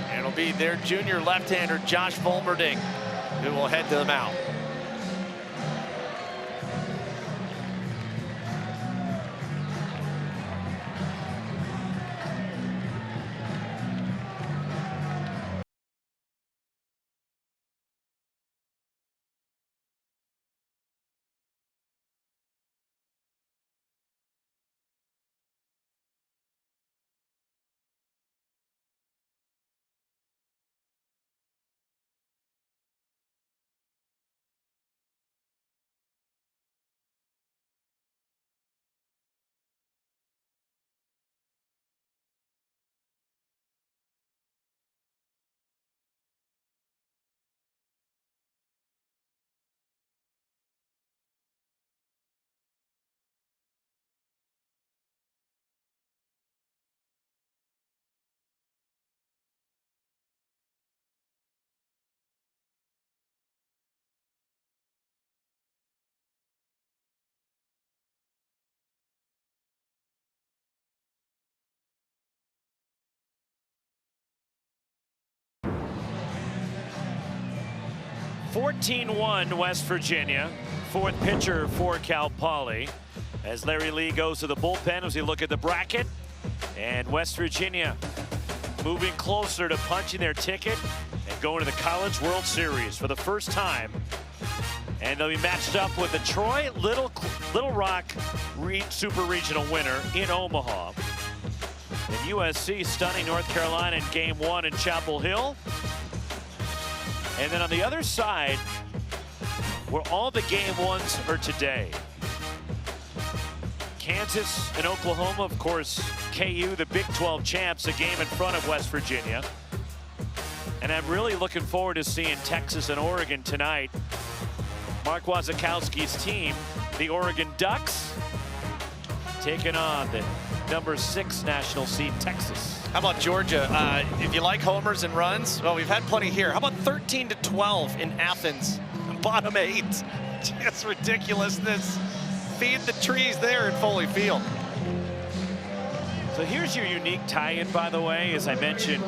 And it'll be their junior left-hander, Josh Volmerding, who will head to the mound. 14-1 West Virginia. Fourth pitcher for Cal Poly. As Larry Lee goes to the bullpen as we look at the bracket. And West Virginia moving closer to punching their ticket and going to the College World Series for the first time. And they'll be matched up with the Troy Little Rock Super Regional winner in Omaha. And USC stunning North Carolina in Game 1 in Chapel Hill. And then on the other side, where all the Game 1s are today. Kansas and Oklahoma, of course, KU, the Big 12 champs, a game in front of West Virginia. And I'm really looking forward to seeing Texas and Oregon tonight. Mark Wasikowski's team, the Oregon Ducks, taking on the #6 national seed Texas. How about Georgia? If you like homers and runs, well, we've had plenty here. How about 13-12 in Athens? Bottom 8. Just ridiculousness. Feed the trees there in Foley Field. So here's your unique tie-in, by the way, as I mentioned,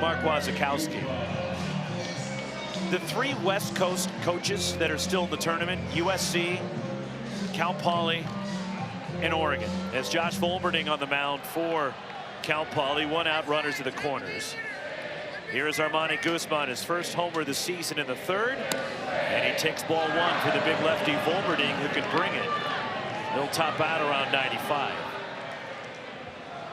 Mark Wasikowski. The 3 West Coast coaches that are still in the tournament, USC, Cal Poly, and Oregon. As Josh Volberding on the mound for Cal Poly, 1 out, runners to the corners. Here is Armani Guzman, his first homer of the season in the 3rd. And he takes ball 1 for the big lefty Volberding, who can bring it. He'll top out around 95.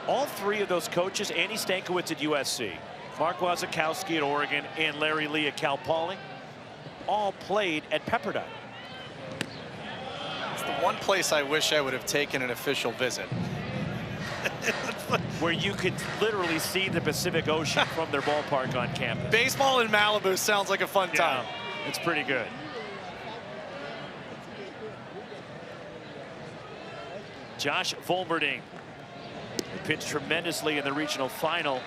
All 3 of those coaches, Andy Stankiewicz at USC, Mark Wasikowski at Oregon, and Larry Lee at Cal Poly, all played at Pepperdine. It's the one place I wish I would have taken an official visit. Where you could literally see the Pacific Ocean from their ballpark on campus. Baseball in Malibu sounds like a fun time. Yeah, it's pretty good. Josh Volberding, who pitched tremendously in the regional final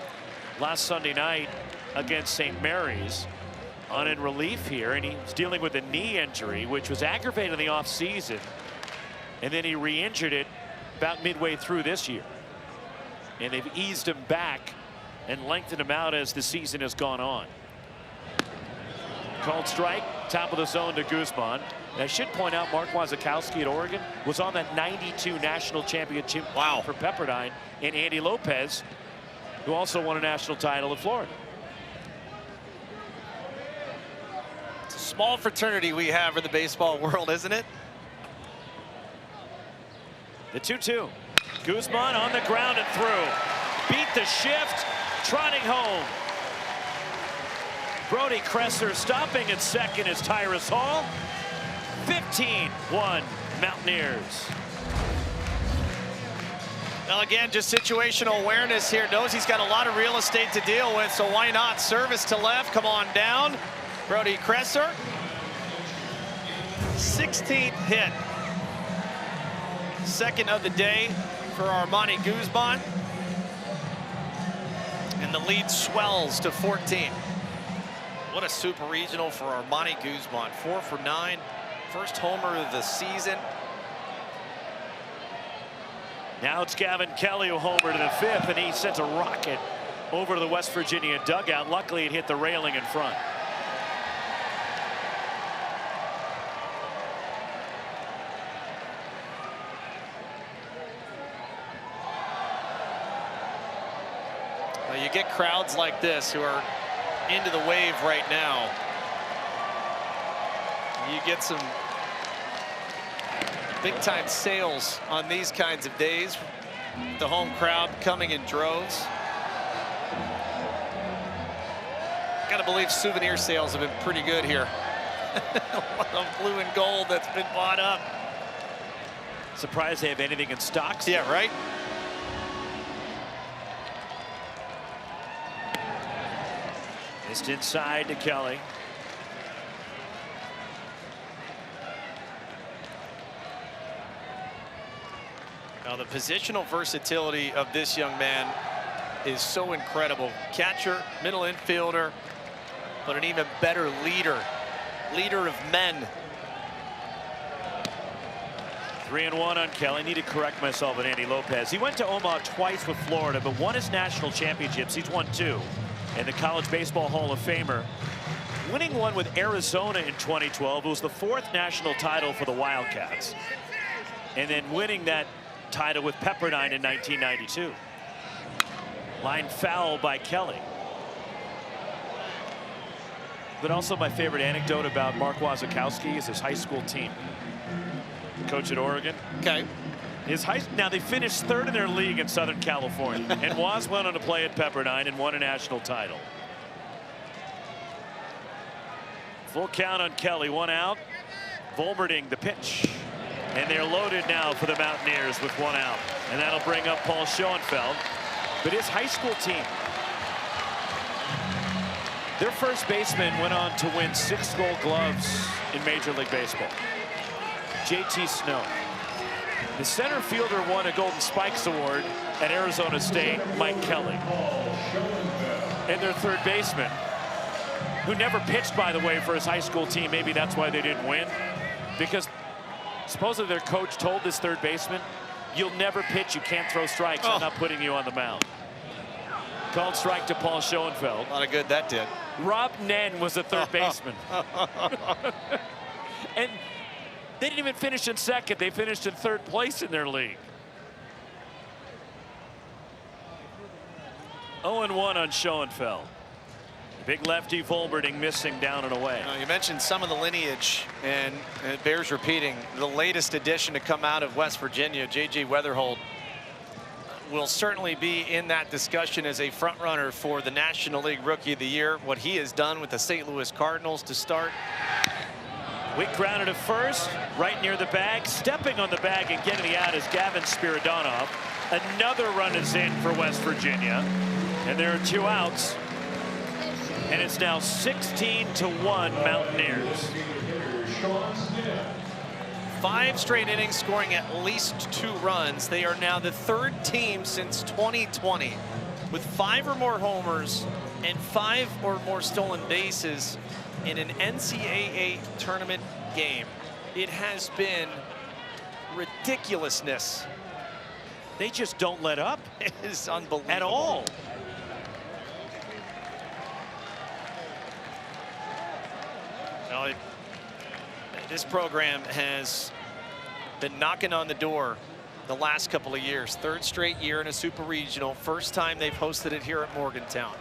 last Sunday night against St. Mary's, on in relief here, and he's dealing with a knee injury, which was aggravated in the offseason, and then he re-injured it about midway through this year. And they've eased him back and lengthened him out as the season has gone on. Called strike, top of the zone to Guzman. And I should point out, Mark Wasikowski at Oregon was on that '92 national championship for Pepperdine, and Andy Lopez, who also won a national title in Florida. It's a small fraternity we have in the baseball world, isn't it? The 2-2. Guzman on the ground and through. Beat the shift, trotting home. Brody Kresser stopping at second is Tyrus Hall. 15-1 Mountaineers. Well, again, just situational awareness here. Knows he's got a lot of real estate to deal with, so why not? Service to left, come on down. Brody Kresser. 16th hit. Second of the day for Armani Guzman. And the lead swells to 14. What a super regional for Armani Guzman. 4 for 9. First homer of the season. Now it's Gavin Kelly who homered in the 5th, and he sends a rocket over to the West Virginia dugout. Luckily, it hit the railing in front. Well, you get crowds like this who are into the wave right now. You get some big-time sales on these kinds of days. The home crowd coming in droves. Gotta believe souvenir sales have been pretty good here. A lot of blue and gold that's been bought up. Surprised they have anything in stock still. Yeah, right? Missed inside to Kelly. Now, the positional versatility of this young man is so incredible. Catcher, middle infielder, but an even better leader. Leader of men. 3-1 on Kelly. I need to correct myself on Andy Lopez. He went to Omaha twice with Florida, but won his national championships. He's won 2. And the College Baseball Hall of Famer winning one with Arizona in 2012. It was the 4th national title for the Wildcats. And then winning that title with Pepperdine in 1992. Line foul by Kelly. But also my favorite anecdote about Mark Wasikowski is his high school team. Coach at Oregon. Okay. Now they finished 3rd in their league in Southern California. And Waz went on to play at Pepperdine and won a national title. Full count on Kelly, 1 out. Volberding the pitch. And they're loaded now for the Mountaineers with 1 out. And that'll bring up Paul Schoenfeld. But his high school team, their first baseman went on to win 6 Gold Gloves in Major League Baseball. JT Snow. The center fielder won a Golden Spikes Award at Arizona State, Mike Kelly. And their third baseman, who never pitched, by the way, for his high school team. Maybe that's why they didn't win. Because supposedly their coach told this third baseman, you'll never pitch, you can't throw strikes, I'm not putting you on the mound. Called strike to Paul Schoenfeld. A lot of good that did. Rob Nen was the third baseman. And they didn't even finish in 2nd. They finished in 3rd place in their league. 0-1 on Schoenfeld. Big lefty Volberding missing down and away. You mentioned some of the lineage, and it bears repeating. The latest addition to come out of West Virginia, J.J. Weatherholt, will certainly be in that discussion as a front runner for the National League Rookie of the Year. What he has done with the St. Louis Cardinals to start. Wick grounded to first, right near the bag. Stepping on the bag and getting the out is Gavin Spiridonov. Another run is in for West Virginia. And there are 2 outs. And it's now 16-1 Mountaineers. 5 straight innings scoring at least 2 runs. They are now the 3rd team since 2020 with 5 or more homers and 5 or more stolen bases in an NCAA tournament game. It has been ridiculousness. They just don't let up. It is unbelievable. At all. Well, this program has been knocking on the door the last couple of years. 3rd straight year in a super regional. First time they've hosted it here at Morgantown.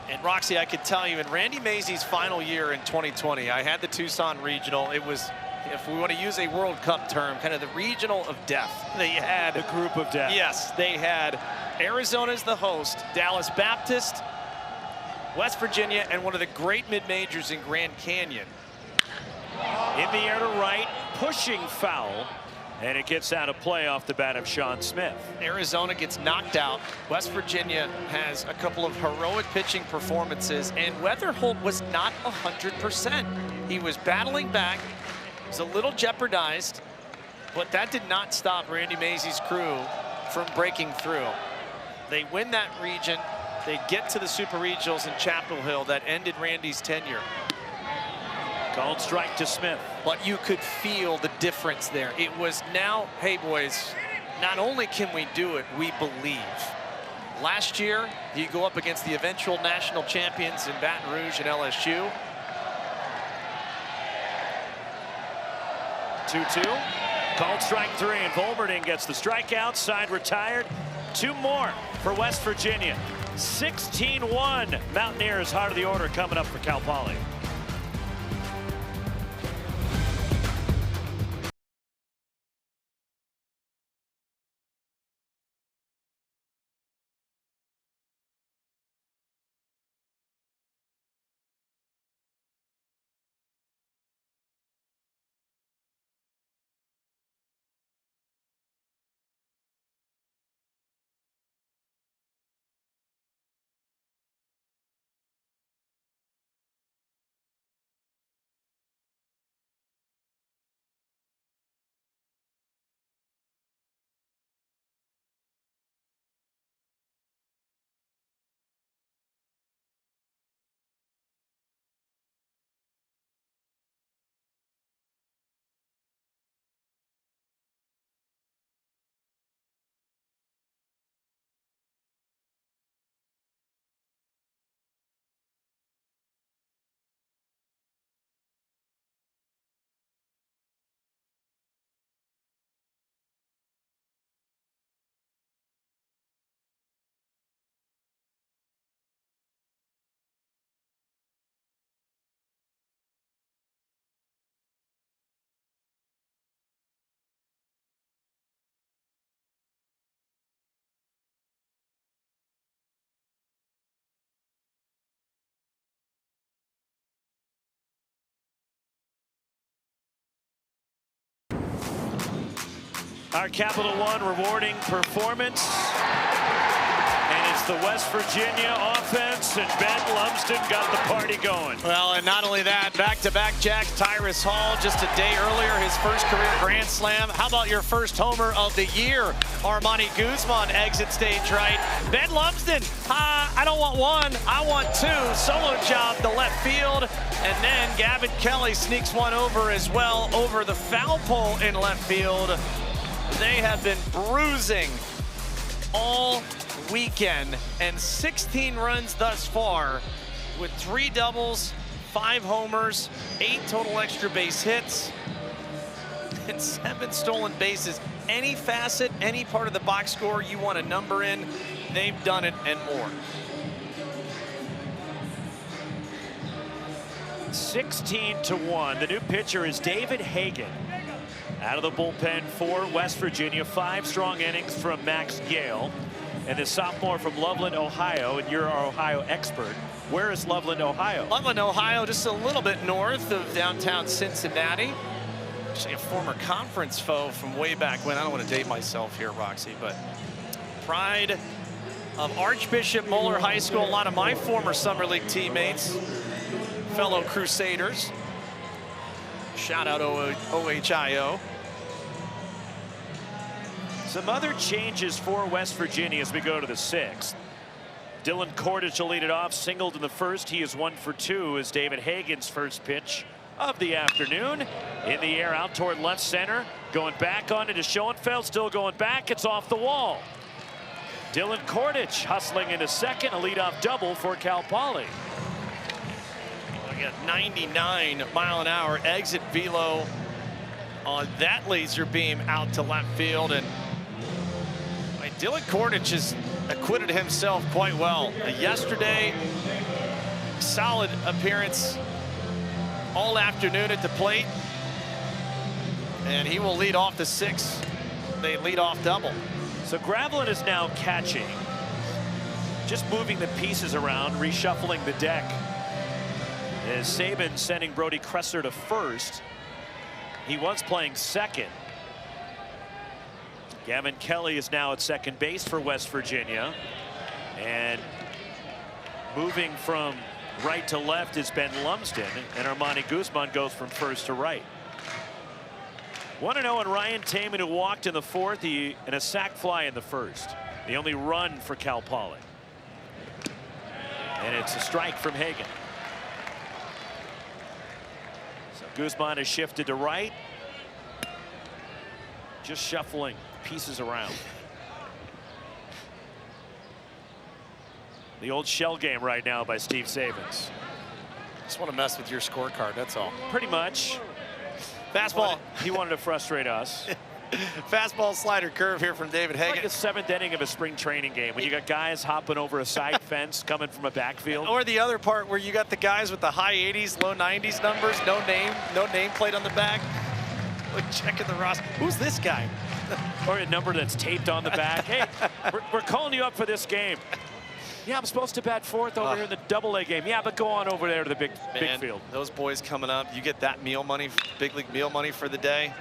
And Roxy, I could tell you, in Randy Mazey's final year in 2020, I had the Tucson Regional. It was, if we want to use a World Cup term, kind of the regional of death. They had the group of death. Yes, they had Arizona as the host, Dallas Baptist, West Virginia, and one of the great mid-majors in Grand Canyon. In the air to right, pushing foul, and it gets out of play off the bat of Sean Smith. Arizona gets knocked out. West Virginia has a couple of heroic pitching performances, and Weatherholt was not 100%. He was battling back, was a little jeopardized, but that did not stop Randy Mazey's crew from breaking through. They win that region. They get to the Super Regionals in Chapel Hill that ended Randy's tenure. Called strike to Smith. But you could feel the difference there. It was now, hey boys, not only can we do it, we believe. Last year, you go up against the eventual national champions in Baton Rouge and LSU. 2-2. Called strike 3, and Volberding gets the strikeout. Side retired. 2 more for West Virginia. 16-1 Mountaineers, heart of the order coming up for Cal Poly. Our Capital One rewarding performance. And it's the West Virginia offense, and Ben Lumsden got the party going. Well, and not only that, back-to-back jacks, Tyrus Hall just a day earlier, his first career grand slam. How about your first homer of the year? Armani Guzman exit stage right. Ben Lumsden, I don't want one, I want two. Solo job to left field, and then Gavin Kelly sneaks one over as well, over the foul pole in left field. They have been bruising all weekend, and 16 runs thus far with 3 doubles, 5 homers, 8 total extra base hits, and 7 stolen bases. Any facet, any part of the box score you want a number in, they've done it and more. 16-1. The new pitcher is David Hagan. Out of the bullpen for West Virginia, 5 strong innings from Max Yale. And the sophomore from Loveland, Ohio, and you're our Ohio expert. Where is Loveland, Ohio? Loveland, Ohio, just a little bit north of downtown Cincinnati. Actually a former conference foe from way back when. I don't want to date myself here, Roxy, but pride of Archbishop Moeller High School. A lot of my former Summer League teammates, fellow Crusaders. Shout out OHIO. Some other changes for West Virginia as we go to the 6th. Dylan Kordich will lead it off, singled in the first. He is 1 for 2 as David Hagan's first pitch of the afternoon. In the air out toward left center. Going back on it to Schoenfeld, still going back. It's off the wall. Dylan Kordich hustling into second, a leadoff double for Cal Poly. We got 99-mile-an-hour exit velo on that laser beam out to left field, and Dylan Kordich has acquitted himself quite well. Yesterday, solid appearance all afternoon at the plate, and he will lead off the 6th. They lead off double. So Gravelin is now catching, just moving the pieces around, reshuffling the deck. As Saban sending Brody Kresser to first. He was playing second. Gavin Kelly is now at second base for West Virginia. And moving from right to left is Ben Lumsden, and Armani Guzman goes from first to right. 1-0 and Ryan Taman, who walked in the 4th, and a sac fly in the 1st. The only run for Cal Poly. And it's a strike from Hagan. So Guzman has shifted to right. Just shuffling pieces around. The old shell game right now by Steve Sabins. Just want to mess with your scorecard, that's all. Pretty much. Fastball. He wanted to frustrate us. Fastball slider curve here from David Hagan. Like the 7th inning of a spring training game when you got guys hopping over a side fence coming from a backfield. Or the other part where you got the guys with the high 80s, low 90s numbers, no nameplate on the back. Like checking the roster. Who's this guy? Or a number that's taped on the back. Hey, we're calling you up for this game. Yeah, I'm supposed to bat 4th over here in the Double-A game. Yeah, but go on over there to the big field. Those boys coming up, you get that meal money, big league meal money for the day.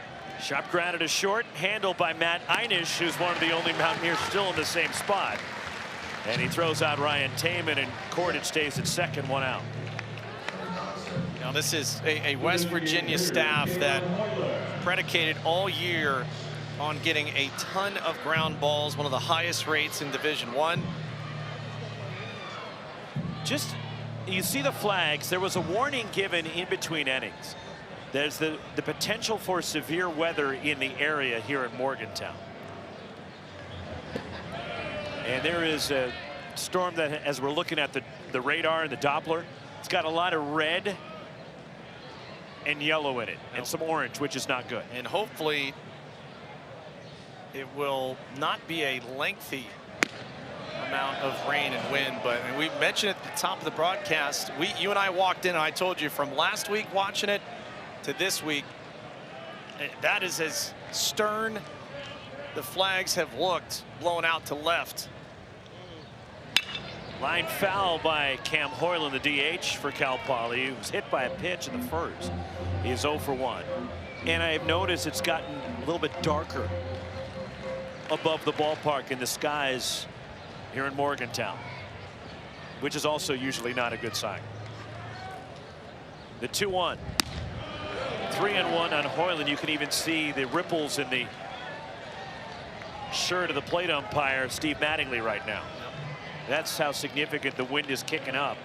Shot grounded to short, handled by Matt Einish, who's one of the only Mountaineers still in the same spot. And he throws out Ryan Taman, and Kordich stays at second, 1 out. Now this is a West Virginia staff that predicated all year on getting a ton of ground balls, one of the highest rates in Division I. Just, you see the flags. There was a warning given in between innings. There's the potential for severe weather in the area here in Morgantown. And there is a storm that, as we're looking at the radar and the Doppler, it's got a lot of red and yellow in it, and some orange, which is not good. And hopefully it will not be a lengthy amount of rain and wind, but and we mentioned at the top of the broadcast, you and I walked in and I told you from last week watching it to this week, that is as stern the flags have looked, blown out to left. Line foul by Cam Hoyland, the DH for Cal Poly. He was hit by a pitch in the first. He is 0 for 1. And I've noticed it's gotten a little bit darker above the ballpark in the skies here in Morgantown, which is also usually not a good sign. The 2-1. 3-1 on Hoyland. You can even see the ripples in the shirt of the plate umpire, Steve Mattingly, right now. That's how significant the wind is kicking up.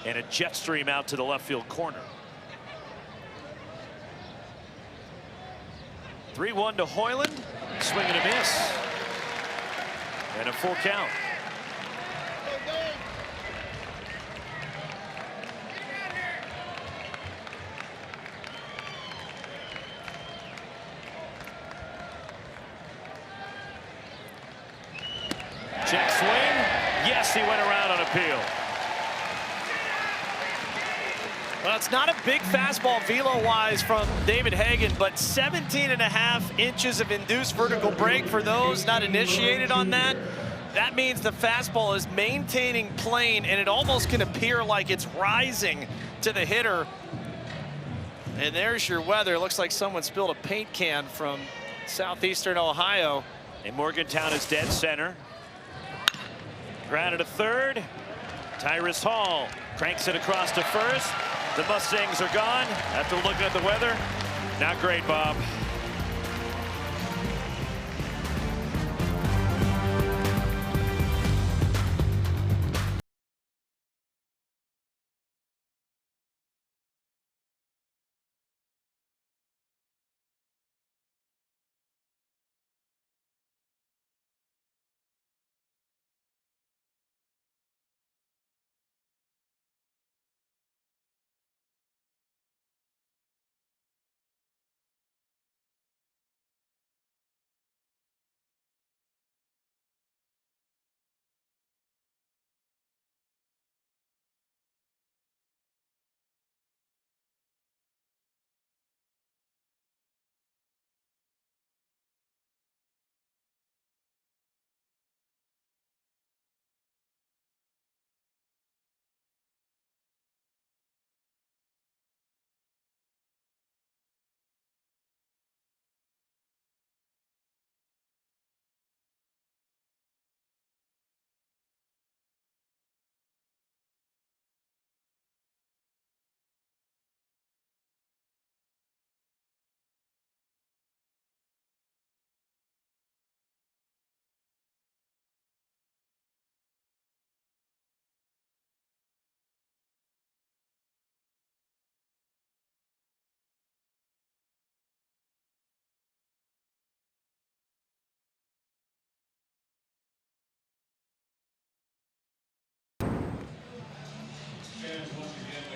And a jet stream out to the left field corner. 3-1 to Hoyland. Swing and a miss. And a full count. Check swing. Yes, he went around on appeal. Well, it's not a big fastball velo-wise from David Hagan, but 17.5 inches of induced vertical break for those not initiated on that. That means the fastball is maintaining plane, and it almost can appear like it's rising to the hitter. And there's your weather. Looks like someone spilled a paint can from southeastern Ohio. And Morgantown is dead center. Grounded to third. Tyrus Hall cranks it across to first. The Mustangs are gone. After looking at the weather, not great, Bob.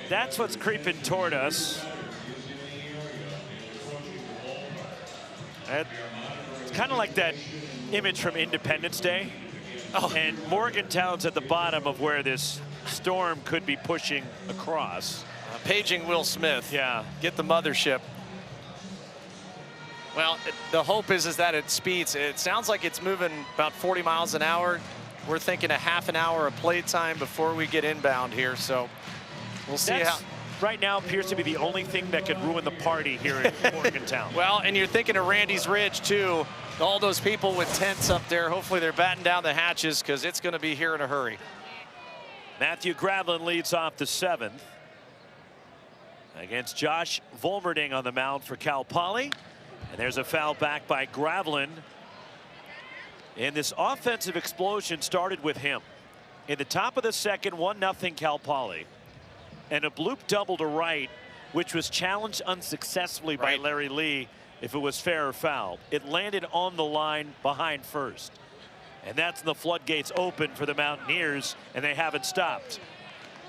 That's what's creeping toward us. It's kind of like that image from Independence Day. Oh. And Morgantown's at the bottom of where this storm could be pushing across. Paging Will Smith. Yeah. Get the mothership. Well, the hope is that it speeds. It sounds like it's moving about 40 miles an hour. We're thinking a half an hour of play time before we get inbound here. So we'll see how. Right now appears to be the only thing that could ruin the party here in Morgantown. Well, and you're thinking of Randy's Ridge, too. All those people with tents up there, hopefully they're batting down the hatches because it's going to be here in a hurry. Matthew Gravlin leads off the 7th against Josh Volmerding on the mound for Cal Poly. And there's a foul back by Gravlin. And this offensive explosion started with him. In the top of the second, 1-0 Cal Poly. And a bloop double to right, which was challenged unsuccessfully by Larry Lee if it was fair or foul. It landed on the line behind first. And that's the floodgates open for the Mountaineers, and they haven't stopped.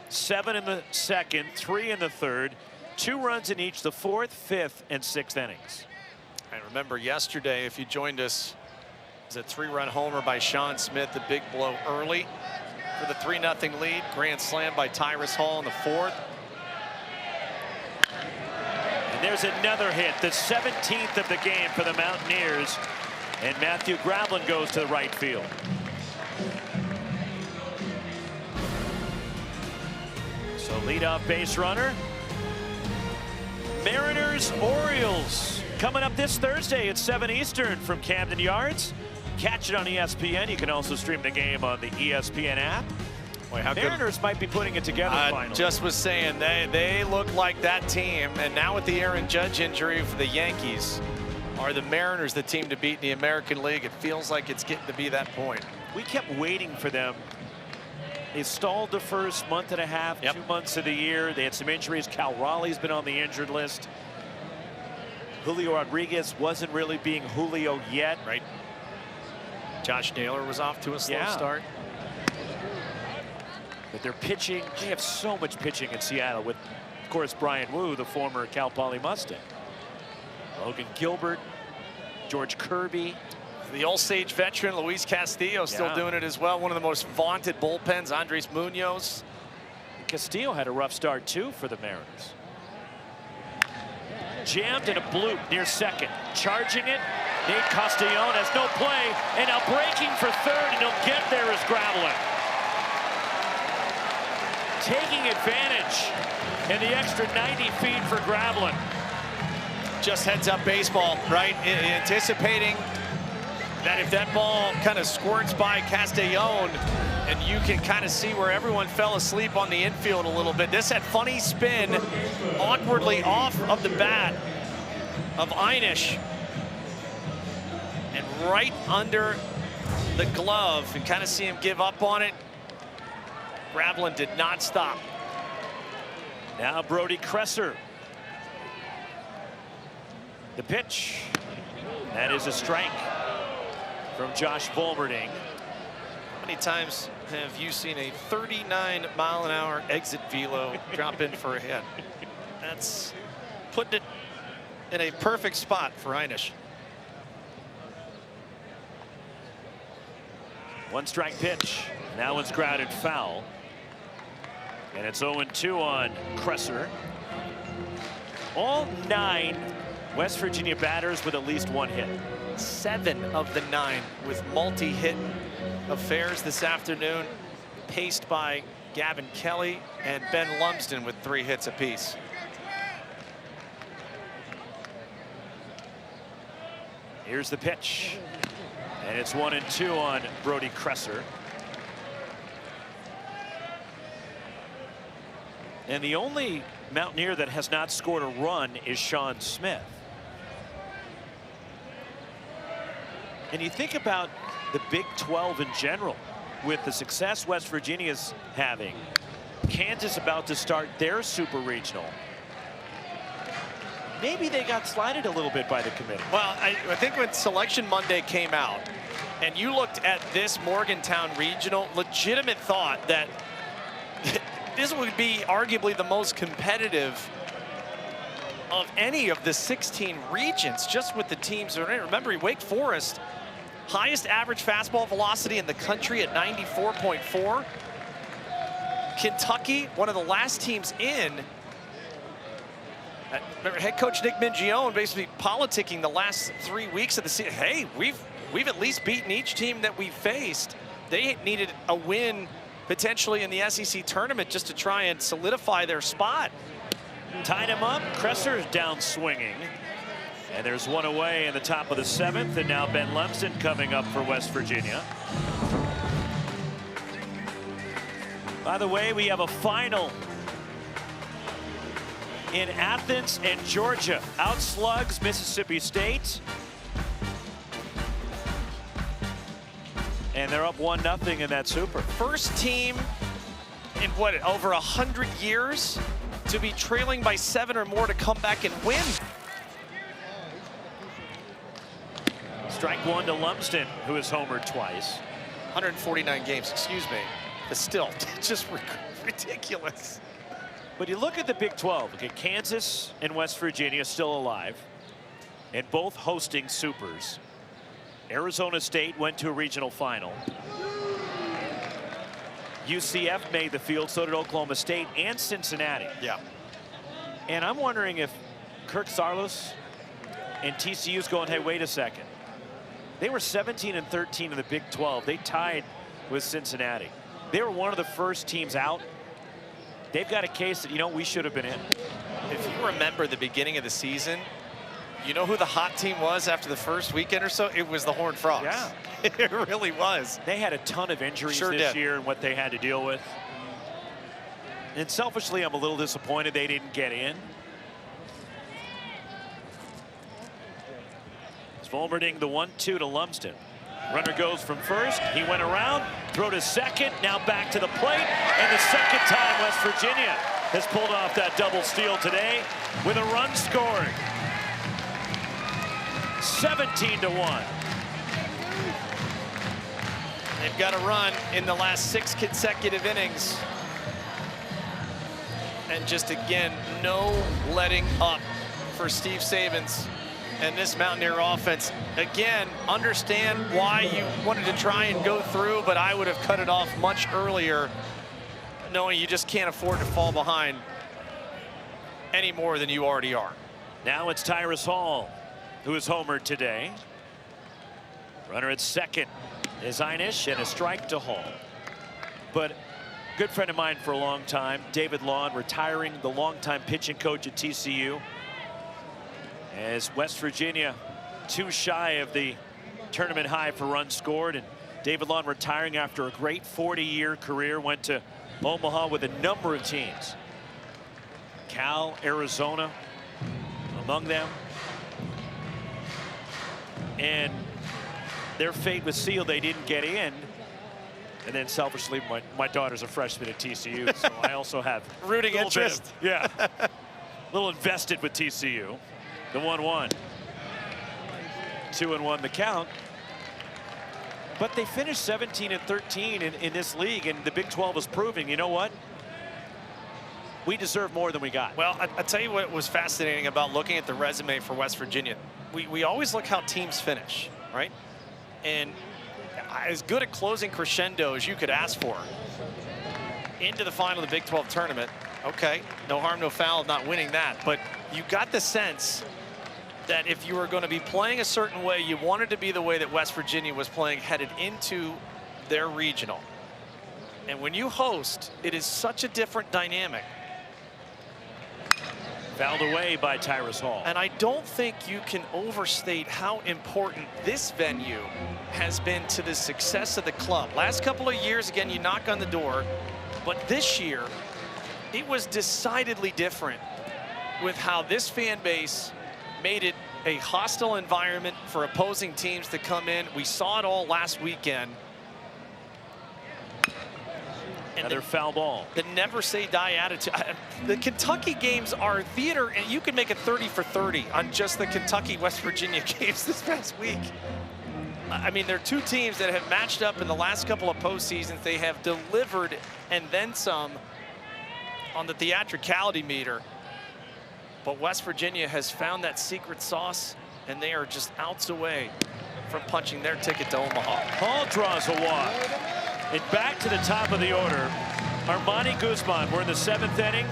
7 in the second, 3 in the third, 2 runs in each the 4th, 5th, and 6th innings. And remember yesterday, if you joined us, it was a 3-run homer by Sean Smith, the big blow early for the 3-0 lead. Grand slam by Tyrus Hall in the 4th. And there's another hit, the 17th of the game for the Mountaineers. And Matthew Gravlin goes to the right field. So leadoff base runner. Mariners Orioles coming up this Thursday at 7 Eastern from Camden Yards. Catch it on ESPN. You can also stream the game on the ESPN app. Boy, how good. Mariners might be putting it together I finally. just was saying, they look like that team. And now with the Aaron Judge injury for the Yankees, are the Mariners the team to beat in the American League? It feels like it's getting to be that point. We kept waiting for them. They stalled the first month and a half, 2 months of the year. They had some injuries. Cal Raleigh's been on the injured list. Julio Rodriguez wasn't really being Julio yet. Right. Josh Naylor was off to a slow start. But they're pitching. They have so much pitching in Seattle with, of course, Brian Wu, the former Cal Poly Mustang. Logan Gilbert, George Kirby. The All-Stage veteran Luis Castillo still doing it as well. One of the most vaunted bullpens, Andres Munoz. Castillo had a rough start too for the Mariners. Jammed in a bloop near second. Charging it. Nate Castellón has no play. And now breaking for third, and he'll get there is Gravelin. Taking advantage in the extra 90 feet for Gravelin. Just heads up baseball, right? Anticipating that if that ball kind of squirts by Castellón, and you can kind of see where everyone fell asleep on the infield a little bit. This had funny spin, awkwardly off of the bat of Einish, and right under the glove, and kind of see him give up on it. Gravelin did not stop. Now Brody Kresser. The pitch. That is a strike from Josh Volmerding. How many times have you seen a 39-mile-an-hour exit velo drop in for a hit? That's putting it in a perfect spot for Einish. One strike pitch. And that one's grounded foul. And it's 0-2 on Kresser. All 9 West Virginia batters with at least 1 hit. 7 of the 9 with multi-hit affairs this afternoon, paced by Gavin Kelly and Ben Lumsden with 3 hits apiece. Here's the pitch. And it's 1-2 on Brody Kresser. And the only Mountaineer that has not scored a run is Sean Smith. And you think about the Big 12 in general, with the success West Virginia's having, Kansas about to start their super regional. Maybe they got slighted a little bit by the committee. Well, I think when Selection Monday came out, and you looked at this Morgantown regional, legitimate thought that this would be arguably the most competitive of any of the 16 regions, just with the teams that are in. Remember, Wake Forest, highest average fastball velocity in the country at 94.4. Kentucky, one of the last teams in. Remember, head coach Nick Mingione basically politicking the last 3 weeks of the season. Hey, we've at least beaten each team that we faced. They needed a win potentially in the SEC tournament just to try and solidify their spot. Tied him up. Kresser's down swinging. And there's one away in the top of the 7th. And now Ben Lumsden coming up for West Virginia. By the way, we have a final in Athens and Georgia. Outslugs Mississippi State. And they're up 1-0 in that super. First team in what, over 100 years to be trailing by 7 or more to come back and win. Strike 1 to Lumsden, who has homered twice. 149 games, excuse me. But still, just ridiculous. But you look at the Big 12. Okay, Kansas and West Virginia still alive, and both hosting supers. Arizona State went to a regional final. UCF made the field, so did Oklahoma State and Cincinnati. Yeah. And I'm wondering if Kirk Saarloos and TCU's going, hey, wait a second. They were 17-13 in the Big 12. They tied with Cincinnati. They were one of the first teams out. They've got a case that, you know, we should have been in. If you remember the beginning of the season, You know who the hot team was after the first weekend or so? It was the Horned Frogs. Yeah. It really was. They had a ton of injuries Sure this did. year and what they had to deal with. And selfishly, I'm a little disappointed they didn't get in. It's Volmerding the 1-2 to Lumsden. Runner goes from first. He went around, throw to second, now back to the plate. And the second time West Virginia has pulled off that double steal today with a run scored. 17-1. They've got a run in the last 6 consecutive innings. And just again, no letting up for Steve Sabins and this Mountaineer offense. Again, understand why you wanted to try and go through, but I would have cut it off much earlier, knowing you just can't afford to fall behind any more than you already are. Now it's Tyrus Hall, who is homered today. Runner at second is Einish, and a strike to Hall. But good friend of mine for a long time, David Lawn, retiring, the longtime pitching coach at TCU. As West Virginia too shy of the tournament high for runs scored, and David Lawn retiring after a great 40-year career, went to Omaha with a number of teams. Cal, Arizona, among them. And their fate was sealed. They didn't get in. And then selfishly, my daughter's a freshman at TCU, so I also have Rooting a little bit interest. yeah. A little invested with TCU. The 1-1. 2-1 the count. But they finished 17-13 in this league, and the Big 12 is proving, you know what? We deserve more than we got. Well, I tell you what was fascinating about looking at the resume for West Virginia. We always look how teams finish, right? And as good a closing crescendo as you could ask for into the final of the Big 12 tournament. Okay, no harm, no foul of not winning that. But you got the sense that if you were going to be playing a certain way, you wanted to be the way that West Virginia was playing headed into their regional. And when you host, it is such a different dynamic. Fouled away by Tyrus Hall. And I don't think you can overstate how important this venue has been to the success of the club. Last couple of years, again, you knock on the door, but this year, it was decidedly different with how this fan base made it a hostile environment for opposing teams to come in. We saw it all last weekend. And Another foul ball. the never say die attitude. The Kentucky games are theater, and you can make it 30 for 30 on just the Kentucky West Virginia games this past week. I mean, there are two teams that have matched up in the last couple of postseasons. They have delivered and then some on the theatricality meter. But West Virginia has found that secret sauce, and they are just outs away from punching their ticket to Omaha. Hall draws a walk. And back to the top of the order, Armani Guzman. We're in the 7th inning.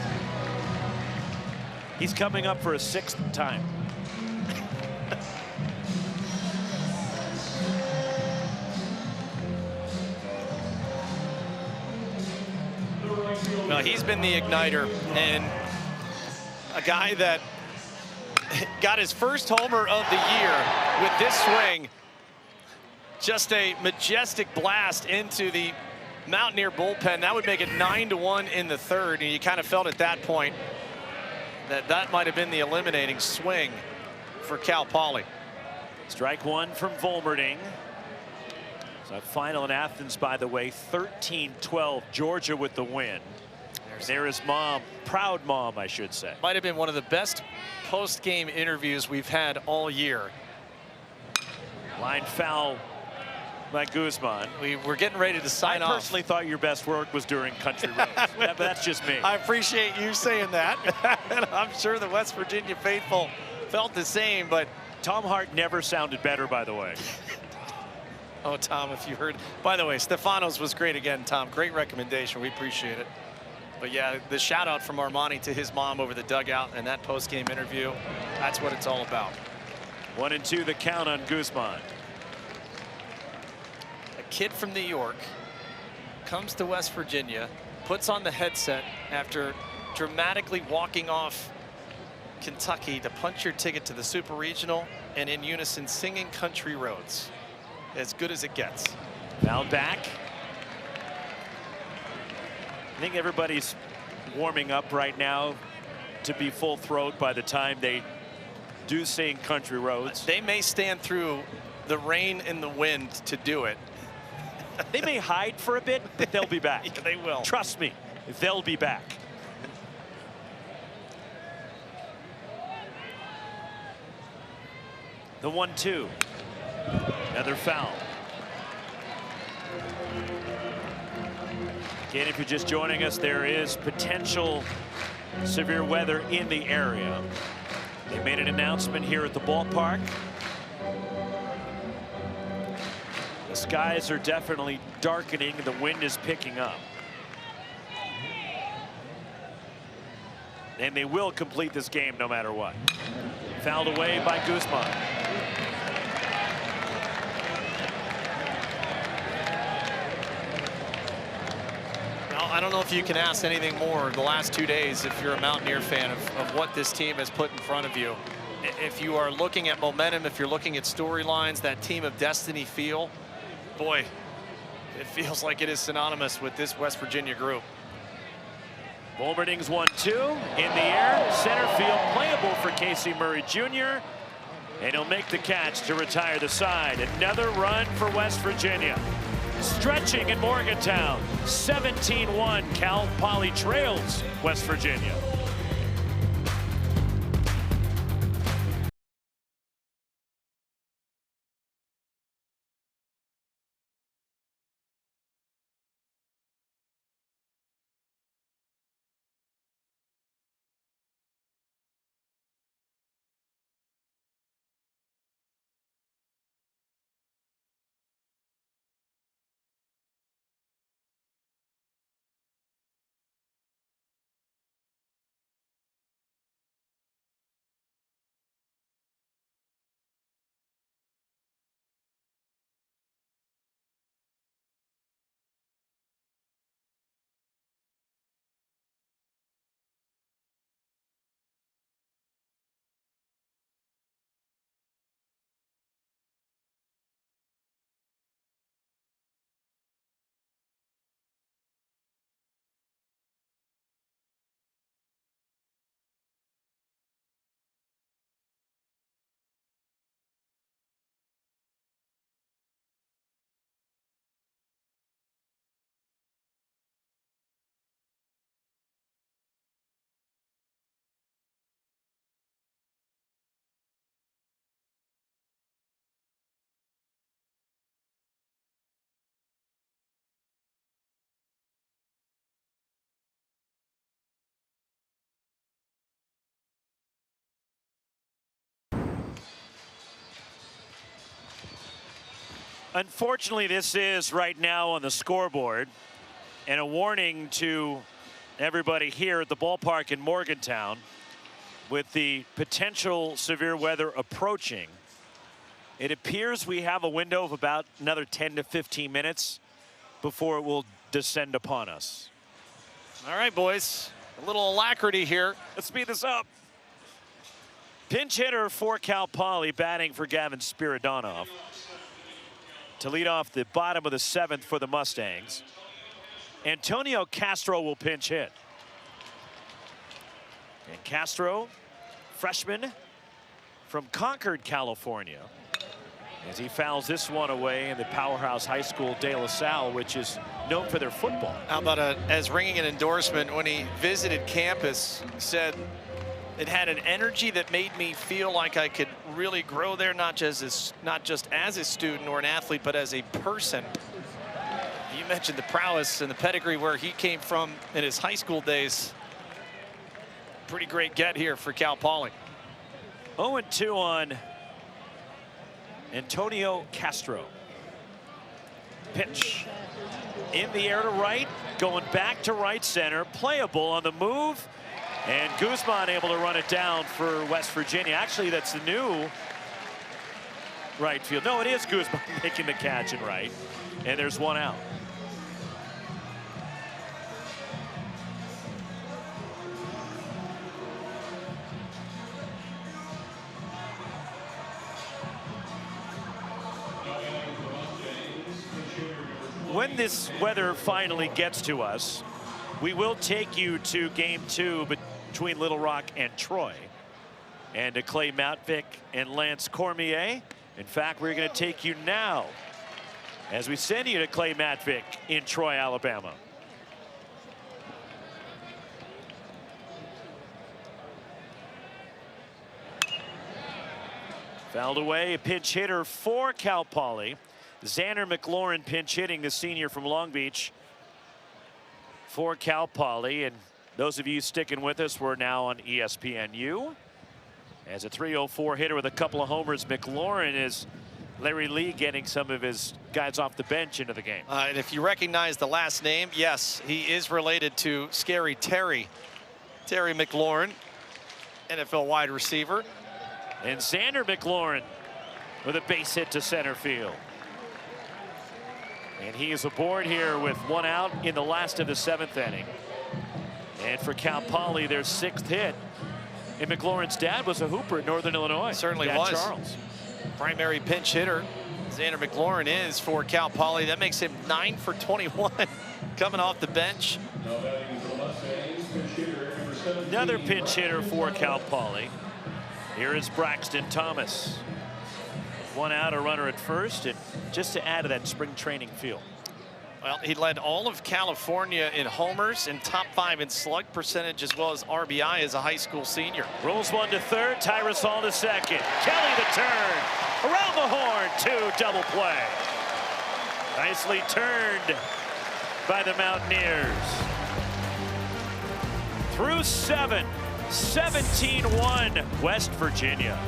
He's coming up for a 6th time. Well, he's been the igniter, and a guy that got his first homer of the year with this swing. Just a majestic blast into the Mountaineer bullpen. That would make it 9-1 in the 3rd, and you kind of felt at that point that that might have been the eliminating swing for Cal Poly. Strike one from Volmerding. So final in Athens, by the way, 13-12, Georgia with the win. There is mom, proud mom, I should say. Might have been one of the best post-game interviews we've had all year. Line foul by Guzman. We were getting ready to sign off. I personally thought your best work was during Country Roads. But that's just me. I appreciate you saying that. And I'm sure the West Virginia faithful felt the same, but Tom Hart never sounded better, by the way. oh, Tom, if you heard. By the way, Stefanos was great again, Tom. Great recommendation. We appreciate it. But yeah, the shout out from Armani to his mom over the dugout and that post-game interview, that's what it's all about. 1-2 the count on Guzman. A kid from New York comes to West Virginia, puts on the headset after dramatically walking off Kentucky to punch your ticket to the Super Regional and in unison singing Country Roads. As good as it gets. Fouled back. I think everybody's warming up right now to be full throat by the time they do sing Country Roads. They may stand through the rain and the wind to do it. They may hide for a bit, but they'll be back. Yeah, they will. Trust me, they'll be back. The 1-2. Another foul. Again, if you're just joining us, there is potential severe weather in the area. They made an announcement here at the ballpark. The skies are definitely darkening. The wind is picking up. And they will complete this game no matter what. Fouled away by Guzman. I don't know if you can ask anything more the last 2 days if you're a Mountaineer fan of what this team has put in front of you. If you are looking at momentum, if you're looking at storylines, that team of destiny feel, boy, it feels like it is synonymous with this West Virginia group. Bolberding's 1-2 in the air, center field, playable for Casey Murray Jr. And he'll make the catch to retire the side. Another run for West Virginia. Stretching in Morgantown, 17-1. Cal Poly trails West Virginia. Unfortunately, this is right now on the scoreboard, and a warning to everybody here at the ballpark in Morgantown with the potential severe weather approaching. It appears we have a window of about another 10 to 15 minutes before it will descend upon us. All right, boys, a little alacrity here. Let's speed this up. Pinch hitter for Cal Poly, batting for Gavin Spiridonov. To lead off the bottom of the 7th for the Mustangs. Antonio Castro will pinch hit. And Castro, freshman from Concord, California, as he fouls this one away in the powerhouse high school De La Salle, which is known for their football. How about as ringing an endorsement when he visited campus, said it had an energy that made me feel like I could really grow there, not just as a student or an athlete, but as a person. You mentioned the prowess and the pedigree where he came from in his high school days. Pretty great get here for Cal Poly. 0-2 on Antonio Castro. Pitch in the air to right, going back to right center, playable on the move. And Guzman able to run it down for West Virginia. Actually, that's the new right field. No, it is Guzman making the catch in right. And there's one out. when this weather finally gets to us, we will take you to game 2 between Little Rock and Troy, and to Clay Matvick and Lance Cormier. In fact, we're going to take you now as we send you to Clay Matvick in Troy, Alabama. Fouled away, a pinch hitter for Cal Poly. Xander McLaurin pinch hitting, the senior from Long Beach, for Cal Poly. And those of you sticking with us, we're now on ESPNU. As a .304 hitter with a couple of homers, McLaurin is Larry Lee getting some of his guys off the bench into the game. And if you recognize the last name, yes, he is related to Scary Terry. Terry McLaurin, NFL wide receiver. And Xander McLaurin with a base hit to center field. And he is aboard here with 1 out in the last of the 7th inning. And for Cal Poly, their 6th hit. And McLaurin's dad was a hooper at Northern Illinois. Certainly Dad was. Charles. Primary pinch hitter Xander McLaurin is for Cal Poly. That makes him 9 for 21 coming off the bench. Another pinch hitter for Cal Poly. Here is Braxton Thomas. 1 out, a runner at first, and just to add to that spring training feel. Well, he led all of California in homers and top 5 in slug percentage as well as RBI as a high school senior. Rolls 1 to third, Tyrus Hall to second. Kelly the turn, around the horn, 2 double play. Nicely turned by the Mountaineers. Through 7, 17-1 West Virginia.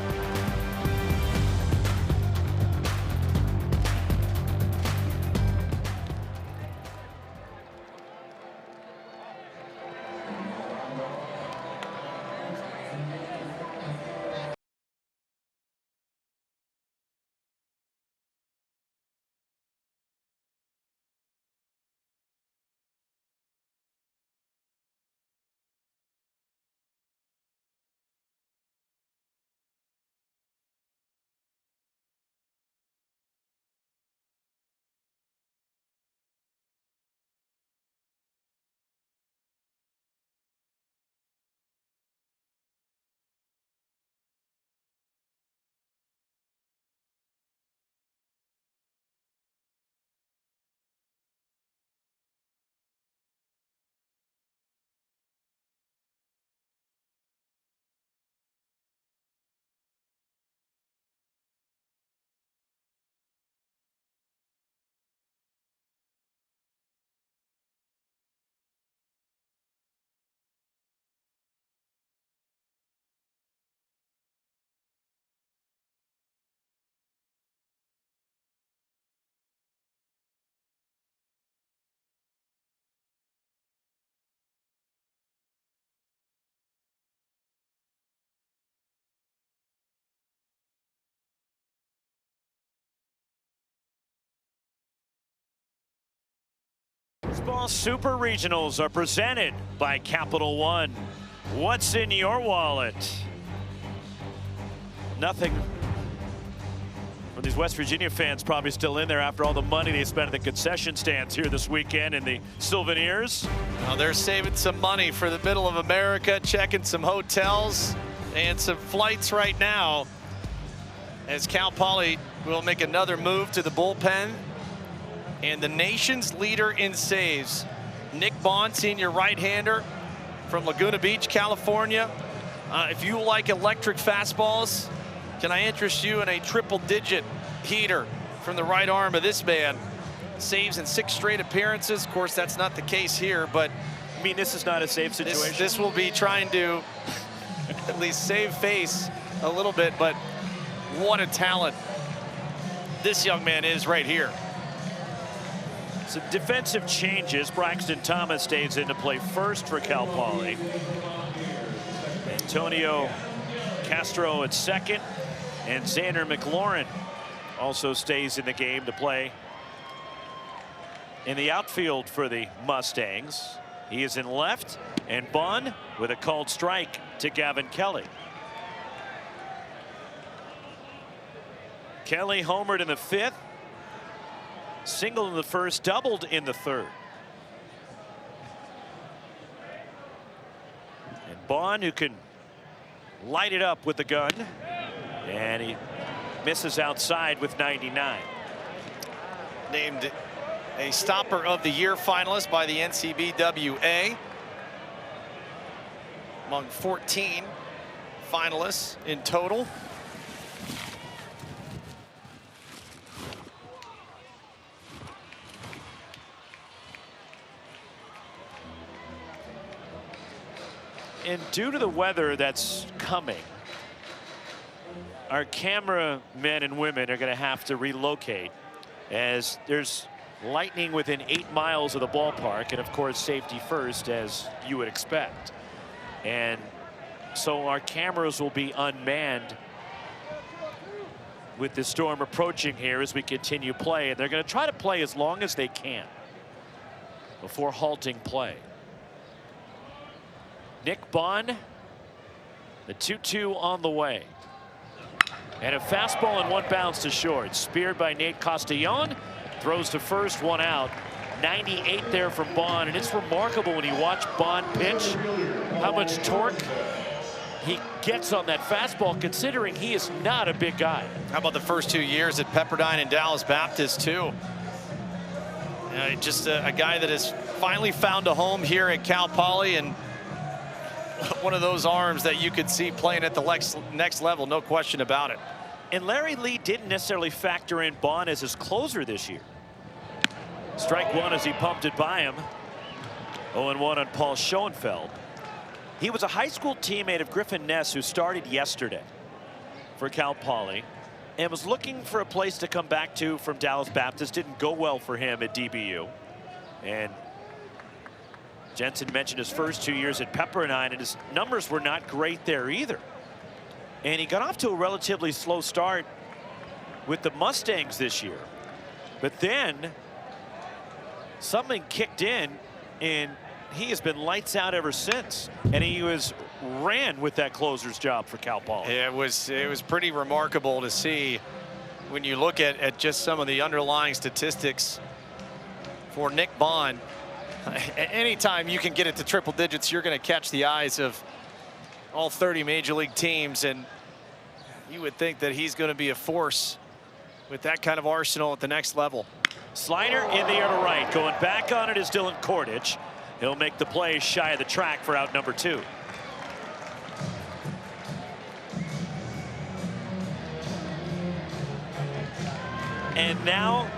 Baseball Super Regionals are presented by Capital One. What's in your wallet? Nothing. Well, these West Virginia fans probably still in there after all the money they spent at the concession stands here this weekend in the Souvenirs. Well, they're saving some money for the middle of America, checking some hotels and some flights right now, as Cal Poly will make another move to the bullpen. And the nation's leader in saves, Nick Bond, senior right-hander from Laguna Beach, California. If you like electric fastballs, can I interest you in a triple-digit heater from the right arm of this man? Saves in 6 straight appearances. Of course, that's not the case here, but I mean, this is not a safe situation. This will be trying to at least save face a little bit, but what a talent this young man is right here. Some defensive changes. Braxton Thomas stays into play first for Cal Poly. Antonio Castro at second. And Xander McLaurin also stays in the game to play in the outfield for the Mustangs. He is in left, and Bond with a called strike to Gavin Kelly. Kelly homered in the 5th. Single in the first, doubled in the third. And Bond, who can light it up with the gun, and he misses outside with 99. Named a Stopper of the Year finalist by the NCBWA. Among 14 finalists in total. And due to the weather that's coming, our camera men and women are going to have to relocate, as there's lightning within 8 miles of the ballpark, and of course safety first, as you would expect. And so our cameras will be unmanned with the storm approaching here as we continue play, and they're going to try to play as long as they can before halting play. Nick Bond, the 2-2 on the way. And a fastball and one bounce to short. Speared by Nate Castellon. Throws to first, one out. 98 there from Bond. And it's remarkable when you watch Bond pitch how much torque he gets on that fastball, considering he is not a big guy. How about the first 2 years at Pepperdine and Dallas Baptist, too? Just a guy that has finally found a home here at Cal Poly, and one of those arms that you could see playing at the next level, no question about it. And Larry Lee didn't necessarily factor in Bond as his closer this year. Strike one as he pumped it by him. 0-1 on Paul Schoenfeld. He was a high school teammate of Griffin Ness, who started yesterday for Cal Poly and was looking for a place to come back to from Dallas Baptist. Didn't go well for him at DBU. And Jensen mentioned his first 2 years at Pepperdine, and his numbers were not great there either. And he got off to a relatively slow start with the Mustangs this year. But then something kicked in, and he has been lights out ever since. And he ran with that closer's job for Cal Poly. It was pretty remarkable to see when you look at just some of the underlying statistics for Nick Bond. Anytime you can get it to triple digits, you're going to catch the eyes of all 30 major league teams, and you would think that he's going to be a force with that kind of arsenal at the next level. Slider in the air to right. Going back on it is Dylan Kordich. He'll make the play shy of the track for out number 2. And now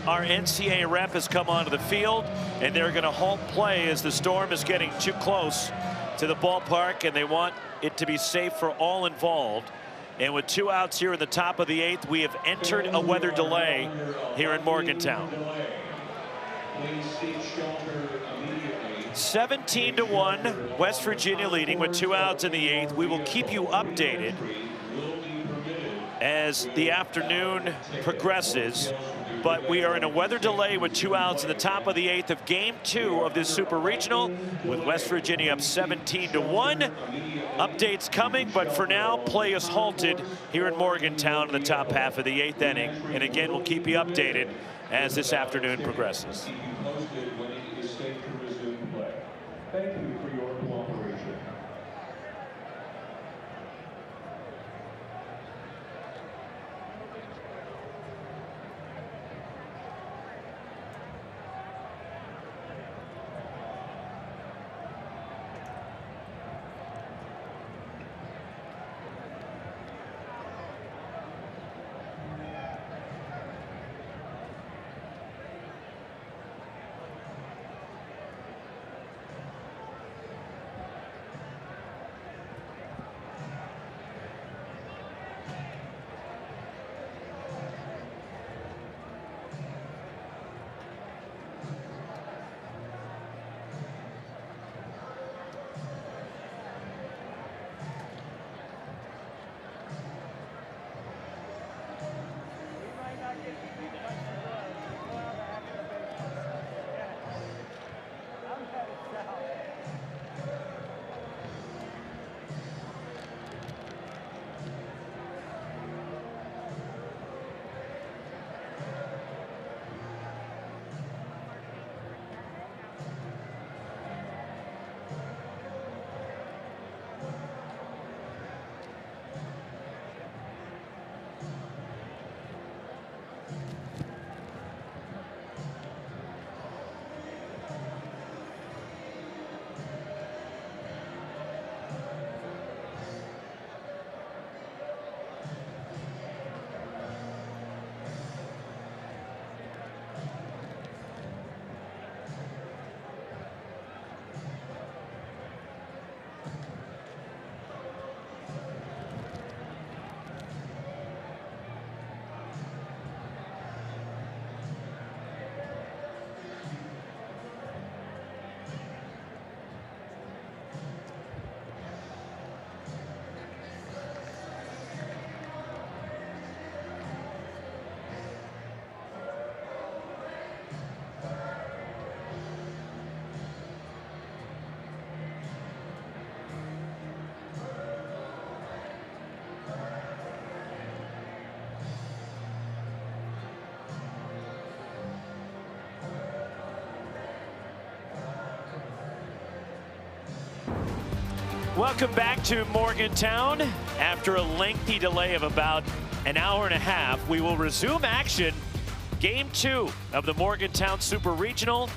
our NCAA rep has come onto the field, and they're going to halt play as the storm is getting too close to the ballpark, and they want it to be safe for all involved. And with 2 outs here in the top of the 8th, we have entered a weather delay here in Morgantown. 17-1, West Virginia leading with 2 outs in the 8th. We will keep you updated as the afternoon progresses. But we are in a weather delay with 2 outs in the top of the 8th of Game 2 of this Super Regional, with West Virginia up 17-1. Updates coming, but for now, play is halted here in Morgantown in the top half of the 8th inning. And again, we'll keep you updated as this afternoon progresses. Thank you for your cooperation. Welcome back to Morgantown. After a lengthy delay of about an hour and a half, we will resume action. Game 2 of the Morgantown Super Regional.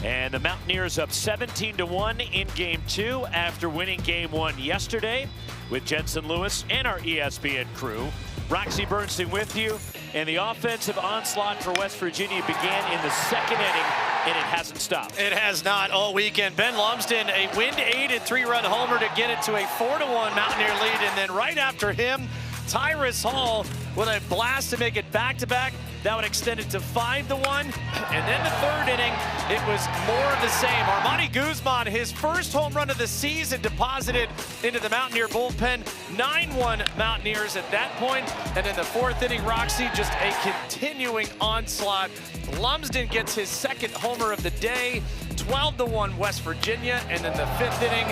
And the Mountaineers up 17-1 in Game 2 after winning Game 1 yesterday with Jensen Lewis and our ESPN crew. Roxy Bernstein with you. And the offensive onslaught for West Virginia began in the second inning, and it hasn't stopped. It has not all weekend. Ben Lumsden, a wind-aided 3-run homer to get it to a 4-1 Mountaineer lead. And then right after him, Tyrus Hall with a blast to make it back-to-back. That would extend it to 5-1. And then the third inning, it was more of the same. Armani Guzman, his first home run of the season, deposited into the Mountaineer bullpen. 9-1 Mountaineers at that point. And in the fourth inning, Roxy, just a continuing onslaught. Lumsden gets his second homer of the day. 12-1 West Virginia. And then the fifth inning,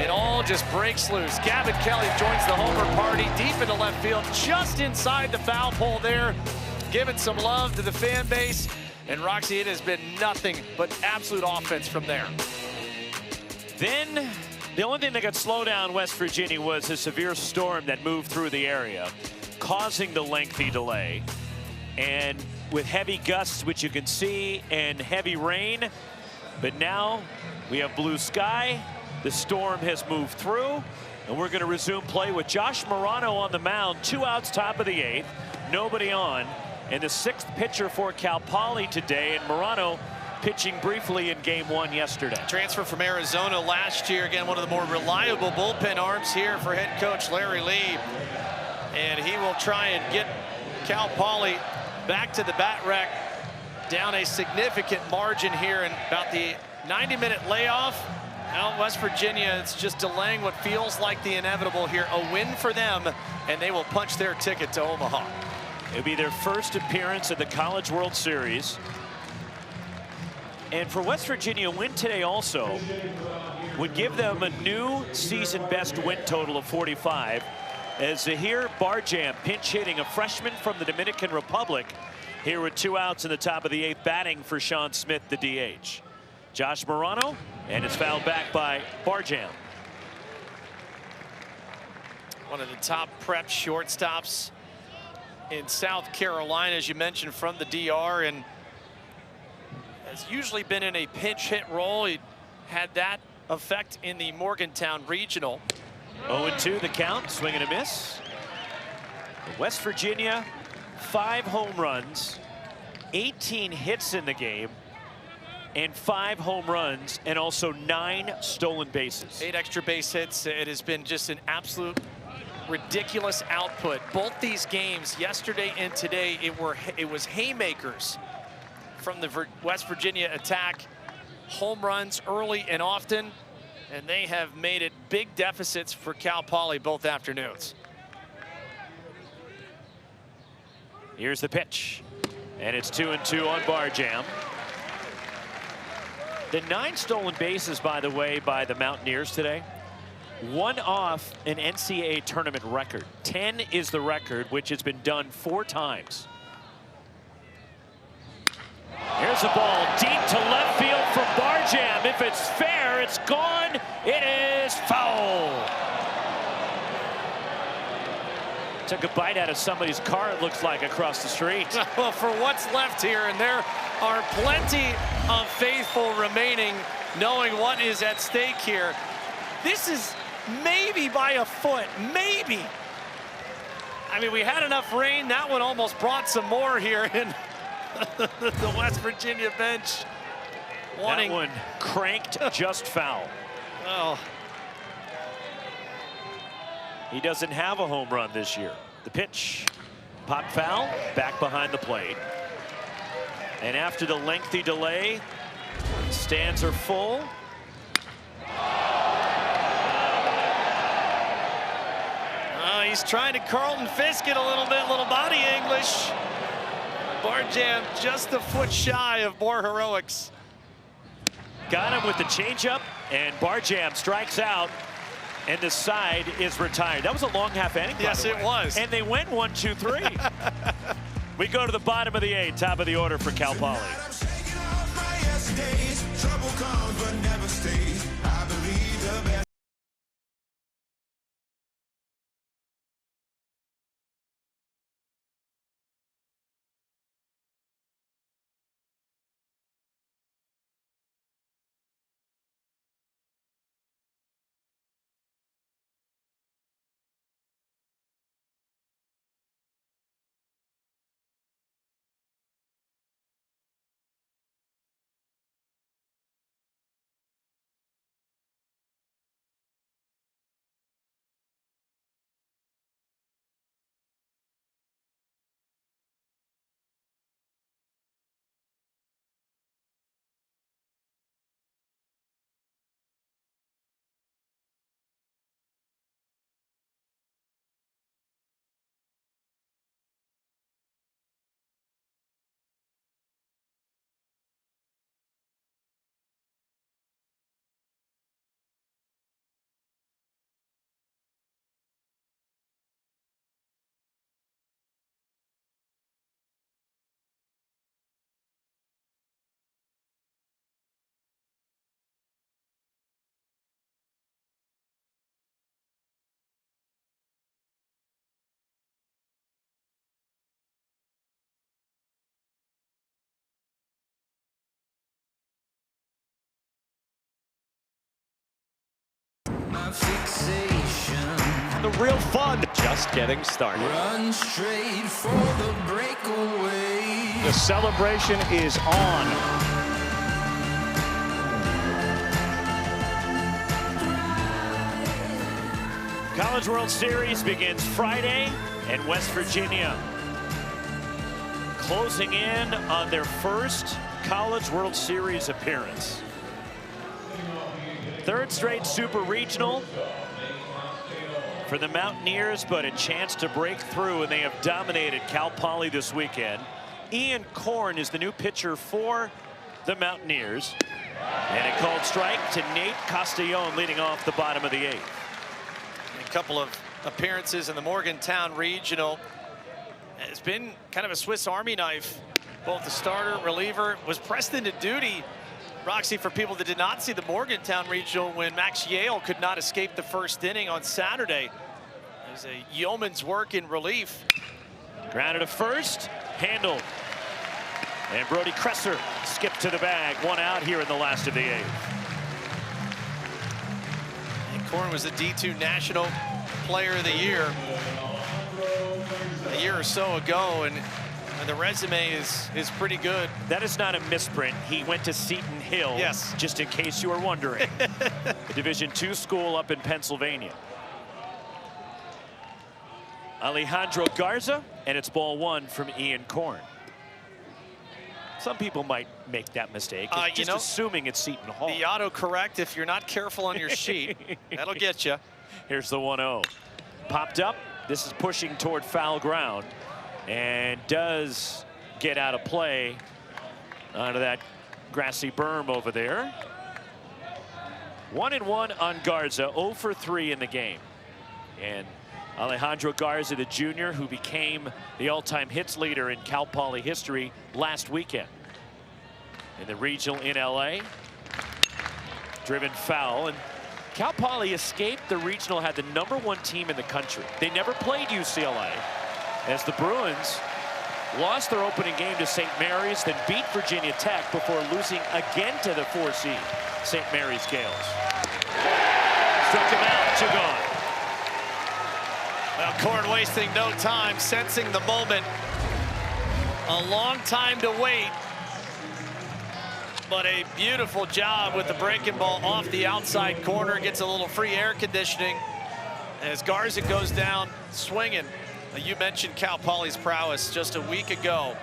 it all just breaks loose. Gavin Kelly joins the homer party deep into left field, just inside the foul pole there. Giving some love to the fan base. And Roxy, it has been nothing but absolute offense from there. Then the only thing that could slow down West Virginia was a severe storm that moved through the area, causing the lengthy delay. And with heavy gusts, which you can see, and heavy rain. But now we have blue sky. The storm has moved through. And we're going to resume play with Josh Morano on the mound. 2 outs, top of the 8th. Nobody on. And the 6th pitcher for Cal Poly today, and Morano pitching briefly in Game 1 yesterday. Transfer from Arizona last year. Again, one of the more reliable bullpen arms here for head coach Larry Lee. And he will try and get Cal Poly back to the bat rack, down a significant margin here in about the 90-minute layoff. Now West Virginia, it's just delaying what feels like the inevitable here. A win for them, and they will punch their ticket to Omaha. It'll be their first appearance at the College World Series. And for West Virginia, a win today also would give them a new season best win total of 45. As Zahir Barjam pinch hitting, a freshman from the Dominican Republic, here with 2 outs in the top of the 8th, batting for Sean Smith, the DH. Josh Morano, and it's fouled back by Barjam. One of the top prep shortstops in South Carolina, as you mentioned, from the DR, and has usually been in a pinch hit role. He had that effect in the Morgantown Regional. 0-2 the count, swing and a miss. West Virginia, 5 home runs, 18 hits in the game, and 5 home runs, and also 9 stolen bases. 8 extra base hits. It has been just an absolute ridiculous output. Both these games, yesterday and today, it was haymakers from the West Virginia attack. Home runs early and often, and they have made it big deficits for Cal Poly both afternoons. Here's the pitch, and it's 2-2 on Barjam. The 9 stolen bases, by the way, by the Mountaineers today, 1 off an NCAA tournament record. 10 is the record, which has been done 4 times. Here's the ball deep to left field from Barjam. If it's fair, it's gone. It is foul. Took a bite out of somebody's car, it looks like, across the street. Well, for what's left here, and there are plenty of faithful remaining, knowing what is at stake here. This is maybe by a foot, maybe. I mean, we had enough rain. That one almost brought some more here in the West Virginia bench. That one cranked just foul. Oh. He doesn't have a home run this year. The pitch, pop foul, back behind the plate. And after the lengthy delay, stands are full. He's trying to Carlton Fisk it a little bit, little body English. Barjam just a foot shy of more heroics. Got him with the changeup, and Barjam strikes out, and the side is retired. That was a long half inning. Yes, it was. And they went 1-2-3. We go to the bottom of the 8th, top of the order for Cal Poly. the real fun just getting started. Run straight for the breakaway. The celebration is on. College World Series begins Friday, and West Virginia closing in on their first College World Series appearance. Third straight Super Regional for the Mountaineers, but a chance to break through, and they have dominated Cal Poly this weekend. Ian Korn is the new pitcher for the Mountaineers. And a called strike to Nate Castellón, leading off the bottom of the eighth. A couple of appearances in the Morgantown Regional. It's been kind of a Swiss Army knife. Both the starter, reliever, was pressed into duty, Roxy, for people that did not see the Morgantown Regional when Max Yale could not escape the first inning on Saturday. It was a yeoman's work in relief. Grounded to first, handled. And Brody Kresser skipped to the bag. One out here in the last of the eighth. And Korn was the D2 National Player of the Year a year or so ago, and the resume is pretty good. That is not a misprint. He went to Seton Hill. Yes. Just in case you were wondering. A Division II school up in Pennsylvania. Alejandro Garza, and it's ball one from Ian Korn. Some people might make that mistake, just assuming it's Seton Hall. The autocorrect, if you're not careful on your sheet, that'll get you. Here's the 1-0. Popped up. This is pushing toward foul ground, and does get out of play onto that grassy berm over there. 1-1 on Garza, 0 for 3 in the game. And Alejandro Garza, the junior, who became the all-time hits leader in Cal Poly history last weekend. In the regional in LA, driven foul, and Cal Poly escaped the regional, had the #1 team in the country. They never played UCLA, as the Bruins lost their opening game to St. Mary's, then beat Virginia Tech before losing again to the 4 seed St. Mary's Gales. Struck him out, 2 gone. Well, Korn wasting no time, sensing the moment. A long time to wait, but a beautiful job with the breaking ball off the outside corner. Gets a little free air conditioning as Garza goes down swinging. You mentioned Cal Poly's prowess just a week ago.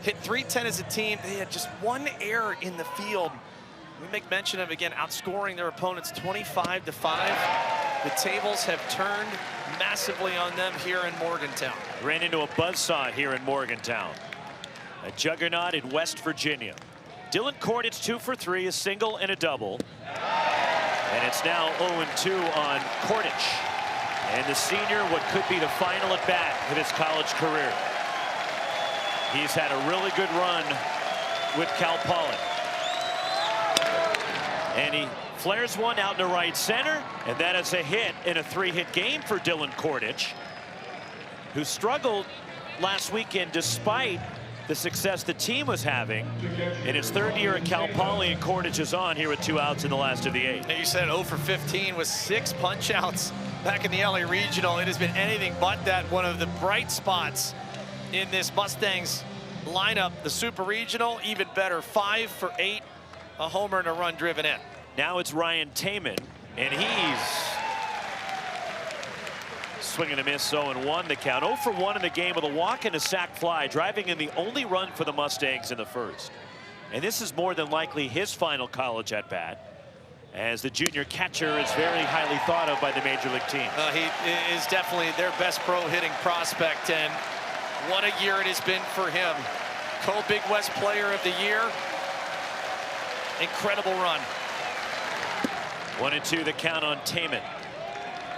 Hit .310 as a team. They had just 1 error in the field. We make mention of, again, outscoring their opponents 25-5. The tables have turned massively on them here in Morgantown. Ran into a buzzsaw here in Morgantown. A juggernaut in West Virginia. Dylan Kordich 2 for 3, a single and a double. And it's now 0-2 on Kordich. And the senior, what could be the final at bat of his college career. He's had a really good run with Cal Poly. And he flares one out to right center, and that is a hit in a 3-hit game for Dylan Kordich, who struggled last weekend despite the success the team was having in his 3rd year at Cal Poly, and Kordich is on here with 2 outs in the last of the 8th. Now, you said 0 for 15 with 6 punch outs back in the LA Regional. It has been anything but that. One of the bright spots in this Mustangs lineup. The Super Regional, even better, 5 for 8, a homer and a run driven in. Now it's Ryan Taman, and he's swinging a miss. 0-1 the count. 0 for 1 in the game with a walk and a sac fly, driving in the only run for the Mustangs in the first. And this is more than likely his final college at bat, as the junior catcher is very highly thought of by the Major League team. He is definitely their best pro hitting prospect, and what a year it has been for him. Co-Big West Player of the Year. Incredible run. 1-2 the count on Taman.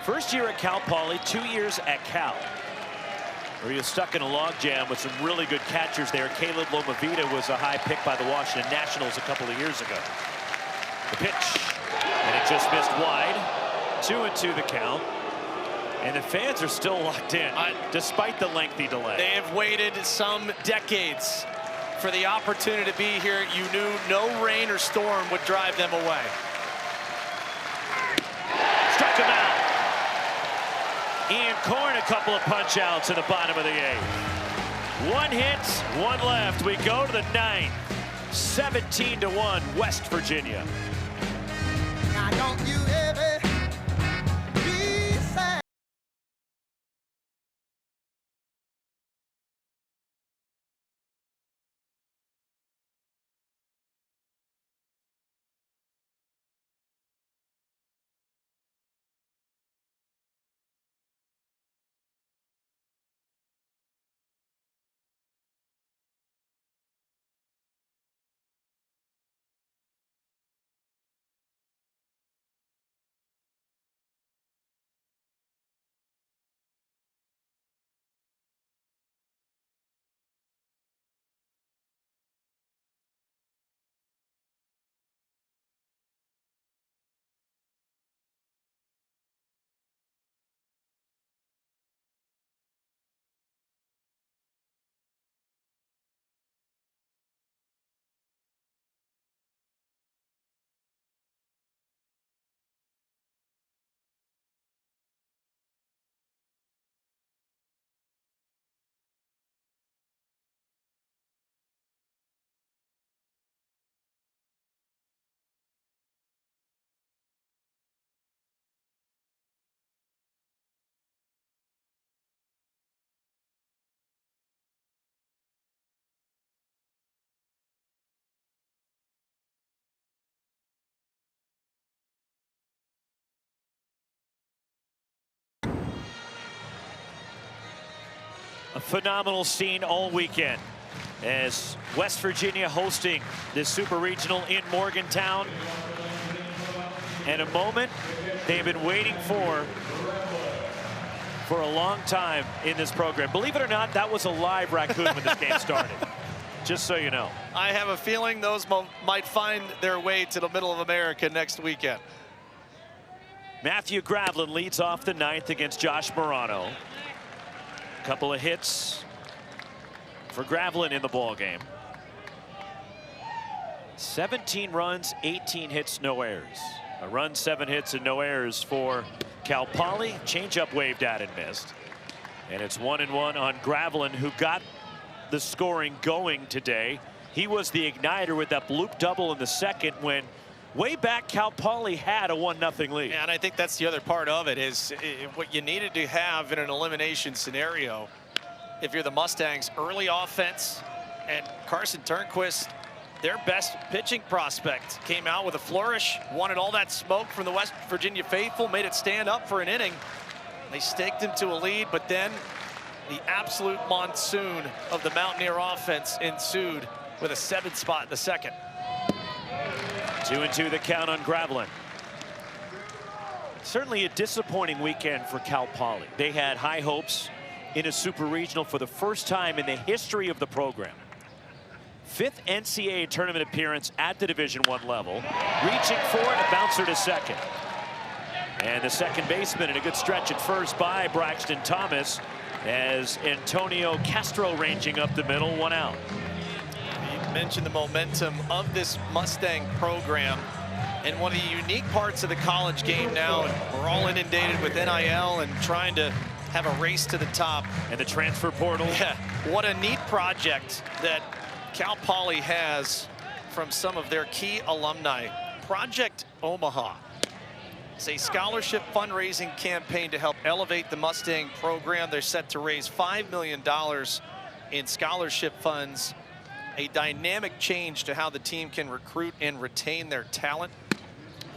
First year at Cal Poly, 2 years at Cal, where he was stuck in a logjam with some really good catchers there. Caleb Lomavita was a high pick by the Washington Nationals a couple of years ago. The pitch, and it just missed wide. 2-2 the count. And the fans are still locked in, despite the lengthy delay. They have waited some decades for the opportunity to be here. You knew no rain or storm would drive them away. Struck him out. Ian Korn, a couple of punch outs in the bottom of the 8th. 1 hit, 1 left. We go to the 9th. 17-1 West Virginia. Now don't you ever be sad. A phenomenal scene all weekend as West Virginia hosting this Super Regional in Morgantown. And a moment they've been waiting for a long time in this program. Believe it or not, that was a live raccoon when this game started. Just so you know. I have a feeling those might find their way to the middle of America next weekend. Matthew Gravlin leads off the 9th against Josh Morano. Couple of hits for Gravlin in the ball game. 17 runs, 18 hits, no errors. A run, 7 hits, and no errors for Cal Poly. Changeup waved at and missed. And it's 1-1 on Gravlin, who got the scoring going today. He was the igniter with that bloop double in the 2nd when way back Cal Poly had a 1-0 lead. And I think that's the other part of it is what you needed to have in an elimination scenario. If you're the Mustangs, early offense, and Carson Turnquist, their best pitching prospect, came out with a flourish, wanted all that smoke from the West Virginia faithful, made it stand up for an inning. They staked him to a lead, but then the absolute monsoon of the Mountaineer offense ensued with a 7th spot in the 2nd. 2-2 the count on Gravlin. Certainly a disappointing weekend for Cal Poly. They had high hopes in a Super Regional for the first time in the history of the program. 5th NCAA tournament appearance at the Division I level. Reaching for it, a bouncer to 2nd. And the second baseman in a good stretch at first by Braxton Thomas as Antonio Castro ranging up the middle, 1 out. Mentioned the momentum of this Mustang program, and one of the unique parts of the college game now, and we're all inundated with NIL and trying to have a race to the top. And the transfer portal. Yeah, what a neat project that Cal Poly has from some of their key alumni. Project Omaha. It's a scholarship fundraising campaign to help elevate the Mustang program. They're set to raise $5 million in scholarship funds. A dynamic change to how the team can recruit and retain their talent.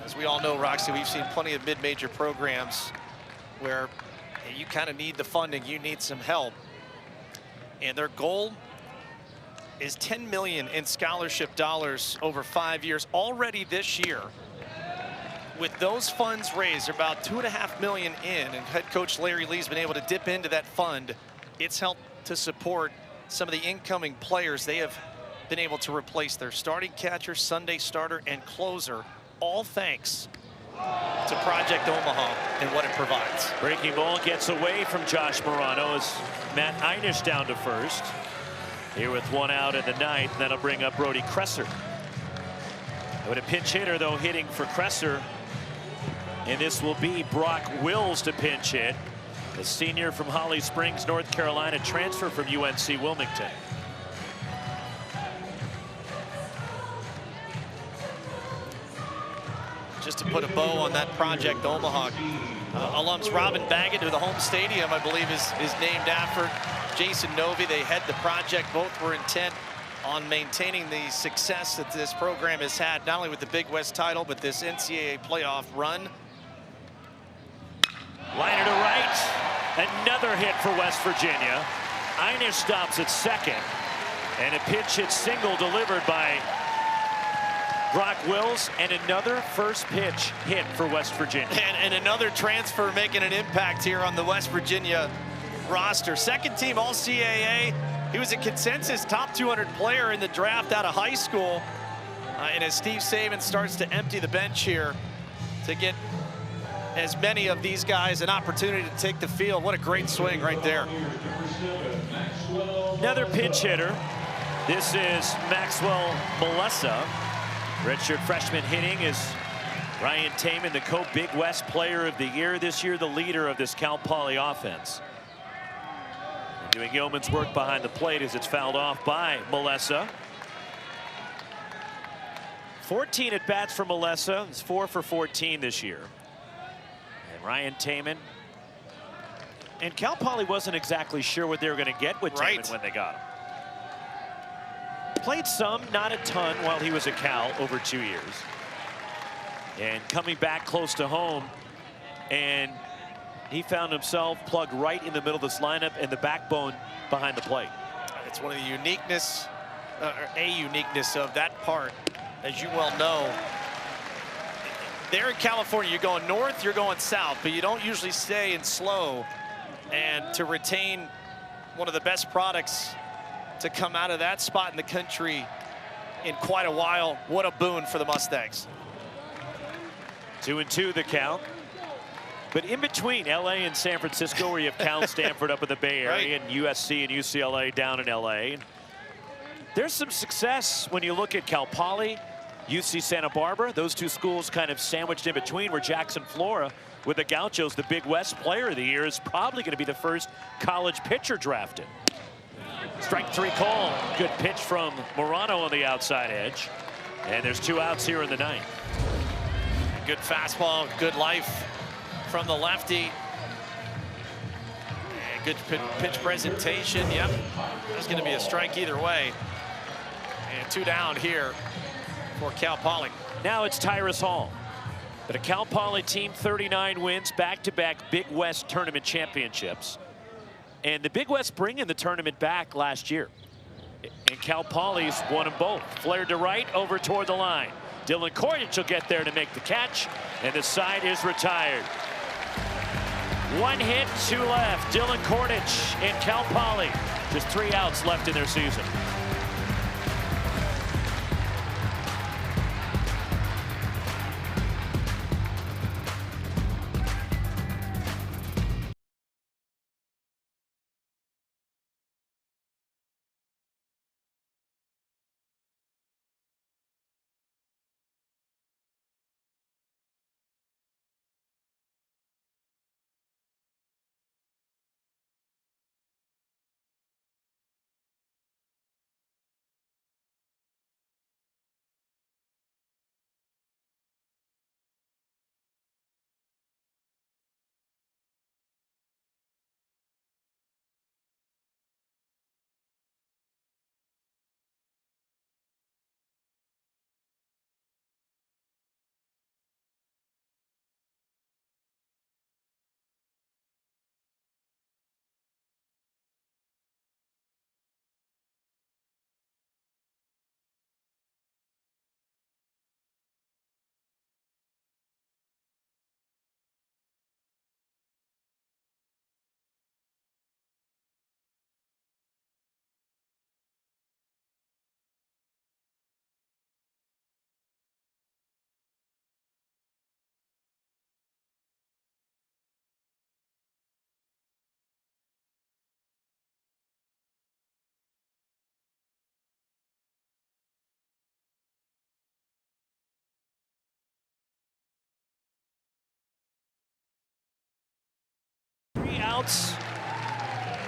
As we all know, Roxy, we've seen plenty of mid-major programs where you kind of need the funding, you need some help. And their goal is $10 million in scholarship dollars over 5 years already this year. With those funds raised, about $2.5 million in, and head coach Larry Lee's been able to dip into that fund. It's helped to support some of the incoming players. They have been able to replace their starting catcher, Sunday starter, and closer, all thanks to Project Omaha and what it provides. Breaking ball gets away from Josh Morano as Matt Einish down to first. Here with 1 out in the 9th, and that'll bring up Brody Kresser. But a pinch hitter, though, hitting for Kresser. And this will be Brock Wills to pinch hit. a senior from Holly Springs, North Carolina, transfer from UNC Wilmington. Just to put a bow on that Project Omaha, alums Robin Baggett, who the home stadium, I believe, is named after. Jason Novi, they head the project. Both were intent on maintaining the success that this program has had, not only with the Big West title, but this NCAA playoff run. Liner to right. Another hit for West Virginia. Einish stops at second. And a pitch hit single delivered by Brock Wills, and another first pitch hit for West Virginia. And another transfer making an impact here on the West Virginia roster. Second team All-CAA. He was a consensus top 200 player in the draft out of high school. And as Steve Saban starts to empty the bench here to get as many of these guys an opportunity to take the field, what a great swing right there. Another pinch hitter. This is Maxwell Melessa. Redshirt freshman hitting is Ryan Taman, the co-Big West Player of the Year this year, the leader of this Cal Poly offense. And doing yeoman's work behind the plate as it's fouled off by Melessa. 14 at bats for Melessa. He's 4 for 14 this year. And Ryan Taman. And Cal Poly wasn't exactly sure what they were going to get with Taman when they got him. Played some, not a ton, while he was at Cal over 2 years. And coming back close to home, and he found himself plugged right in the middle of this lineup and the backbone behind the plate. It's one of the uniqueness, uniqueness of that part, as you well know. There in California, you're going north, you're going south, but you don't usually stay in slow. And to retain one of the best products to come out of that spot in the country in quite a while, what a boon for the Mustangs. 2-2 the count. But in between LA and San Francisco, where you have Cal and Stanford up in the Bay Area, and USC and UCLA down in LA, there's some success when you look at Cal Poly, UC Santa Barbara. Those two schools kind of sandwiched in between, where Jackson Flora, with the Gauchos, the Big West Player of the Year, is probably going to be the first college pitcher drafted. Strike 3 call. Good pitch from Morano on the outside edge. And there's 2 outs here in the ninth. Good fastball, good life from the lefty. And good pitch presentation. Yep, there's going to be a strike either way. And 2 down here for Cal Poly. Now it's Tyrus Hall. But a Cal Poly team, 39 wins, back-to-back Big West tournament championships. And the Big West bringing the tournament back last year. And Cal Poly's won them both. Flared to right, over toward the line. Dylan Kordich will get there to make the catch, and the side is retired. 1 hit, 2 left. Dylan Kordich and Cal Poly. Just 3 outs left in their season.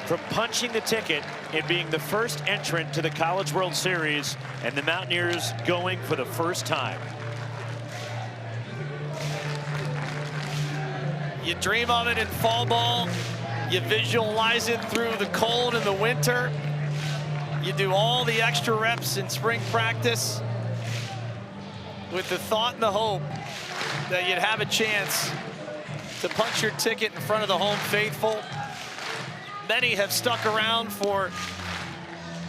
from punching the ticket and being the first entrant to the College World Series, and the Mountaineers going for the first time. You dream of it in fall ball. You visualize it through the cold in the winter. You do all the extra reps in spring practice with the thought and the hope that you'd have a chance to punch your ticket in front of the home faithful. Many have stuck around for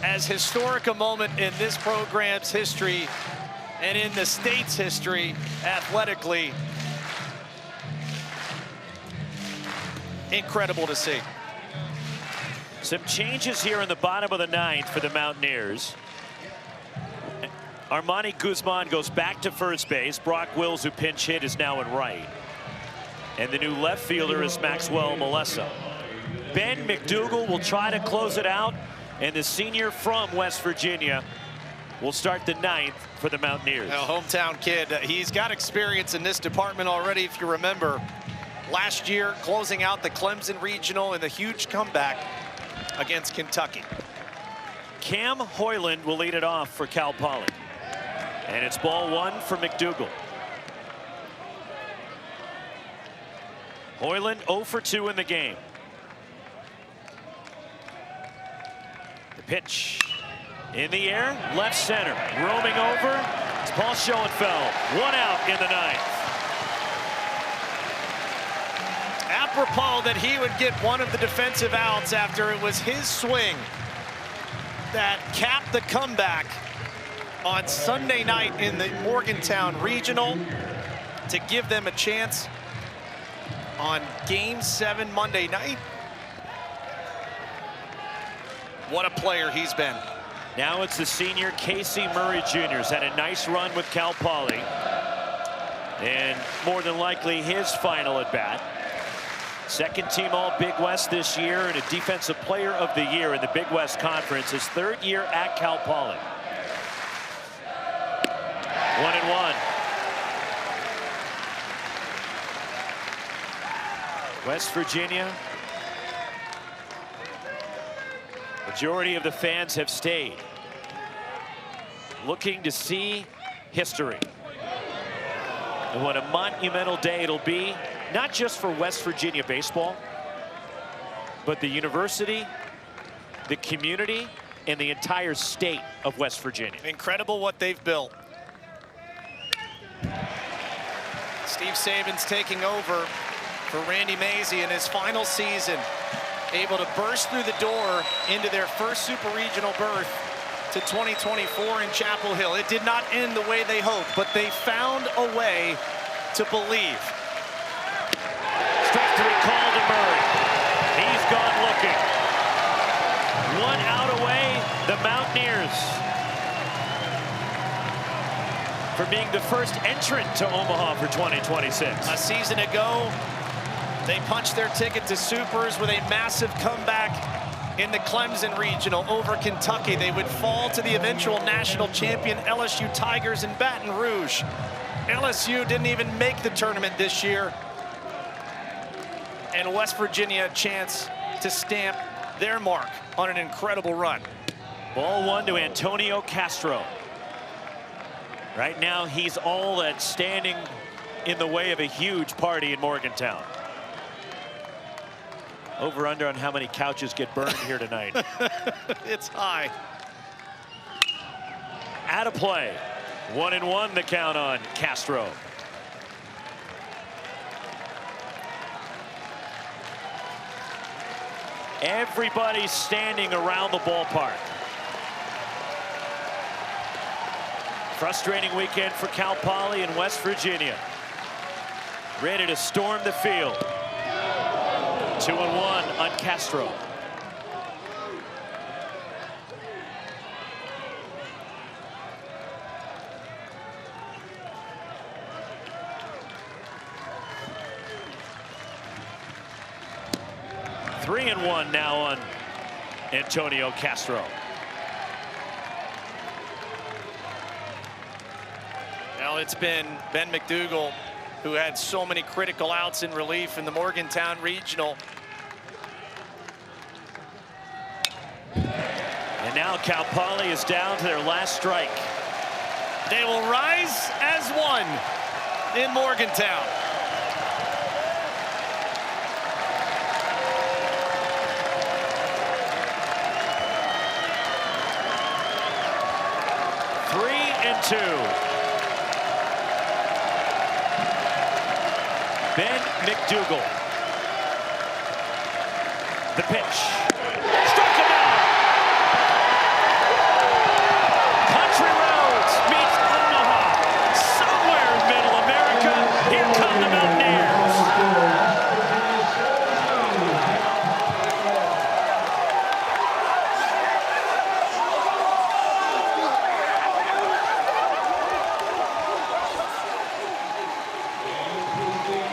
as historic a moment in this program's history and in the state's history athletically. Incredible to see. Some changes here in the bottom of the ninth for the Mountaineers. Armani Guzman goes back to first base. Brock Wills, who pinch hit, is now in right. And the new left fielder is Maxwell Molesso. Ben McDougal will try to close it out, and the senior from West Virginia will start the ninth for the Mountaineers. A hometown kid. He's got experience in this department already, if you remember. Last year, closing out the Clemson Regional in the huge comeback against Kentucky. Cam Hoyland will lead it off for Cal Poly. And it's ball one for McDougal. Hoyland 0 for 2 in the game. The pitch in the air, left center, roaming over. It's Paul Schoenfeld. 1 out in the ninth. Apropos that he would get one of the defensive outs after it was his swing that capped the comeback on Sunday night in the Morgantown Regional to give them a chance on Game 7 Monday night. What a player he's been. Now it's the senior Casey Murray Jr. Has had a nice run with Cal Poly, and more than likely his final at bat. Second team All Big West this year and a Defensive Player of the Year in the Big West Conference. His 3rd year at Cal Poly. 1-1. West Virginia. Majority of the fans have stayed, looking to see history. And what a monumental day it'll be, not just for West Virginia baseball, but the university, the community, and the entire state of West Virginia. Incredible what they've built. Steve Saban's taking over for Randy Mazey in his final season, able to burst through the door into their first Super Regional berth to 2024 in Chapel Hill. It did not end the way they hoped, but they found a way to believe. Strike 3 call to Murray. He's gone looking. 1 out away, the Mountaineers, for being the first entrant to Omaha for 2026. A season ago, they punched their ticket to Supers with a massive comeback in the Clemson Regional over Kentucky. They would fall to the eventual national champion LSU Tigers in Baton Rouge. LSU didn't even make the tournament this year. And West Virginia a chance to stamp their mark on an incredible run. Ball 1 to Antonio Castro. Right now, he's all that's standing in the way of a huge party in Morgantown. Over under on how many couches get burned here tonight. It's high. Out of play. 1-1 the count on Castro. Everybody's standing around the ballpark. Frustrating weekend for Cal Poly in West Virginia. Ready to storm the field. 2-1 on Castro. Three and 1 now on Antonio Castro. Well, it's been Ben McDougal who had so many critical outs in relief in the Morgantown Regional. And now Cal Poly is down to their last strike. They will rise as one in Morgantown. Three and two. Ben McDougal. The pitch. Struck him out. Country Roads meets Omaha. Somewhere in Middle America, here come the Mountaineers.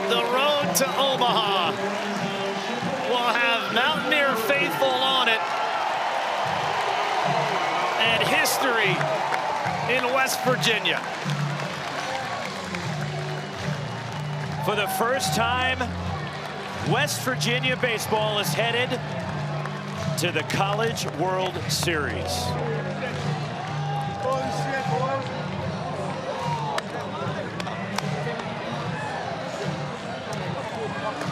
The road to Omaha will have Mountaineer faithful on it, and history in West Virginia. For the first time, West Virginia baseball is headed to the College World Series.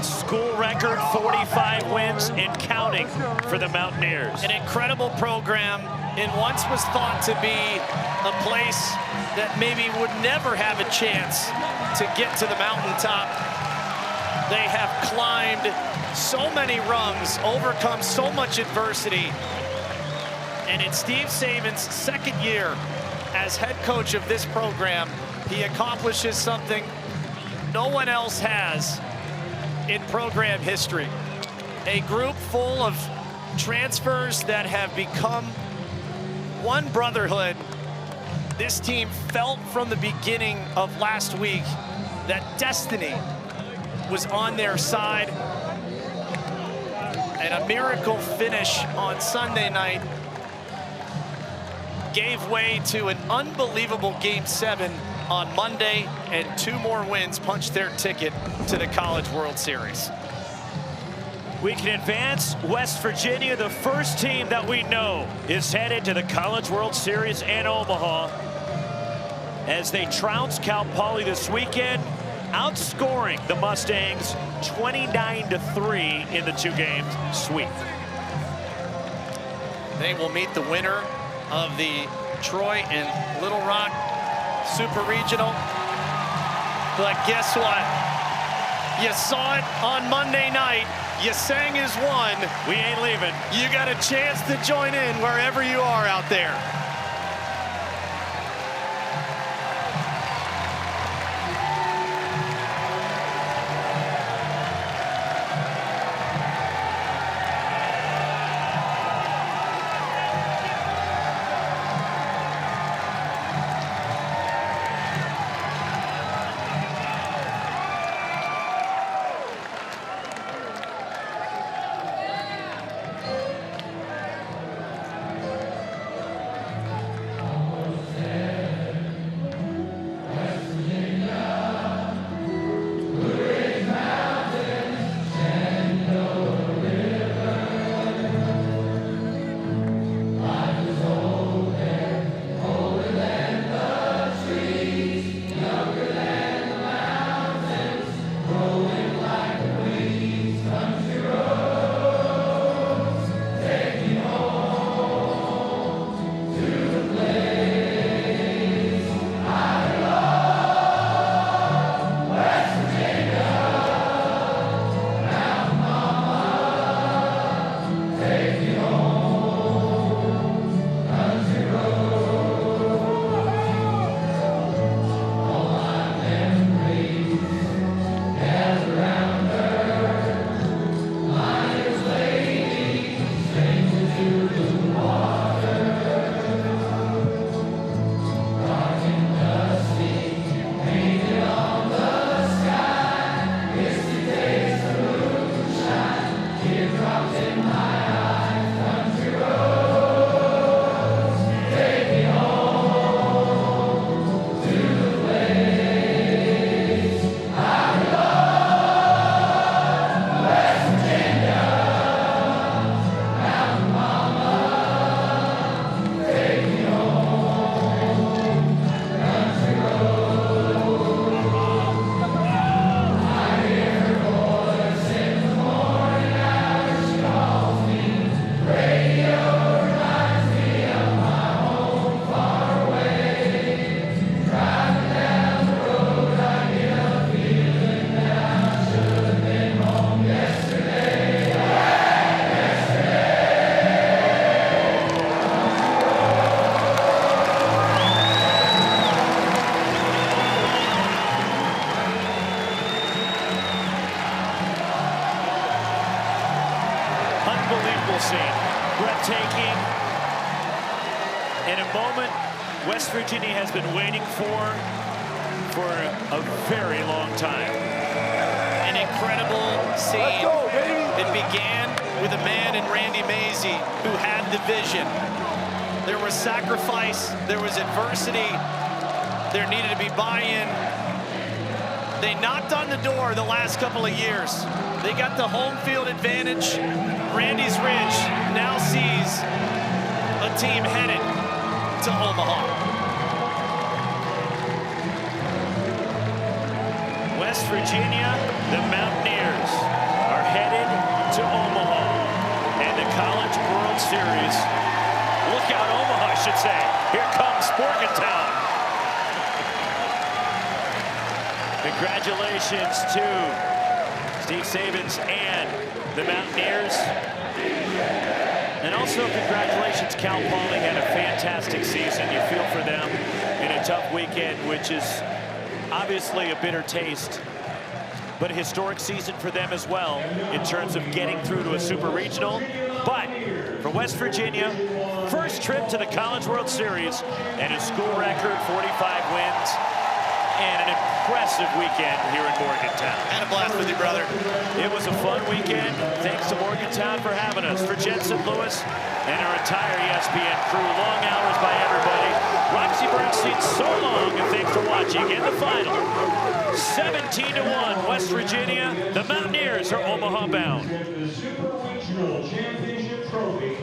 School record 45 wins and counting for the Mountaineers. An incredible program in once was thought to be a place that maybe would never have a chance to get to the mountaintop. They have climbed so many rungs, overcome so much adversity. And in Steve Saban's second year as head coach of this program, he accomplishes something no one else has in program history. A group full of transfers that have become one brotherhood. This team felt from the beginning of last week that destiny was on their side. And a miracle finish on Sunday night gave way to an unbelievable Game 7 on Monday, and 2 more wins punched their ticket to the College World Series. We can advance West Virginia, the first team that we know is headed to the College World Series in Omaha, as they trounce Cal Poly this weekend, outscoring the Mustangs 29-3 in the 2-game sweep. They will meet the winner of the Troy and Little Rock Super Regional. But guess what? You saw it on Monday night. You sang as one. We ain't leaving. You got a chance to join in wherever you are out there. moment West Virginia has been waiting for a very long time. An incredible scene. It began with a man in Randy Mazey who had the vision. There was sacrifice, there was adversity, there needed to be buy-in. They knocked on the door the last couple of years. They got the home field advantage. Randy's Ridge now sees a team headed to Omaha. West Virginia, the Mountaineers, are headed to Omaha. And the College World Series. Look out, Omaha, I should say. Here comes Morgantown. Congratulations to Steve Sabins and the Mountaineers. And also congratulations, Cal Poly had a fantastic season. You feel for them in a tough weekend, which is obviously a bitter taste, but a historic season for them as well in terms of getting through to a super regional. But for West Virginia, first trip to the College World Series and a school record 45 wins and an impressive weekend here in Morgantown. Had a blast with you, brother. It was a fun weekend. Thanks to Morgantown for having us. For Jensen Lewis and our entire ESPN crew, long hours by everybody. Roxy Bernstein, so long, and thanks for watching. In the final, 17-1, West Virginia. The Mountaineers are Omaha bound. The Super Regional Championship Trophy.